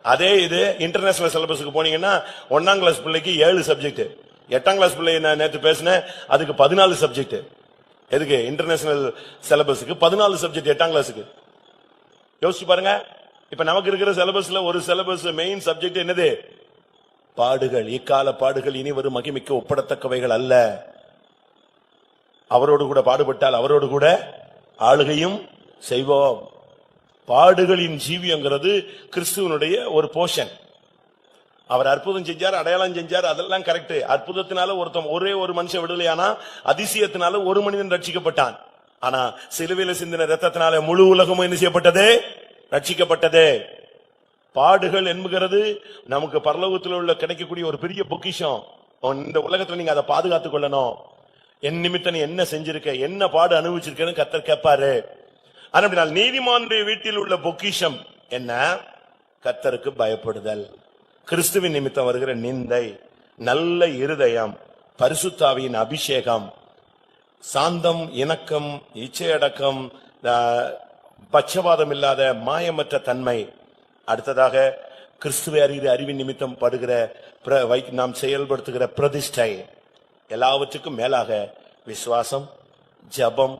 அதே இது இன்டர்நேஷனல் சிலபஸுக்கு போனீங்கன்னா 1ஆம் கிளாஸ் பிள்ளைக்கு 7 சப்ஜெக்ட். 8ஆம் கிளாஸ் பிள்ளை நான் நேற்று பேசினேன், அதுக்கு 14 சப்ஜெக்ட். எதுக்கு? இன்டர்நேஷனல் சிலபஸுக்கு 14 சப்ஜெக்ட் 8ஆம் கிளாஸுக்கு. யோசிச்சு பாருங்க. இப்ப நமக்கு இருக்கிற சிலபஸ்ல ஒரு சிலபஸ் மெயின் சப்ஜெக்ட் என்னது? பாடுகள். இக்கால பாடுகள் இனி வரும் மகிமைக்கு ஒப்படத்தக்கவைகள் அல்ல. அவரோடு கூட பாடுபட்டால் அவரோடு கூட ஆளுகையும் செய்வோம். பாடுகளின் ஜீவியங்கிறது கிறிஸ்துவனுடைய ஒரு போஷன். அவர் அற்புதம் செஞ்சார், அடையாளம் செஞ்சார், அதெல்லாம் கரெக்ட். அற்புதத்தினால ஒரே ஒரு மனுஷன் விடுதலையானா, அதிசயத்தினால ஒரு மனிதன் ரட்சிக்கப்பட்டான். ஆனா சிலுவையில சிந்தின ரத்தத்தினால முழு உலகமும் என்ன செய்யப்பட்டது? ரட்சிக்கப்பட்டது. பாடுகள் என்பது நமக்கு பரலோகத்தில் உள்ள கிடைக்கக்கூடிய ஒரு பெரிய பொக்கிஷம். இந்த உலகத்துல நீங்க அதை பாதுகாத்துக் கொள்ளணும். என் நிமித்தம் நீ என்ன செஞ்சிருக்க, என்ன பாடு அனுபவிச்சிருக்கன்னு கர்த்தர் கேட்பாரு. ஆனால் நீதிமானுடைய வீட்டில் உள்ள பொக்கிஷம் என்ன? கர்த்தருக்கு பயப்படுதல், கிறிஸ்துவின் நிமித்தம் வருகிற நிந்தை, நல்ல இருதயம், பரிசுத்தாவியின் அபிஷேகம், சாந்தம், இணக்கம், இச்சையடக்கம், பட்சபாதம் இல்லாத மாயமற்ற தன்மை. அடுத்ததாக கிறிஸ்துவை அறிகிற அறிவின் நிமித்தம் படுகிற நாம் செயல்படுத்துகிற பிரதிஷ்டை. எல்லாவற்றுக்கும் மேலாக விசுவாசம், ஜபம்,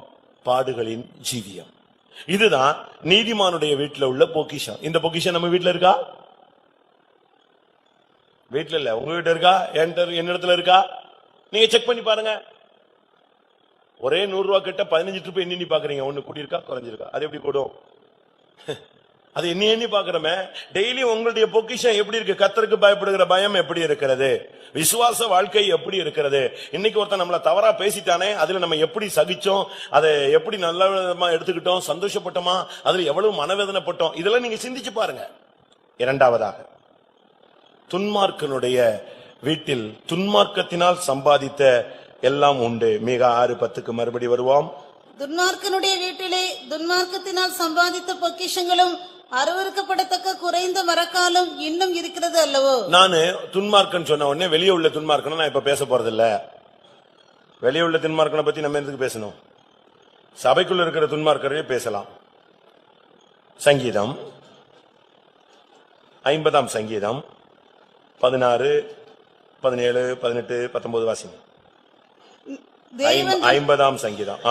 பாடுகளின் ஜீவியம். இதுதான் நீதிமானுடைய வீட்டில் உள்ள பொக்கிஷம். இந்த பொக்கிஷம் நம்ம வீட்டில் இருக்கா? வீட்டில் இல்ல, உங்க வீட்டு இருக்கா? என்னிடத்துல இருக்கா? நீங்க செக் பண்ணி பாருங்க. ஒரே 100 ரூபா கிட்ட 15 ட்ரிப் எண்ணி பாக்குறீங்க. ஒண்ணு கூட்டியிருக்கா, குறைஞ்சிருக்கா? அது எப்படி கூடும்? அது எண்ணி பாக்குறமே. டெய்லி உங்களுடைய பொக்கிஷம் எப்படி இருக்கு? கர்த்தருக்கு பயப்படுகிற பயம் எப்படி இருக்கிறது? விசுவாச வாழ்க்கை எப்படி இருக்கிறது? இன்னைக்கு ஒருத்தன் நம்மள தவறா பேசிட்டானே, அதுல நம்ம எப்படி சகிச்சோம், அதை எப்படி நல்ல விதமா எடுத்துக்கிட்டோம், சந்தோஷப்பட்டோமா, அதுல எவ்வளவு மனவேதனைப்பட்டோம், இதெல்லாம் நீங்க சிந்திச்சு பாருங்க. இரண்டாவதாக, துன்மார்க்கனுடைய வீட்டில் துன்மார்க்கத்தினால் சம்பாதித்த எல்லாம் உண்டு. மீக 6:10 மறுபடி வருவோம். துன்மார்க்கனுடைய வீட்டிலே துன்மார்க்கத்தினால் சம்பாதித்த பொக்கிஷங்களும் அருவருக்கப்படத்தக்க குறைந்த மரக்காலும் இன்னும் இருக்கிறது அல்லவோ? நானு துன்மார்க்கன் சொன்ன உடனே வெளியே உள்ள துன்மார்க்கனை நான் இப்ப பேச போறது இல்ல. வெளியே உள்ள துன்மார்க்கனை பத்தி நம்ம எதுக்கு பேசணும்? சபைக்குள்ள இருக்கிற துன்மார்க்கரையே பேசலாம். சங்கீதம் 50ஆம் சங்கீதம் 16, 17, 18, 19 வாசிங்க. தேவன் 50ஆம் சங்கீதம்.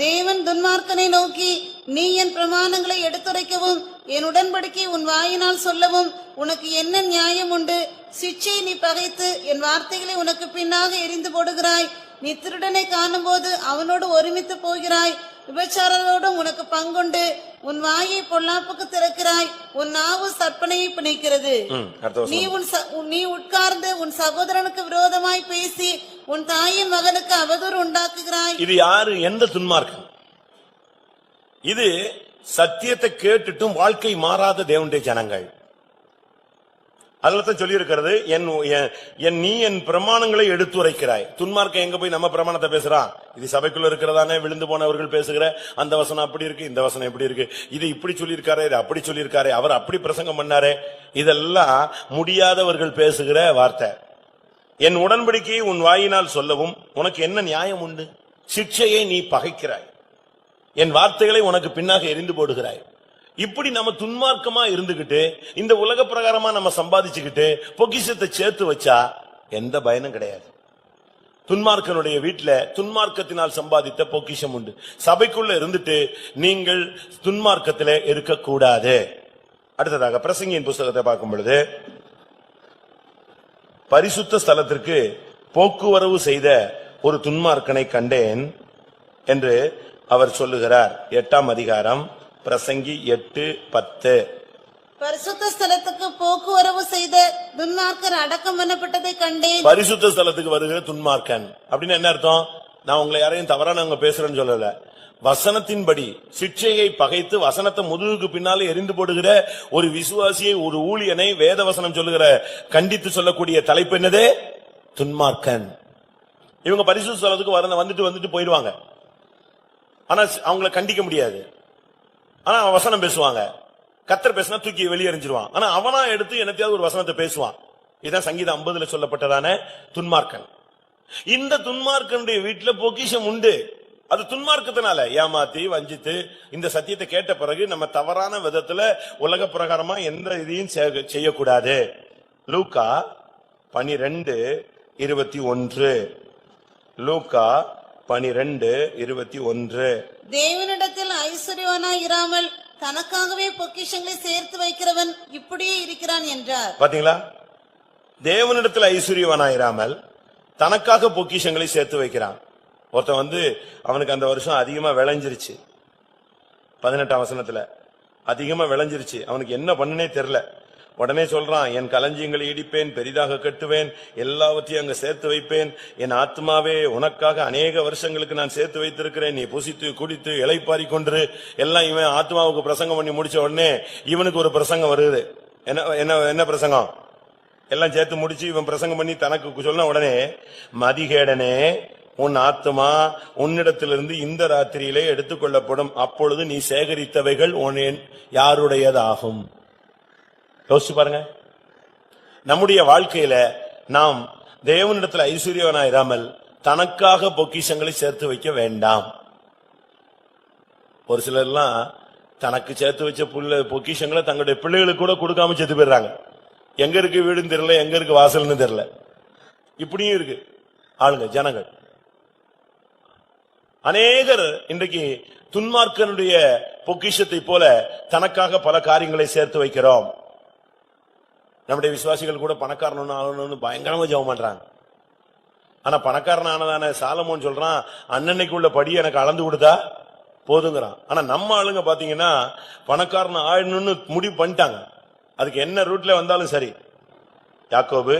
தேவன் துன்மார்க்கனை நோக்கி, நீ என் பிரமாணங்களை எடுத்துரைக்கவும் என் உடன்படிக்கை உன் வாயினால் சொல்லவும் உனக்கு என்ன நியாயம் உண்டு? சிட்சையை நீ பகைத்து என் வார்த்தைகளை உனக்கு பின்னாக எரிந்து போடுகிறாய். நீ திருடனை காணும்போது அவனோடு ஒருமித்து போகிறாய். விபச்சாரரோடும் உனக்கு பங்குண்டு. உன் வாயை பொல்லாப்புக்கு திறக்கிறாய். உன் நாவு சற்பனையை பிணைக்கிறது. நீ உட்கார்ந்து உன் சகோதரனுக்கு விரோதமாய் பேசி உன் தாயின் மகனுக்கு அவதூறு உண்டாக்குகிறாய். இது யாரு? எந்த துன்மார்க்கன்? இது சத்தியத்தை கேட்டுட்டும் வாழ்க்கை மாறாத தேவனுடைய ஜனங்கள். அதுலதான் சொல்லி இருக்கிறது, நீ என் பிரமாணங்களை எடுத்துரைக்கிறாய். துன்மார்க்க எங்க போய் நம்ம பிரமாணத்தை பேசுறான்? இது சபைக்குள்ள இருக்கிறதானே விழுந்து போனவர்கள் பேசுகிற அந்த வசனம் அப்படி இருக்கு, இந்த வசனம் எப்படி இருக்கு, இது இப்படி சொல்லியிருக்காரு, இது அப்படி சொல்லியிருக்காரு, அவர் அப்படி பிரசங்கம் பண்ணாரு. இதெல்லாம் முடியாதவர்கள் பேசுகிற வார்த்தை. என் உடன்படிக்கையை உன் வாயினால் சொல்லவும் உனக்கு என்ன நியாயம் உண்டு? சிட்சையை நீ பகைக்கிறாய், என் வார்த்தைகளை உனக்கு பின்னாக எரிந்து போடுகிறாய். இப்படி நம்ம துன்மார்க்கமா இருந்துகிட்டு இந்த உலக பிரகாரமா நம்ம சம்பாதிச்சுக்கிட்டு பொக்கிஷத்தை சேர்த்து வச்சா எந்த பயனும் கிடையாது. துன்மார்க்கனுடைய வீட்டுல துன்மார்க்கத்தினால் சம்பாதித்த பொக்கிஷம் உண்டு. சபைக்குள்ள இருந்துட்டு நீங்கள் துன்மார்க்கத்திலே இருக்கக்கூடாது. அடுத்ததாக பிரசங்கியின் புஸ்தகத்தை பார்க்கும் பொழுது, பரிசுத்த ஸ்தலத்திற்கு போக்குவரவு செய்த ஒரு துன்மார்க்கனை கண்டேன் என்று அவர் சொல்லுகிறார். 8ஆம் அதிகாரம் பிரசங்கி 8:10. பரிசுத்த ஸ்தலத்துக்கு போக்குவரவு செய்த துன்மார்க்கர் அடக்கம் பண்ணப்பட்டதை கண்டேன். பரிசுத்த ஸ்தலத்துக்கு வருகிற துன்மார்க்கன் அப்படின்னு என்ன அர்த்தம்? நான் உங்களை யாரையும் தவறானவங்க பேசுறேன்னு சொல்லல. வசனத்தின்படி சிட்சையை பகைத்து வசனத்தை முதுகுக்கு பின்னாலே எரிந்து போடுகிற ஒரு விசுவாசியை, ஒரு ஊழியனை வேத வசனம் சொல்லுகிற கண்டித்து சொல்லக்கூடிய தலைப்பு என்னது? துன்மார்க்கன். இவங்க பரிசுத்த ஸ்தலத்துக்கு வந்துட்டு போயிடுவாங்க. ஆனா அவங்களை கண்டிக்க முடியாது. ஆனா அவன் வசனம் பேசுவாங்க. கர்த்தர் பேசினா தூக்கி வெளியெறிஞ்சிருவான். ஆனா அவனா எடுத்து என்னத்தையாவது ஒரு வசனத்தை பேசுவான். இதான் சங்கீதம் 50ல சொல்லப்பட்டதான துன்மார்க்கன். இந்த துன்மார்க்கனுடைய வீட்டுல பொக்கிஷம் உண்டு. அது துன்மார்க்கத்தினால ஏமாத்தி வஞ்சித்து இந்த சத்தியத்தை கேட்ட பிறகு நம்ம தவறான விதத்துல உலக பிரகாரமா எந்த இதையும் செய்யக்கூடாது. லூக்கா 12:21. லூக்கா 12:21. தேவனிடத்தில் ஐஸ்வர்யவானாய் இராமல் தனக்காகவே பொக்கிஷங்களை சேர்த்து வைக்கிறவன் இப்படியே இருக்கிறான் என்றார். பாத்தீங்களா? தேவனிடத்தில் ஐஸ்வர்யவானாய் இராமல் தனக்காக பொக்கிஷங்களை சேர்த்து வைக்கிறான். ஒருத்தன் அவனுக்கு அந்த வருஷம் அதிகமா விளைஞ்சிருச்சு. 18ஆம் வசனத்துல அதிகமா விளைஞ்சிருச்சு. அவனுக்கு என்ன பண்ணுனே தெரியல. உடனே சொல்றான், என் களஞ்சியங்களை இடிப்பேன், பெரிதாக கட்டுவேன், எல்லாவற்றையும் அங்க சேர்த்து வைப்பேன். என் ஆத்மாவே, உனக்காக அநேக வருஷங்களுக்கு நான் சேர்த்து வைத்திருக்கிறேன். நீ புசித்து குடித்து இளைப்பாரி கொண்டு எல்லாம். இவன் ஆத்மாவுக்கு பிரசங்கம் பண்ணி முடிச்ச உடனே இவனுக்கு ஒரு பிரசங்கம் வருது. என்ன பிரசங்கம்? எல்லாம் சேர்த்து முடிச்சு இவன் பிரசங்கம் பண்ணி தனக்கு சொன்ன உடனே, மதிகேடனே, உன் ஆத்மா உன்னிடத்திலிருந்து இந்த ராத்திரியிலே எடுத்துக்கொள்ளப்படும். அப்பொழுது நீ சேகரித்தவைகள் யாருடையதாகும்? யோசிச்சு பாருங்க. நம்முடைய வாழ்க்கையில நாம் தேவனிடத்தில் ஐஸ்வர்யவனாயிராமல் தனக்காக பொக்கிஷங்களை சேர்த்து வைக்க வேண்டாம். ஒரு சிலர்லாம் தனக்கு சேர்த்து வச்ச பொக்கிஷங்களை தங்களுடைய பிள்ளைகளுக்கு கூட கொடுக்காம சேர்த்து போயிடுறாங்க. எங்க இருக்கு வீடுன்னு தெரியல, எங்க இருக்கு வாசல்னு தெரியல. இப்படியும் இருக்கு ஆளுங்க, ஜனங்கள். அநேகர் இன்றைக்கு துன்மார்க்கனுடைய பொக்கிஷத்தை போல தனக்காக பல காரியங்களை சேர்த்து வைக்கிறோம். நம்முடைய விசுவாசிகள் கூட பணக்காரன் ஆகணும்னு பயங்கரமா ஜெபம் பண்றாங்க. ஆனா பணக்காரன் ஆனதான சாலமோன் சொல்றான், அன்னன்னைக்கு உள்ள படி எனக்கு அளந்து கொடுத்தா போதுங்கிறான். ஆனா நம்ம ஆளுங்க பாத்தீங்கன்னா பணக்காரன் ஆயிடணும்னு முடிவு பண்ணிட்டாங்க. அதுக்கு என்ன ரூட்ல வந்தாலும் சரி. யாக்கோபு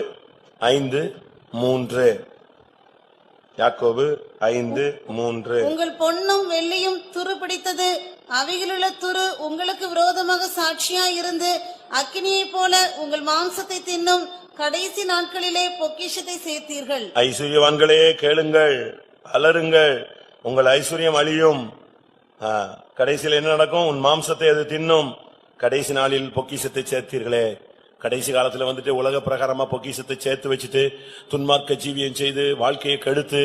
5:3. யாக்கோபு 5:3. உங்கள் பொன்னும் வெள்ளியும் துரு பிடித்தது, அவைகளுள்ள துரு உங்களுக்கு விரோதமாக சாட்சியாய் இருந்து அக்கினியை போல உங்கள் மாம்சத்தை தின்னும். கடைசி நாட்களிலே பொக்கிஷத்தை சேர்த்தீர்கள். ஐஸ்வர்யவான்களே கேளுங்கள், அலறுங்கள், உங்கள் ஐஸ்வர்யம் அழியும். கடைசியில் என்ன நடக்கும்? உன் மாம்சத்தை அது தின்னும். கடைசி நாளில் பொக்கிஷத்தை சேர்த்தீர்களே. கடைசி காலத்துல உலக பிரகாரமா பொக்கிஷத்தை சேர்த்து வச்சுட்டு துன்மார்க்க ஜீவியம் செய்து வாழ்க்கையை கெடுத்து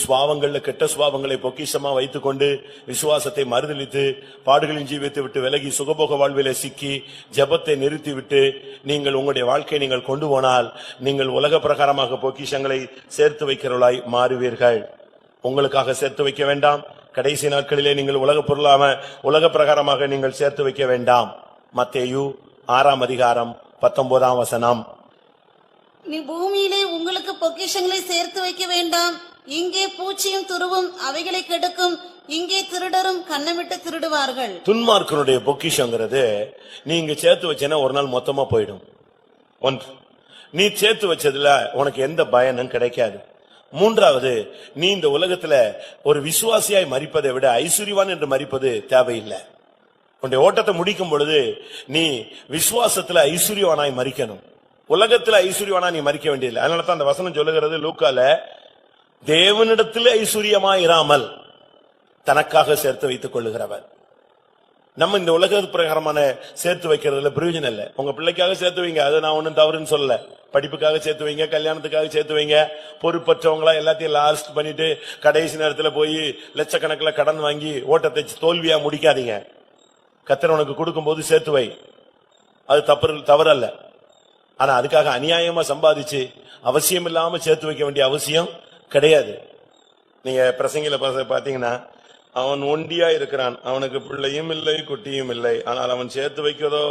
சுவாவங்கள்ல கெட்ட சுவாவங்களை பொக்கிஷமா வைத்துக் கொண்டு விசுவாசத்தை மறுதலித்து பாடுகளின் ஜீவியத்தை விட்டு விலகி சுகபோக வாழ்வில சிக்கி ஜெபத்தை நிறுத்திவிட்டு நீங்கள் உங்களுடைய வாழ்க்கையை நீங்கள் கொண்டு போனால் நீங்கள் உலக பிரகாரமாக பொக்கிஷங்களை சேர்த்து வைக்கிறவர்களாய் மாறுவீர்கள். உங்களுக்காக சேர்த்து வைக்க வேண்டாம். கடைசி நாட்களிலே நீங்கள் உலக பொருளாம உலக பிரகாரமாக நீங்கள் சேர்த்து வைக்க வேண்டாம். மத்தேயு 6ஆம் அதிகாரம் 19ஆம் வசனம். நீ பூமியிலே உங்களுக்கு பொக்கிஷங்களை சேர்த்து வைக்க வேண்டாம். இங்கே பூச்சியும் துருவும் அவைகளை கெடுக்கும். இங்கே திருடரும் கண்ணமிட்டு திருடுவார்கள். துன்மார்க்கனுடைய பொக்கிஷங்கிறது நீங்க சேர்த்து வச்சேன்னா ஒரு நாள் மொத்தமா போயிடும். ஒன்று, நீ சேர்த்து வச்சதுல உனக்கு எந்த பயனும் கிடைக்காது. மூன்றாவது, நீ இந்த உலகத்துல ஒரு விசுவாசியாய் மரிப்பதை விட ஐஸ்வர்யவான் என்று மரிப்பது தேவையில்லை. உன்னுடைய ஓட்டத்தை முடிக்கும் பொழுது நீ விசுவாசத்துல ஐஸ்வர்யவானாய் மரிக்கணும். உலகத்துல ஐஸ்வர்யவானா நீ மரிக்க வேண்டியதில்லை. அதனாலதான் அந்த வசனம் சொல்லுகிறது லூக்கால, தேவனிடத்தில் ஐஸ்வர்யமாயிராமல் தனக்காக சேர்த்து வைத்துக் கொள்ளுகிறவர். நம்ம இந்த உலக பிரகாரமான சேர்த்து வைக்கிறதுல பிரயோஜனம் இல்லை. உங்க பிள்ளைக்காக சேர்த்து வைங்க, அது நான் ஒன்னும் தவறுன்னு சொல்லல. படிப்புக்காக சேர்த்து வைங்க, கல்யாணத்துக்காக சேர்த்து வைங்க. பொறுப்பற்றவங்களா எல்லாத்தையும் லாஸ்ட் பண்ணிட்டு கடைசி நேரத்துல போய் லட்சக்கணக்கில் கடன் வாங்கி ஓட்டத்தை தோல்வியா முடிக்காதீங்க. கர்த்தர் உனக்கு கொடுக்கும் போது சேர்த்து வை, அது தவறல்ல. ஆனா அதுக்காக அநியாயமா சம்பாதிச்சு அவசியம் இல்லாம சேர்த்து வைக்க வேண்டிய அவசியம் கிடையாது. நீங்க பிரசங்கில பாத்தீங்கன்னா, அவன் ஒண்டியா இருக்கிறான், அவனுக்கு பிள்ளையும் இல்லை குட்டியும் இல்லை, ஆனால் அவன் சேர்த்து வைக்கிறதோ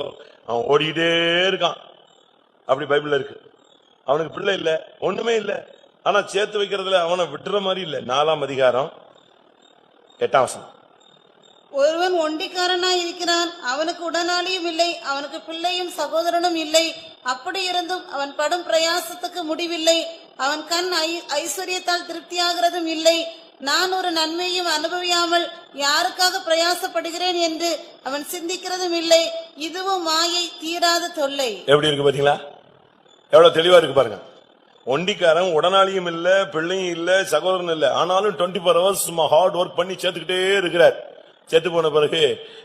அவன் ஓடிட்டே இருக்கான். அப்படி பைபிள்ல இருக்கு. அவனுக்கு பிள்ளை இல்ல, ஒண்ணுமே இல்ல, ஆனா சேர்த்து வைக்கிறதுல அவனை விட்டுற மாதிரி இல்ல. 4ஆம் அதிகாரம் 8ஆம் வசனம். ஒருவன் ஒண்டிக்காரனாய் இருக்கிறான், அவனுக்கு உடனாளியும் இல்லை, அவனுக்கு பிள்ளையும் சகோதரனும் இல்லை. அப்படி இருந்தும் அவன் படும் பிரயாசத்துக்கு முடிவில்லை. அவன் கண் ஐஸ்வர்யத்தால் திருப்தியாகிறதும் இல்லை. நான் ஒரு நன்மையும் அனுபவியாமல் யாருக்காக பிரயாசப்படுகிறேன் என்று அவன் சிந்திக்கிறதும் இல்லை. இதுவும் மாயை, தீராத தொல்லை. எப்படி இருக்கு பாத்தீங்களா? எவ்வளவு தெளிவா இருக்கு பாருங்க. ஒண்டிக்காரன் உடனாளியும் இல்ல, பிள்ளையும் இல்ல, சகோதரன் இல்ல, ஆனாலும் 24 hours ஹார்ட் ஒர்க் பண்ணி சேர்த்துக்கிட்டே இருக்கிறார். செத்து போன பிறகு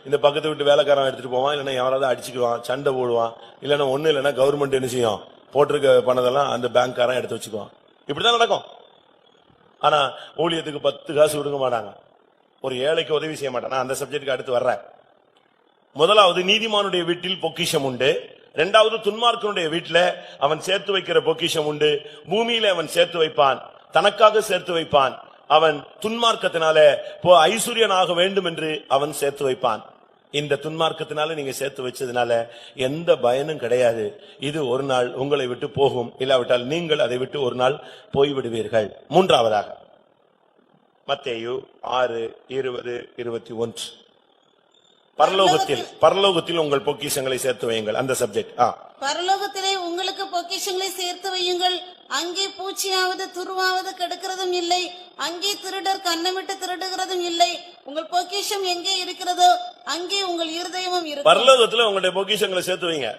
இந்த பக்கத்து வீட்டு வேலைக்காரன் எடுத்துட்டு போவான், இல்லைன்னா யாராவது அடிச்சுக்குவான், சண்டை போடுவான், இல்லைன்னா ஒண்ணு இல்லைன்னா கவர்மெண்ட் என்ன செய்யும், போட்டிருக்க பணதெல்லாம் அந்த பேங்க்காரன் எடுத்து வச்சுக்குவான். இப்படிதான் நடக்கும். ஆனா ஊழியத்துக்கு 10 காசு கொடுக்க மாட்டாங்க, ஒரு ஏழைக்கு உதவி செய்ய மாட்டாங்க. அந்த சப்ஜெக்டுக்கு அடுத்து வர்றேன். முதலாவது, நீதிமானுடைய வீட்டில் பொக்கிஷம் உண்டு. இரண்டாவது, துன்மார்க்கனுடைய வீட்டில அவன் சேர்த்து வைக்கிற பொக்கிஷம் உண்டு. பூமியில அவன் சேர்த்து வைப்பான், தனக்காக சேர்த்து வைப்பான். அவன் துன்மார்க்கத்தினால ஐஸ்வர்யனாக வேண்டும் என்று அவன் சேர்த்து வைப்பான். இந்த துன்மார்க்கத்தினால நீங்க சேர்த்து வச்சதுனால எந்த பயனும் கிடையாது. இது ஒரு நாள் உங்களை விட்டு போகும், இல்லாவிட்டால் நீங்கள் அதை விட்டு ஒரு நாள் போய்விடுவீர்கள். மூன்றாவதாக மத்தேயு 6:20-21. பரலோகத்தில் உங்கள் பொக்கிஷங்களை சேர்த்து வையுங்கள். அந்த சப்ஜெக்ட். பரலோகத்திலே உங்களுக்கு பொக்கிஷங்களை சேர்த்து வையுங்கள். அங்கே பூச்சியாவது துருவாவது கெடுக்கிறதும் இல்லை, அங்கே திருடர் கண்ணமிட்டு திருடுகிறதும் இல்லை. உங்கள் பொக்கிஷம் எங்கே இருக்கிறதோ அங்கே உங்கள் இருதயமும் இருக்கும். பரலோகத்துல உங்களுடைய பொக்கிஷங்களை சேர்த்து வைங்க.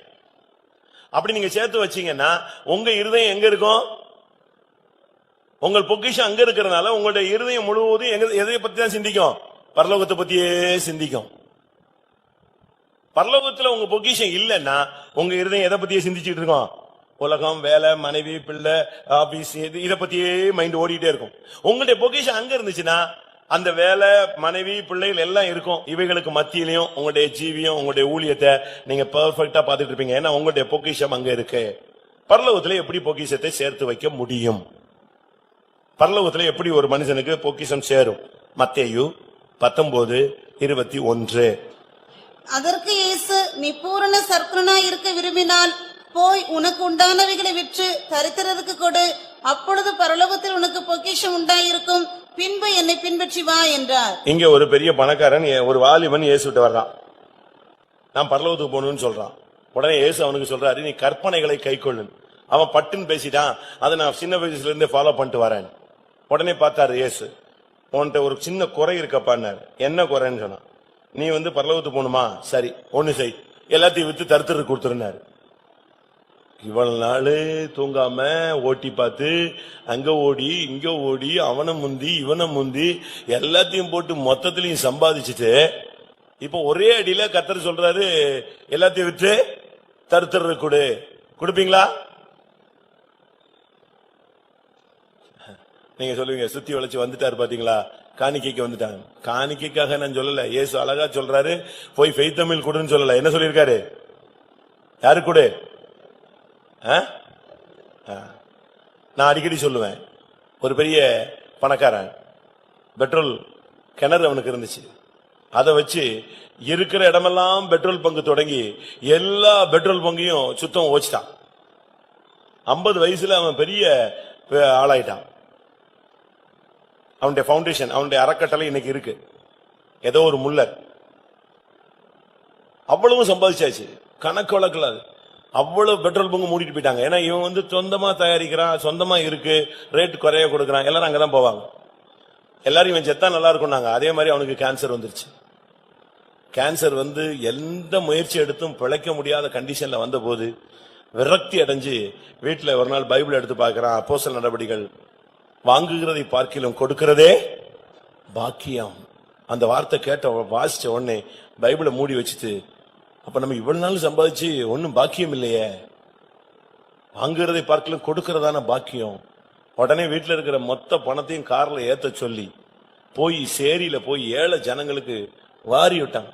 அப்படி நீங்க சேர்த்து வச்சீங்கன்னா உங்க இருதயம் எங்க இருக்கும்? உங்கள் பொக்கிஷம் அங்க இருக்கிறதுனால உங்களுடைய இருதயம் முழுவதும் எதை பத்தி தான் சிந்திக்கும்? பரலோகத்தை பத்தியே சிந்திக்கும். பரலோகத்துல உங்க பொக்கிஷம் இல்லைன்னா உங்க இருதயம் எதை பத்தியே சிந்திச்சுட்டு இருக்கோம்? உலகம், வேலை, மனைவி, பிள்ளை, ஆபீஸ், இதை பத்தியே மைண்ட் ஓடிட்டே இருக்கும். உங்களுடைய பொக்கிஷம் அங்க இருந்துச்சுன்னா அந்த வேலை, மனைவி, பிள்ளைகள் எல்லாம் இருக்கும். இவைகளுக்கு மத்தியிலையும் உங்களுடைய ஜீவியம், உங்களுடைய ஊழியத்தை நீங்க பெர்ஃபெக்ட்டா பாத்துட்டு இருப்பீங்க. ஏன்னா உங்களுடைய பொக்கிஷம் அங்க இருக்கு. பரலோகத்துல எப்படி பொக்கிஷத்தை சேர்த்து வைக்க முடியும்? பரலோகத்துல எப்படி ஒரு மனுஷனுக்கு பொக்கிஷம் சேரும்? மத்தேயு 19:21. அதற்கு இயேசு, நீ பூரண சர்க்குணனாய் இருக்க விரும்பினால் போய் உனக்கு உண்டானவைகளை விற்று தரித்திரருக்கு கொடு, அப்பொழுது பரலோகத்தில் உனக்கு பொக்கிஷம் உண்டாயிருக்கும். பின்பு என்னை பின்பற்றி வா என்றார். இங்க ஒரு பெரிய பணக்காரன், ஒரு வாலிபன் இயேசுட்ட வர்றான். நான் பரலோகத்துக்கு போகணும்னு சொல்றான். உடனே இயேசு அவனுக்கு சொல்றாரு, நீ கற்பனைகளை கைக்கொள்ளு. அவன் பட்டுன்னு பேசிட்டான், அதை நான் சின்ன வயசுல இருந்தே ஃபாலோ பண்ணிட்டு வரேன். உடனே பார்த்தாரு இயேசு, உன்கிட்ட ஒரு சின்ன குறை இருக்கப்பா. என்ன குறைன்னு சொன்னான். நீ பரலோகத்துக்கு போகணுமா? சரி, ஒண்ணு செய், எல்லாத்தையும் வித்து தரித்திரருக்கு கொடுத்துருந்தாரு. இவ்வளவு நாளு தூங்காம ஓட்டி பார்த்து அங்க ஓடி இங்க ஓடி அவனை முந்தி இவனை முந்தி எல்லாத்தையும் போட்டு மொத்தத்திலையும் சம்பாதிச்சுட்டு இப்ப ஒரே அடியில கர்த்தர் சொல்றாரு, எல்லாத்தையும் விட்டு தரித்திரருக்கு கொடு. கொடுப்பீங்களா? நீங்க சொல்லுவீங்க, சுத்தி வளைச்சு வந்துட்டாரு பாத்தீங்களா, காணிக்கைக்கு வந்துட்டாங்க. காணிக்கைக்காக நான் சொல்லல, இயேசு அழகா சொல்றாரு, போய் ஃபெய்த் தமிழ் கொடுன்னு சொல்லல. என்ன சொல்லிருக்காரு? யாரு கொடு? நான் அடிக்கடி சொல்லுவேன், ஒரு பெரிய பணக்காரன் பெட்ரோல் கிணறு அவனுக்கு இருந்துச்சு. அதை வச்சு இருக்கிற இடமெல்லாம் பெட்ரோல் பங்கு தொடங்கி எல்லா பெட்ரோல் பங்கையும் சுத்தம் ஓச்சிட்டான். 50 வயசுல அவன் பெரிய ஆளாயிட்டான். அவனுடைய பவுண்டேஷன், அவனுடைய அறக்கட்டளை இன்னைக்கு இருக்கு. ஏதோ ஒரு முல்லர் அவ்வளவு சம்பாதிச்சாச்சு, கணக்கு வழக்கல. அவ்வளவு பெட்ரோல் பங்கு மூடிட்டு போயிட்டாங்க. ஏன்னா இவன் சொந்தமா தயாரிக்கிறான், சொந்தமா இருக்கு, ரேட் குறைய கொடுக்கறான், எல்லாரும் அங்கதான் போவாங்க. எல்லாரும் இவன் செத்தா நல்லா இருக்கும்னாங்க. அதே மாதிரி அவனுக்கு கேன்சர் வந்துருச்சு. கேன்சர் எந்த முயற்சி எடுத்தும் பிழைக்க முடியாத கண்டிஷன்ல வந்த போது விரக்தி அடைஞ்சு வீட்டுல ஒரு நாள் பைபிள் எடுத்து பார்க்கிறான். அப்போஸ்தலர் நடபடிகள், வாங்குகிறதை பார்க்கிலும் கொடுக்கிறதே பாக்கியம். அந்த வார்த்தை கேட்ட வாசிச்ச உடனே பைபிளை மூடி வச்சுட்டு, அப்ப நம்ம இவ்வளவு நாள் சம்பாதிச்சு ஒன்னும் பாக்கியம் இல்லையே, வாங்குகிறதை பார்க்கிலும் கொடுக்கிறதான பாக்கியம். உடனே வீட்டுல இருக்கிற மொத்த பணத்தையும் கார்ல ஏத்த சொல்லி போய் சேரியில போய் ஏழை ஜனங்களுக்கு வாரி விட்டாங்க.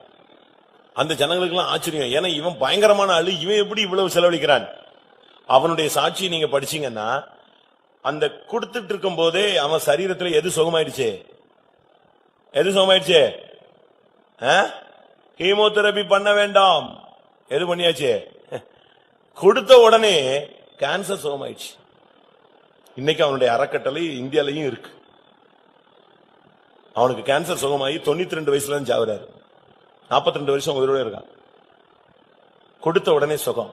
அந்த ஜனங்களுக்கு எல்லாம் ஆச்சரியம். ஏன்னா இவன் பயங்கரமான ஆளு, இவன் எப்படி இவ்வளவு செலவழிக்கிறான்? அவனுடைய சாட்சியை நீங்க படிச்சீங்கன்னா, அந்த கொடுத்துட்டு இருக்கும் போதே அவன் சரீரத்துல எது சுகமாயிடுச்சு? எது சுகமாயிடுச்சு? கீமோதெரபி பண்ண வேண்டாம், எது பண்ணியாச்சு? கொடுத்த உடனே கேன்சர் சுகமாயிடுச்சு. இன்னைக்கு அவனுடைய அறக்கட்டளை இந்தியாலையும் இருக்கு. அவனுக்கு கேன்சர் சுகமாயி 92 வயசுல தான் சாவுறாரு. 42 வருஷம் உயிரோட இருக்கான். கொடுத்த உடனே சுகம்.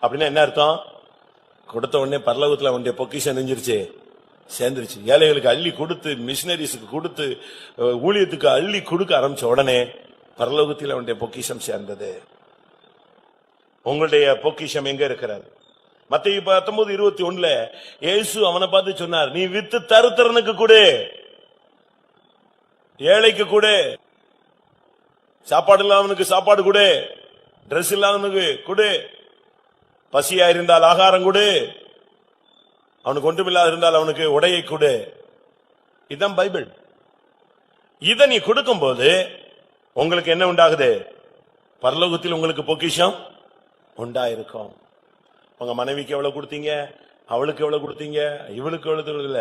அப்படின்னா என்ன அர்த்தம்? கொடுத்த உடனே பரலோகத்துல அவனுடைய பொக்கிஷம் நெஞ்சிருச்சு, சேர்ந்துருச்சு. ஏழைகளுக்கு அள்ளி கொடுத்து, மிஷினரிஸுக்கு கொடுத்து, ஊழியத்துக்கு அள்ளி கொடுக்க ஆரம்பிச்ச உடனே பரலோகத்தில் அவனுடைய பொக்கிஷம் சேர்ந்தது. உங்களுடைய பொக்கிஷம் எங்க இருக்கிறது? மத்தேயு 19:21 இயேசு அவனை பார்த்து சொன்னார், நீ வித்து தருத்திரனுக்கு கொடு, ஏழைக்கு கொடு, சாப்பாடு இல்லாதவனுக்கு சாப்பாடு கொடு, டிரெஸ் இல்லாதவனுக்கு கொடு, பசியா இருந்தால் ஆகாரம் கொடு, அவனுக்கு ஒன்றுமில்லாத இருந்தால் அவனுக்கு உடையை கொடு. இதுதான் பைபிள். இதை நீ கொடுக்கும் போது உங்களுக்கு என்ன உண்டாகுது? பரலோகத்தில் உங்களுக்கு பொக்கிஷம் உண்டாயிருக்கும். உங்க மனைவிக்கு எவ்வளவு கொடுத்தீங்க, அவளுக்கு எவ்வளவு கொடுத்தீங்க, இவளுக்கு எவ்வளவு கொடுக்கல,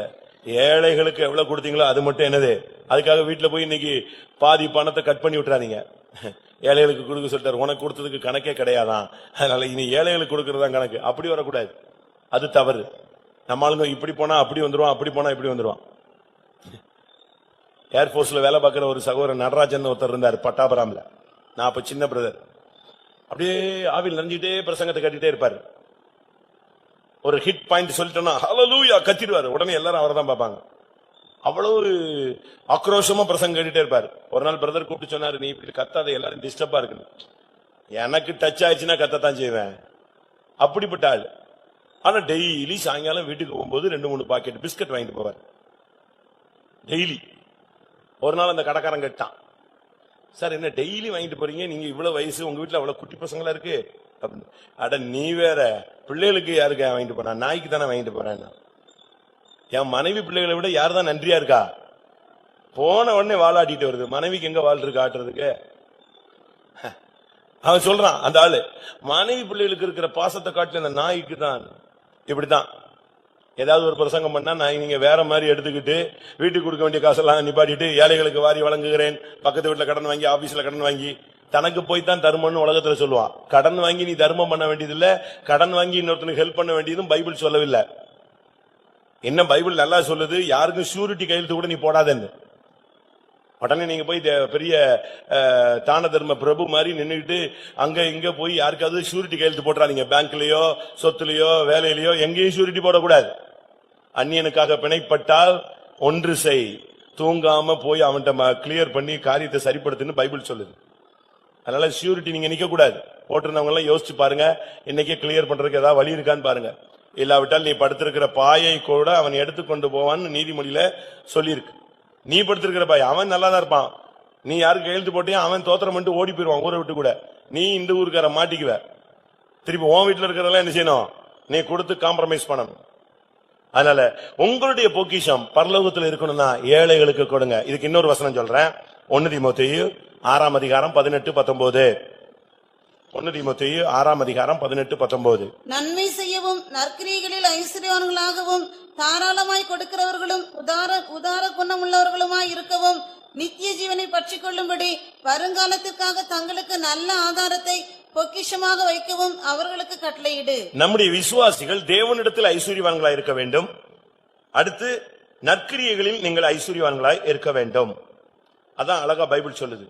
ஏழைகளுக்கு எவ்வளவு கொடுத்தீங்களோ அது மட்டும் என்னது? அதுக்காக வீட்டுல போய் இன்னைக்கு பாதி பணத்தை கட் பண்ணி விட்டுறாதீங்க. ஏழைகளுக்கு கொடுக்க சொல்லிட்டாரு, உனக்கு கொடுத்ததுக்கு கணக்கே கிடையாதான், அதனால இனி ஏழைகளுக்கு கொடுக்கறதா கணக்கு. அப்படி வரக்கூடாது, அது தவறு. நம்ம ஆளுங்க இப்படி போனா அப்படி வந்துருவான், அப்படி போனா இப்படி வந்துருவான். ஏர்போர்ஸ்ல வேலை பார்க்கிற ஒரு சகோதரர் நடராஜன் ஒருத்தர் இருந்தார் பட்டாபராம்ல. நான் அப்ப சின்ன பிரதர். அப்படியே ஆவில் நஞ்சிட்டே பிரசங்கத்தை கட்டிட்டே இருப்பாரு. ஒரு ஹிட் பாயிண்ட் சொல்லிட்டோம்னா ஹல்லேலூயா கத்திடுவாரு. உடனே எல்லாரும் அவரை தான் பார்ப்பாங்க. அவ்வளவு ஆக்ரோஷமா பிரசங்கம் கேட்டுட்டே இருப்பாரு. ஒரு நாள் பிரதர் கூப்பிட்டு சொன்னாரு, நீ இப்படி கத்தாத, எல்லாரும் டிஸ்டர்பா இருக்கு. எனக்கு டச் ஆயிடுச்சுன்னா கத்தத்தான் செய்வேன், அப்படிப்பட்ட ஆள். ஆனா டெய்லி சாயங்காலம் வீட்டுக்கு போகும்போது 2-3 பாக்கெட் பிஸ்கட் வாங்கிட்டு போவார் டெய்லி. ஒரு நாள் அந்த கடைக்காரன் கேட்டான், சார் என்ன டெய்லி வாங்கிட்டு போறீங்க, நீங்க இவ்வளவு வயசு, உங்க வீட்டுல அவ்வளவு குட்டி பசங்களா இருக்கு அப்படின்னு. அட நீ வேற, பிள்ளைகளுக்கு யாருக்கு வாங்கிட்டு போறேன், நாய்க்கு தானே வாங்கிட்டு போறேன். என் மனைவி பிள்ளைகளை விட யார் தான் நன்றியா இருக்கா? போன உடனே வாழாட்டிட்டு வருது, மனைவிக்கு எங்க வாழ் இருக்கு ஆட்டுறதுக்கு? அவன் சொல்றான் அந்த ஆளு, மனைவி பிள்ளைகளுக்கு இருக்கிற பாசத்தை காட்டில அந்த நாய்க்கு தான். இப்படித்தான் ஏதாவது ஒரு பிரசங்கம் பண்ணா நான் நீங்க வேற மாதிரி எடுத்துக்கிட்டு வீட்டுக்கு கொடுக்க வேண்டிய காசெல்லாம் நிப்பாட்டிட்டு ஏழைகளுக்கு வாரி வழங்குகிறேன், பக்கத்து வீட்டுல கடன் வாங்கி, ஆபீஸ்ல கடன் வாங்கி, தனக்கு போய் தான் தர்மம்னு உலகத்துல சொல்லுவான். கடன் வாங்கி நீ தர்மம் பண்ண வேண்டியது இல்ல, கடன் வாங்கி இன்னொருத்தனுக்கு ஹெல்ப் பண்ண வேண்டியதும் பைபிள் சொல்லவில்லை. என்ன பைபிள் நல்லா சொல்லுது, யாருக்கும் ஷூரிட்டி கையெழுத்து கூட நீ போடாதேன்னு. உடனே நீங்க போய் பெரிய தான தர்ம பிரபு மாதிரி நின்றுட்டு அங்க இங்க போய் யாருக்காவது ஷூரிட்டி கையெழுத்து போட்டுறாதீங்க. பேங்க்லயோ சொத்துலயோ வேலையிலயோ எங்கேயும் ஷூரிட்டி போடக்கூடாது. அந்நியனுக்காக பிணைப்பட்டால் ஒன்று செய், தூங்காம போய் அவன்கிட்ட கிளியர் பண்ணி காரியத்தை சரிப்படுத்துன்னு பைபிள் சொல்லுது. அதனால ஷூரிட்டி நீங்க நிக்க கூடாது. போட்டிருந்தவங்க எல்லாம் யோசிச்சு பாருங்க, இன்னைக்கே கிளியர் பண்றதுக்கு ஏதாவது வழி இருக்கான்னு பாருங்க. இல்லாவிட்டால் நீ படுத்திருக்கிற பாயை கூட அவன் எடுத்துக்கொண்டு போவான்னு நீதிமொழியில சொல்லியிருக்கு. நீ படுத்திருக்கிற பாய் அவன் நல்லா தான் இருப்பான், நீ யாருக்கு கையெழுத்து போட்டியா அவன் தோத்திரம் பண்ணிட்டு ஓடி போயிருவான் ஊரை விட்டு கூட. நீ இந்த ஊருக்கார மாட்டிக்குவ. திருப்பி உன் வீட்டுல இருக்கிறதெல்லாம் என்ன செய்யணும், நீ கொடுத்து காம்ப்ரமைஸ் பண்ணணும். அதனால உங்களுடைய பொக்கிஷம் பரலோகத்தில் இருக்கணும்னா ஏழைகளுக்கு கொடுங்க. இதுக்கு இன்னொரு வசனம் சொல்றேன். 1 தீமோத்தேயு 6:18-19. 1 தீமோத்தேயு 6:18-19. நன்மை செய்யவும் நற்கிரியைகளில் ஐஸ்வர்யவான்களாகவும் தாராளமாய் கொடுக்கிறவர்களும் உதார குணமுள்ளவர்களுமாய் இருக்கவும் நித்திய ஜீவனை பற்றிக் கொள்ளும்படி வருங்காலத்திற்காக தங்களுக்கு நல்ல ஆதாரத்தை பொக்கிஷமாக வைக்கவும் அவர்களுக்கு கட்டளையிடு. நம்முடைய விசுவாசிகள் தேவனிடத்தில் ஐஸ்வர்யவான்களாய் இருக்க வேண்டும். அடுத்து நற்கிரியைகளில் நீங்கள் ஐஸ்வர்யவான்களாய் இருக்க வேண்டும். அதான் அழகா பைபிள் சொல்லுது.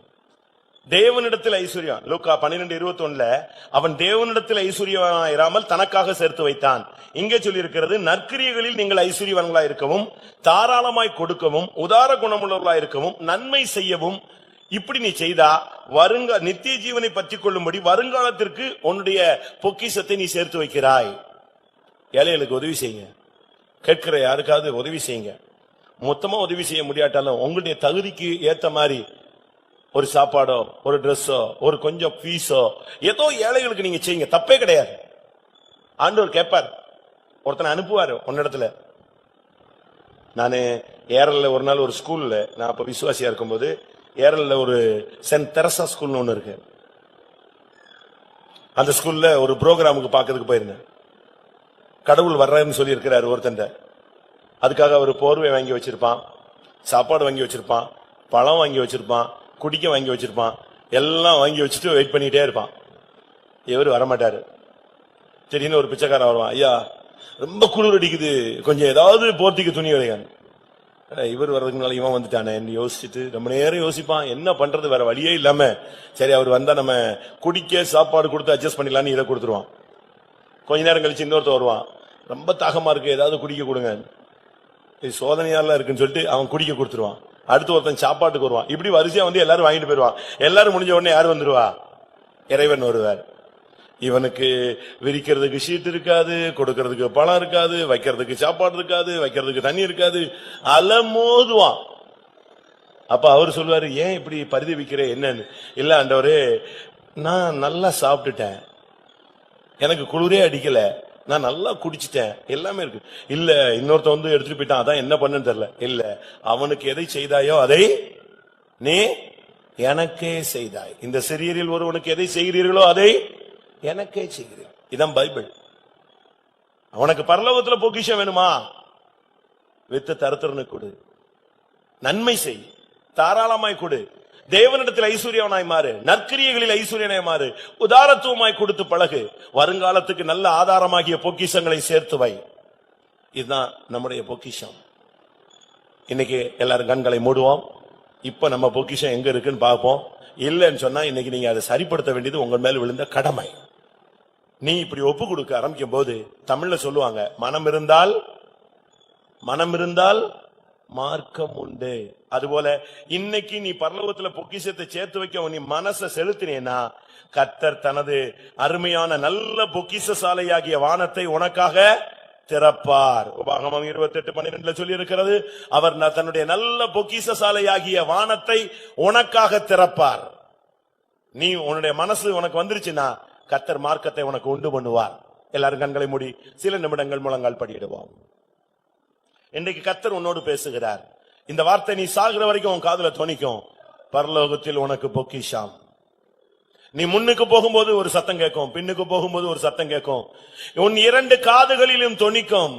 தேவனிடத்தில் ஐஸ்வர்யம். லூக்கா 12:21 அவன் தேவனிடத்தில் ஐஸ்வர்யவானாயிராமல் தனக்காக சேர்த்து வைத்தான். இங்கே சொல்லி இருக்கிறது நற்கிரியைகளில் நீங்கள் ஐஸ்வர்யவான்களாய் இருக்கவும் தாராளமாய் கொடுக்கவும் உதார குணமுள்ளவர்களாய் இருக்கவும் நன்மை செய்யவும். இப்படி நீ செய்தா நித்திய ஜீவனை பற்றிக் கொள்ளும்படி வருங்காலத்திற்கு உன்னுடைய பொக்கிஷத்தை நீ சேர்த்து வைக்கிறாய். ஏழைகளுக்கு உதவி செய்யுங்க. கேட்கிற யாருக்காவது உதவி செய்யுங்க. மொத்தமா உதவி செய்ய முடியாட்டாலும் உங்களுடைய தகுதிக்கு ஏத்த மாதிரி ஒரு சாப்பாடோ ஒரு டிரெஸ்ஸோ ஒரு கொஞ்சம் பீஸோ ஏதோ ஏழைகளுக்கு நீங்க செய்யுங்க. தப்பே கிடையாது. ஆண்டவர் கேட்பார். ஒருத்தனை அனுப்புவாரு உன்னிடத்துல. நானு ஏரல்ல ஒரு நாள் ஒரு ஸ்கூல்ல, நான் அப்ப விசுவாசியா இருக்கும்போது ஏரல்ல ஒரு சென்ட் தெரசா ஸ்கூல்னு ஒண்ணு இருக்கு. அந்த ஸ்கூல்ல ஒரு ப்ரோக்ராமுக்கு பாக்கிறதுக்கு போயிருந்தேன். கடவுள் வர்றாருன்னு சொல்லி இருக்கிறாரு ஒருத்தன். அதுக்காக அவர் போர்வை வாங்கி வச்சிருப்பான், சாப்பாடு வாங்கி வச்சிருப்பான், பழம் வாங்கி வச்சிருப்பான், குடிக்க வாங்கி வச்சிருப்பான், எல்லாம் வாங்கி வச்சுட்டு வெயிட் பண்ணிட்டே இருப்பான். இவர் வரமாட்டாரு. திடீர்னு ஒரு பிச்சைக்காரன் வருவான். ஐயா ரொம்ப குளிர் அடிக்குது, கொஞ்சம் ஏதாவது போர்த்திக்கு துணி கிடையாது. இவர் வர்றதுக்கு முன்னால இவன் வந்துட்டானே யோசிச்சுட்டு ரொம்ப நேரம் யோசிப்பான். என்ன பண்றது, வேற வழியே இல்லாம சரி அவர் வந்தா நம்ம குடிக்க சாப்பாடு கொடுத்து அட்ஜஸ்ட் பண்ணிடலான்னு இதை கொடுத்துருவான். கொஞ்ச நேரம் கழிச்சு இன்னொருத்த வருவான். ரொம்ப தாகமா இருக்கு, ஏதாவது குடிக்க கொடுங்க. இது சோதனையால இருக்குன்னு சொல்லிட்டு அவன் குடிக்க கொடுத்துருவான். அடுத்து ஒருத்தன் சாப்பாட்டுக்கு வருவான். இப்படி வரிசையா வந்து எல்லாரும் வாங்கிட்டு போயிருவான். எல்லாரும் முடிஞ்ச உடனே யார் வந்துருவா? இறைவன் வருவார். இவனுக்கு விரிக்கிறதுக்கு ஷீட் இருக்காது, கொடுக்கறதுக்கு பணம் இருக்காது, வைக்கிறதுக்கு சாப்பாடு இருக்காது, வைக்கிறதுக்கு தண்ணி இருக்காது, அலமோதுவான். அப்ப அவர் சொல்லுவாரு, ஏன் இப்படி பரிதவிக்கிற என்னன்னு? இல்ல ஆண்டவரே, நான் நல்லா சாப்பிட்டுட்டேன், எனக்கு குளிரே அடிக்கல, நான் நல்லா குடிச்சிட்டேன், எல்லாமே இருக்கு. இல்ல இன்னொருத்த வந்து எடுத்துட்டு போயிட்டான், அதான் என்ன பண்ணுன்னு தெரியல. இல்ல அவனுக்கு எதை செய்தாயோ அதை நீ எனக்கே செய்தாய். இந்த சிறியரில் ஒருவனுக்கு எதை செய்கிறீர்களோ அதை எனக்கே செய்கிறேன். இதான் பைபிள். அவனுக்கு பரலோகத்துல பொக்கிஷம் வேணுமா? வித்து தருத்திரனு கொடு, நன்மை செய், தாராளமாய் கொடு, தேவனிடத்தில் ஐஸ்வர்யவனாய் மாறு, நற்கிரியைகளில் ஐஸ்வர்யனாய் மாறு, உதாரத்துவமாய் கொடுத்து பழகு, வருங்காலத்துக்கு நல்ல ஆதாரமாகிய பொக்கிஷங்களை சேர்த்து வை. இதுதான் நம்முடைய பொக்கிஷம். இன்னைக்கு எல்லாரும் கண்களை மூடுவோம். இப்ப நம்ம பொக்கிஷம் எங்க இருக்குன்னு பார்ப்போம். இல்லைன்னு சொன்னா இன்னைக்கு நீங்க அதை சரிப்படுத்த வேண்டியது உங்க மேல விழுந்த கடமை. நீ இப்படி ஒப்பு கொடுக்க ஆரம்பிக்கும் போது தமிழ்ல சொல்லுவாங்க, மனம் இருந்தால் மார்க்கம் உண்டு. அதுபோல இன்னைக்கு நீ பரலோகத்துல பொக்கிஷத்தை சேர்த்து வைக்க நீ மனசை செலுத்தினேன்னா கர்த்தர் தனது அருமையான நல்ல பொக்கிஷசாலையாகிய வானத்தை உனக்காக திறப்பார். உபாகமம் 28:12 சொல்லி இருக்கிறது, அவர் தன்னுடைய நல்ல பொக்கிஷசாலையாகிய வானத்தை உனக்காக திறப்பார். நீ உன்னுடைய மனசு உனக்கு வந்துருச்சுன்னா கர்த்தர் மார்க்கத்தை உனக்கு உண்டு பண்ணுவார். எல்லாரும் கண்களை மூடி சில நிமிடங்கள் முழங்கால் படியிடுவோம். இன்றைக்கு கர்த்தர் உன்னோடு பேசுகிறார். இந்த வார்த்தை நீ சாகுற வரைக்கும் உன் காதுல தொனிக்கும். பரலோகத்தில் உனக்கு பொக்கிஷம். நீ முன்னுக்கு போகும்போது ஒரு சத்தம் கேட்கும், பின்னுக்கு போகும்போது ஒரு சத்தம் கேட்கும், உன் 2 காதுகளிலும் தொனிக்கும்.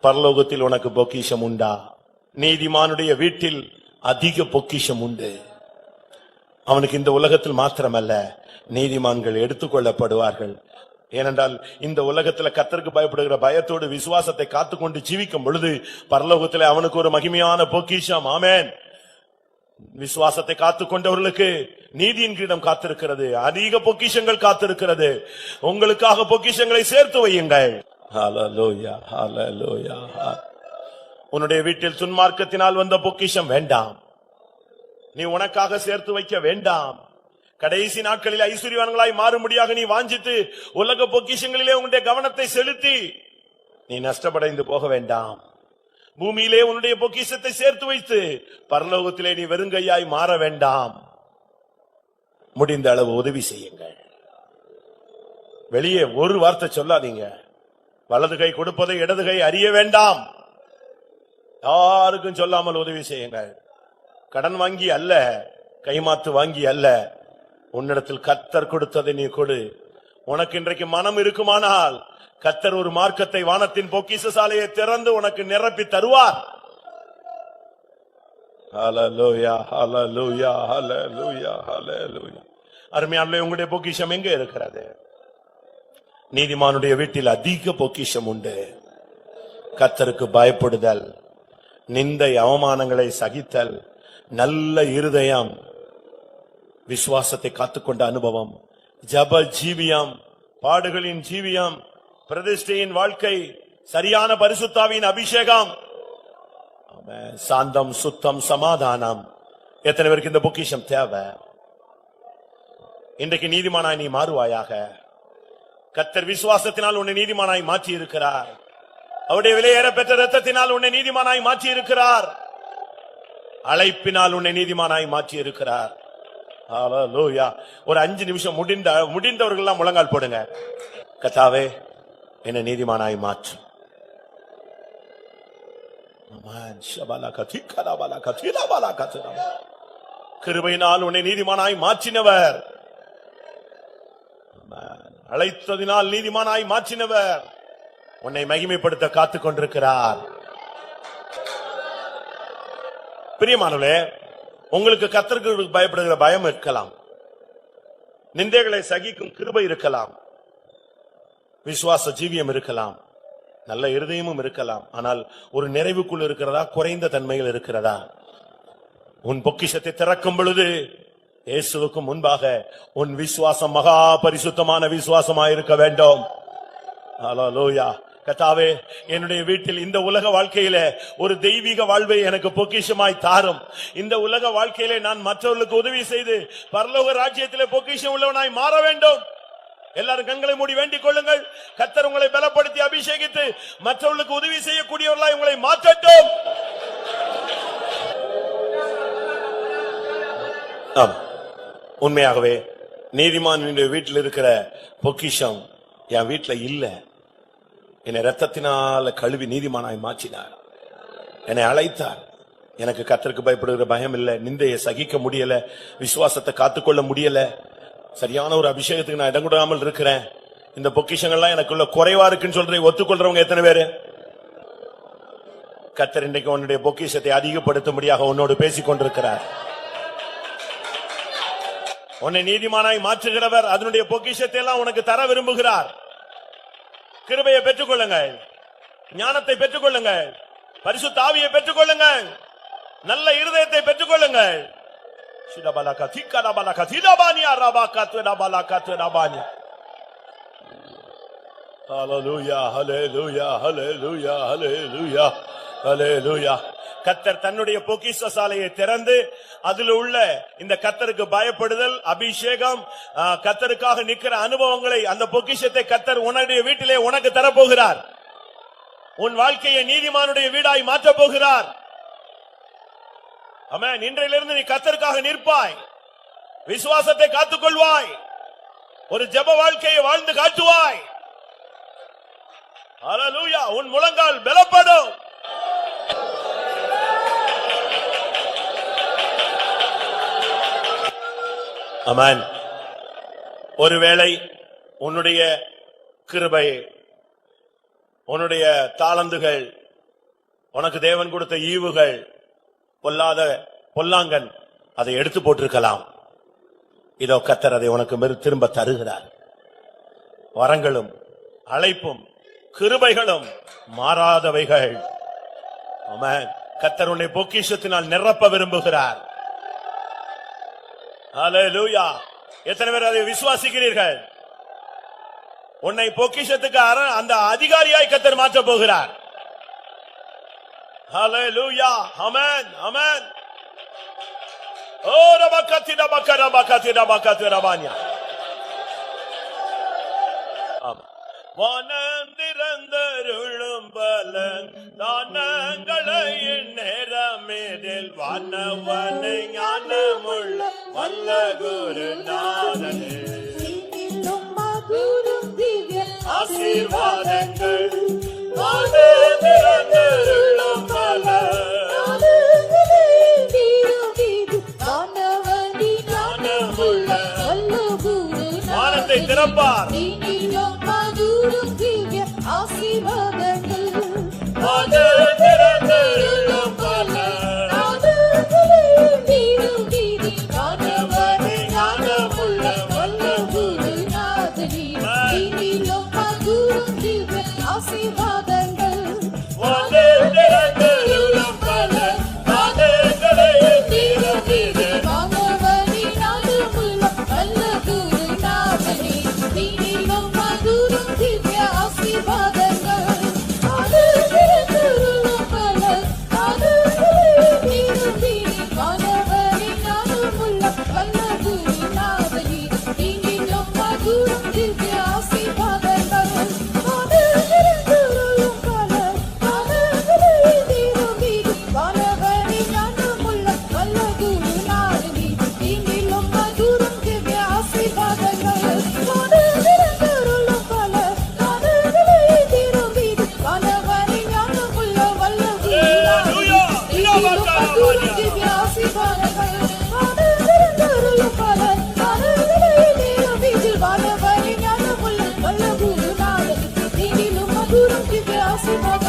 பரலோகத்தில் உனக்கு பொக்கிஷம் உண்டா? நீதிமானுடைய வீட்டில் அதிக பொக்கிஷம் உண்டு. அவனுக்கு இந்த உலகத்தில் மாத்திரமல்ல, நீதிமான்கள் எடுத்துக்கொள்ளப்படுவார்கள். ஏனென்றால் இந்த உலகத்துல கர்த்தருக்கு பயப்படுகிற பயத்தோடு விசுவாசத்தை காத்துக்கொண்டு ஜீவிக்கும் பொழுது பரலோகத்தில் அவனுக்கு ஒரு மகிமையான பொக்கிஷம். ஆமென். விசுவாசத்தை காத்துக்கொண்டவர்களுக்கு நீதியின் கிரீடம் காத்திருக்கிறது, அதிக பொக்கிஷங்கள் காத்திருக்கிறது. உங்களுக்காக பொக்கிஷங்களை சேர்த்து வையுங்கள். ஹல்லேலூயா, ஹல்லேலூயா. உன்னுடைய வீட்டில் துன்மார்க்கத்தினால் வந்த பொக்கிஷம் வேண்டாம், நீ உனக்காக சேர்த்து வைக்க வேண்டாம். கடைசி நாட்களில் ஐஸ்வர்யவான்களாய் மாறும்படியாக நீ வாஞ்சித்து உலக பொக்கிஷங்களிலே உன்னுடைய கவனத்தை செலுத்தி நீ நஷ்டப்படைந்து போக வேண்டாம். பூமியிலே உன்னுடைய பொக்கிஷத்தை சேர்த்து வைத்து பரலோகத்திலே நீ வெறுங்கையாய் மாற வேண்டாம். முடிந்த அளவு உதவி செய்யுங்கள். வெளியே ஒரு வார்த்தை சொல்லாதீங்க. வலது கை கொடுப்பதை இடது கை அறிய வேண்டாம். யாருக்கும் சொல்லாமல் உதவி செய்யுங்கள். கடன் வாங்கி அல்ல, கைமாத்து வாங்கி அல்ல, உன்னிடத்தில் கர்த்தர் கொடுத்ததை நீ கொடு. உனக்கு இன்றைக்கு மனம் இருக்குமானால் கர்த்தர் ஒரு மார்க்கத்தை வானத்தின் பொக்கிஷசாலையை திறந்து உனக்கு நிரப்பி தருவார். ஹல்லேலூயா, ஹல்லேலூயா, ஹல்லேலூயா, ஹல்லேலூயா. அருமையானவர்களே, உங்களுடைய பொக்கிஷம் எங்க இருக்கிறது? நீதிமானுடைய வீட்டில் அதிக பொக்கிஷம் உண்டு. கர்த்தருக்கு பயப்படுதல், நிந்தை அவமானங்களை சகித்தல், நல்ல இருதயம், விசுவாசத்தை காத்துக்கொண்ட அனுபவம், ஜப ஜீவியம், பாடுகளின் ஜீவியம், பிரதிஷ்டையின் வாழ்க்கை, சரியான பரிசுத்தாவின் அபிஷேகம், சாந்தம், சுத்தம், சமாதானம். எத்தனை பேருக்கு இந்த பொக்கிஷம் தேவை? இன்றைக்கு நீதிமானாய் நீ மாறுவாயாக. கர்த்தர் விசுவாசத்தினால் உன்னை நீதிமானாய் மாற்றி இருக்கிறார். அவருடைய விலையேற பெற்ற இரத்தத்தினால் உன்னை நீதிமானாய் மாற்றி இருக்கிறார். அழைப்பினால் உன்னை நீதிமானாய் மாற்றி இருக்கிறார். ஹல்லேலூயா. ஒரு 5 நிமிஷம் முடிந்தவர்கள் எல்லாம் முழங்கால் போடுங்க. கர்த்தாவே, என்னை நீதிமானாய் மாற்று. கிருபையினால் உன்னை நீதிமானாய் மாற்றினவர், அழைத்ததினால் நீதிமானாய் மாற்றினவர் உன்னை மகிமைப்படுத்த காத்துக் கொண்டிருக்கிறார். பிரியமானவர்களே, உங்களுக்கு கர்த்தருக்கு பயப்படுகிற பயம் இருக்கலாம், நிந்தைகளை சகிக்கும் கிருபை இருக்கலாம், விசுவாச ஜீவியம் இருக்கலாம், நல்ல இருதயமும் இருக்கலாம். ஆனால் ஒரு நிறைவுக்குள் இருக்கிறதா, குறைந்த தன்மைகள் இருக்கிறதா? உன் பொக்கிஷத்தை திறக்கும் பொழுது இயேசுவுக்கு முன்பாக உன் விசுவாசம் மகா பரிசுத்தமான விசுவாசமாயிருக்க வேண்டும். ஹல்லேலூயா. கர்த்தாவே, என்னுடைய வீட்டில் இந்த உலக வாழ்க்கையில ஒரு தெய்வீக வாழ்வை எனக்கு பொக்கிஷமாய் தாரும். இந்த உலக வாழ்க்கையிலே நான் மற்றவர்களுக்கு உதவி செய்து பரலோக ராஜ்யத்திலே பொக்கிஷம் உள்ளவனாய் மாற வேண்டும். எல்லாரும் கண்களை மூடி வேண்டிக் கொள்ளுங்கள். கர்த்தர் உங்களை பலப்படுத்தி அபிஷேகித்து மற்றவர்களுக்கு உதவி செய்யக்கூடியவர்களாய் உங்களை மாற்றட்டும். உண்மையாகவே நீதிமான் வீட்டில் இருக்கிற பொக்கிஷம் என் வீட்டுல இல்ல. என்னை ரத்தத்தினால கழுவி நீதிமானாய் மாற்றினார், என்னை அழைத்தார். எனக்கு கர்த்தருக்கு பயப்படுகிற பயம் இல்ல, நிந்தையை சகிக்க முடியல, விசுவாசத்தை காத்துக்கொள்ள முடியல, சரியான ஒரு அபிஷேகத்துக்கு நான் இடம் கொடாமல் இருக்கிறேன். இந்த பொக்கிஷங்கள்லாம் எனக்குள்ள குறைவா இருக்குன்னு சொல்றேன். ஒத்துக்கொள்றவங்க எத்தனை பேரு? கர்த்தர் இன்றைக்கு உன்னுடைய பொக்கிஷத்தை அதிகப்படுத்தும்படியாக உன்னோடு பேசிக் கொண்டிருக்கிறார். உன்னை நீதிமானாய் மாற்றுகிறவர் அதனுடைய பொக்கிஷத்தை எல்லாம் உனக்கு தர விரும்புகிறார். கிருபையை பெற்றுக் கொள்ளுங்கள், ஞானத்தை பெற்றுக் கொள்ளுங்கள், பரிசுத்த ஆவியை பெற்றுக் கொள்ளுங்கள், நல்ல இருதயத்தை பெற்றுக் கொள்ளுங்கள். ஹல்லேலூயா, ஹல்லேலூயா, ஹல்லேலூயா, ஹல்லேலூயா, ஹல்லேலூயா. கர்த்தர் தன்னுடைய பொக்கிஷசாலையை திறந்து அதில் உள்ள இந்த கர்த்தருக்கு பயப்படுதல், அபிஷேகம், கர்த்தருக்காக நிற்கிற அனுபவங்களை, அந்த பொக்கிஷத்தை கர்த்தர் உன்னுடைய வீட்டிலே உனக்கு தரப்போகிறார். உன் வாழ்க்கையை நீதிமானுடைய வீடாய் மாற்றப் போகிறார். ஆமென். இன்றையிலிருந்து நீ கர்த்தருக்காக நிற்பாய், விசுவாசத்தை காத்துக்கொள்வாய், ஒரு ஜெப வாழ்க்கையை வாழ்ந்து காட்டுவாய். ஹல்லேலூயா. உன் முழங்கால் பலப்படும். ஆமென். ஒருவேளை உன்னுடைய கிருபை, உன்னுடைய தாளந்துகள், உனக்கு தேவன் கொடுத்த ஈவுகள், பொல்லாத பொல்லாங்கன் அதை எடுத்து போட்டிருக்கலாம். இதோ கர்த்தர் அதை உனக்கு திரும்ப தருகிறார். வரங்களும் அழைப்பும் கிருபைகளும் மாறாதவைகள். ஆமென். கர்த்தர் உன்னை பொக்கிஷத்தினால் நிரப்ப விரும்புகிறார். ஹல்லேலூயா. எத்தனை பேர் அதை விசுவாசிக்கிறீர்கள்? உன்னை பொக்கிஷத்துக்கு அந்த அதிகாரியாய் கர்த்தர் மாற்ற போகிறார். ஹல்லேலூயா. ஆமென், ஆமென். ஓ ரபகதிட பக்கர பக்கதிட பக்கதிட பான்யா. ஆமென். வானந்திரந்தருளும் பலன் தானங்களை நேரமேதில் வானவனை ஞானமுள்ள வல்ல குருநாதனே ஆசீர்வாதங்கள் வானந்திரந்தருளும் பலன் வானத்தை திறப்பார். गुरु की आशीर्वाद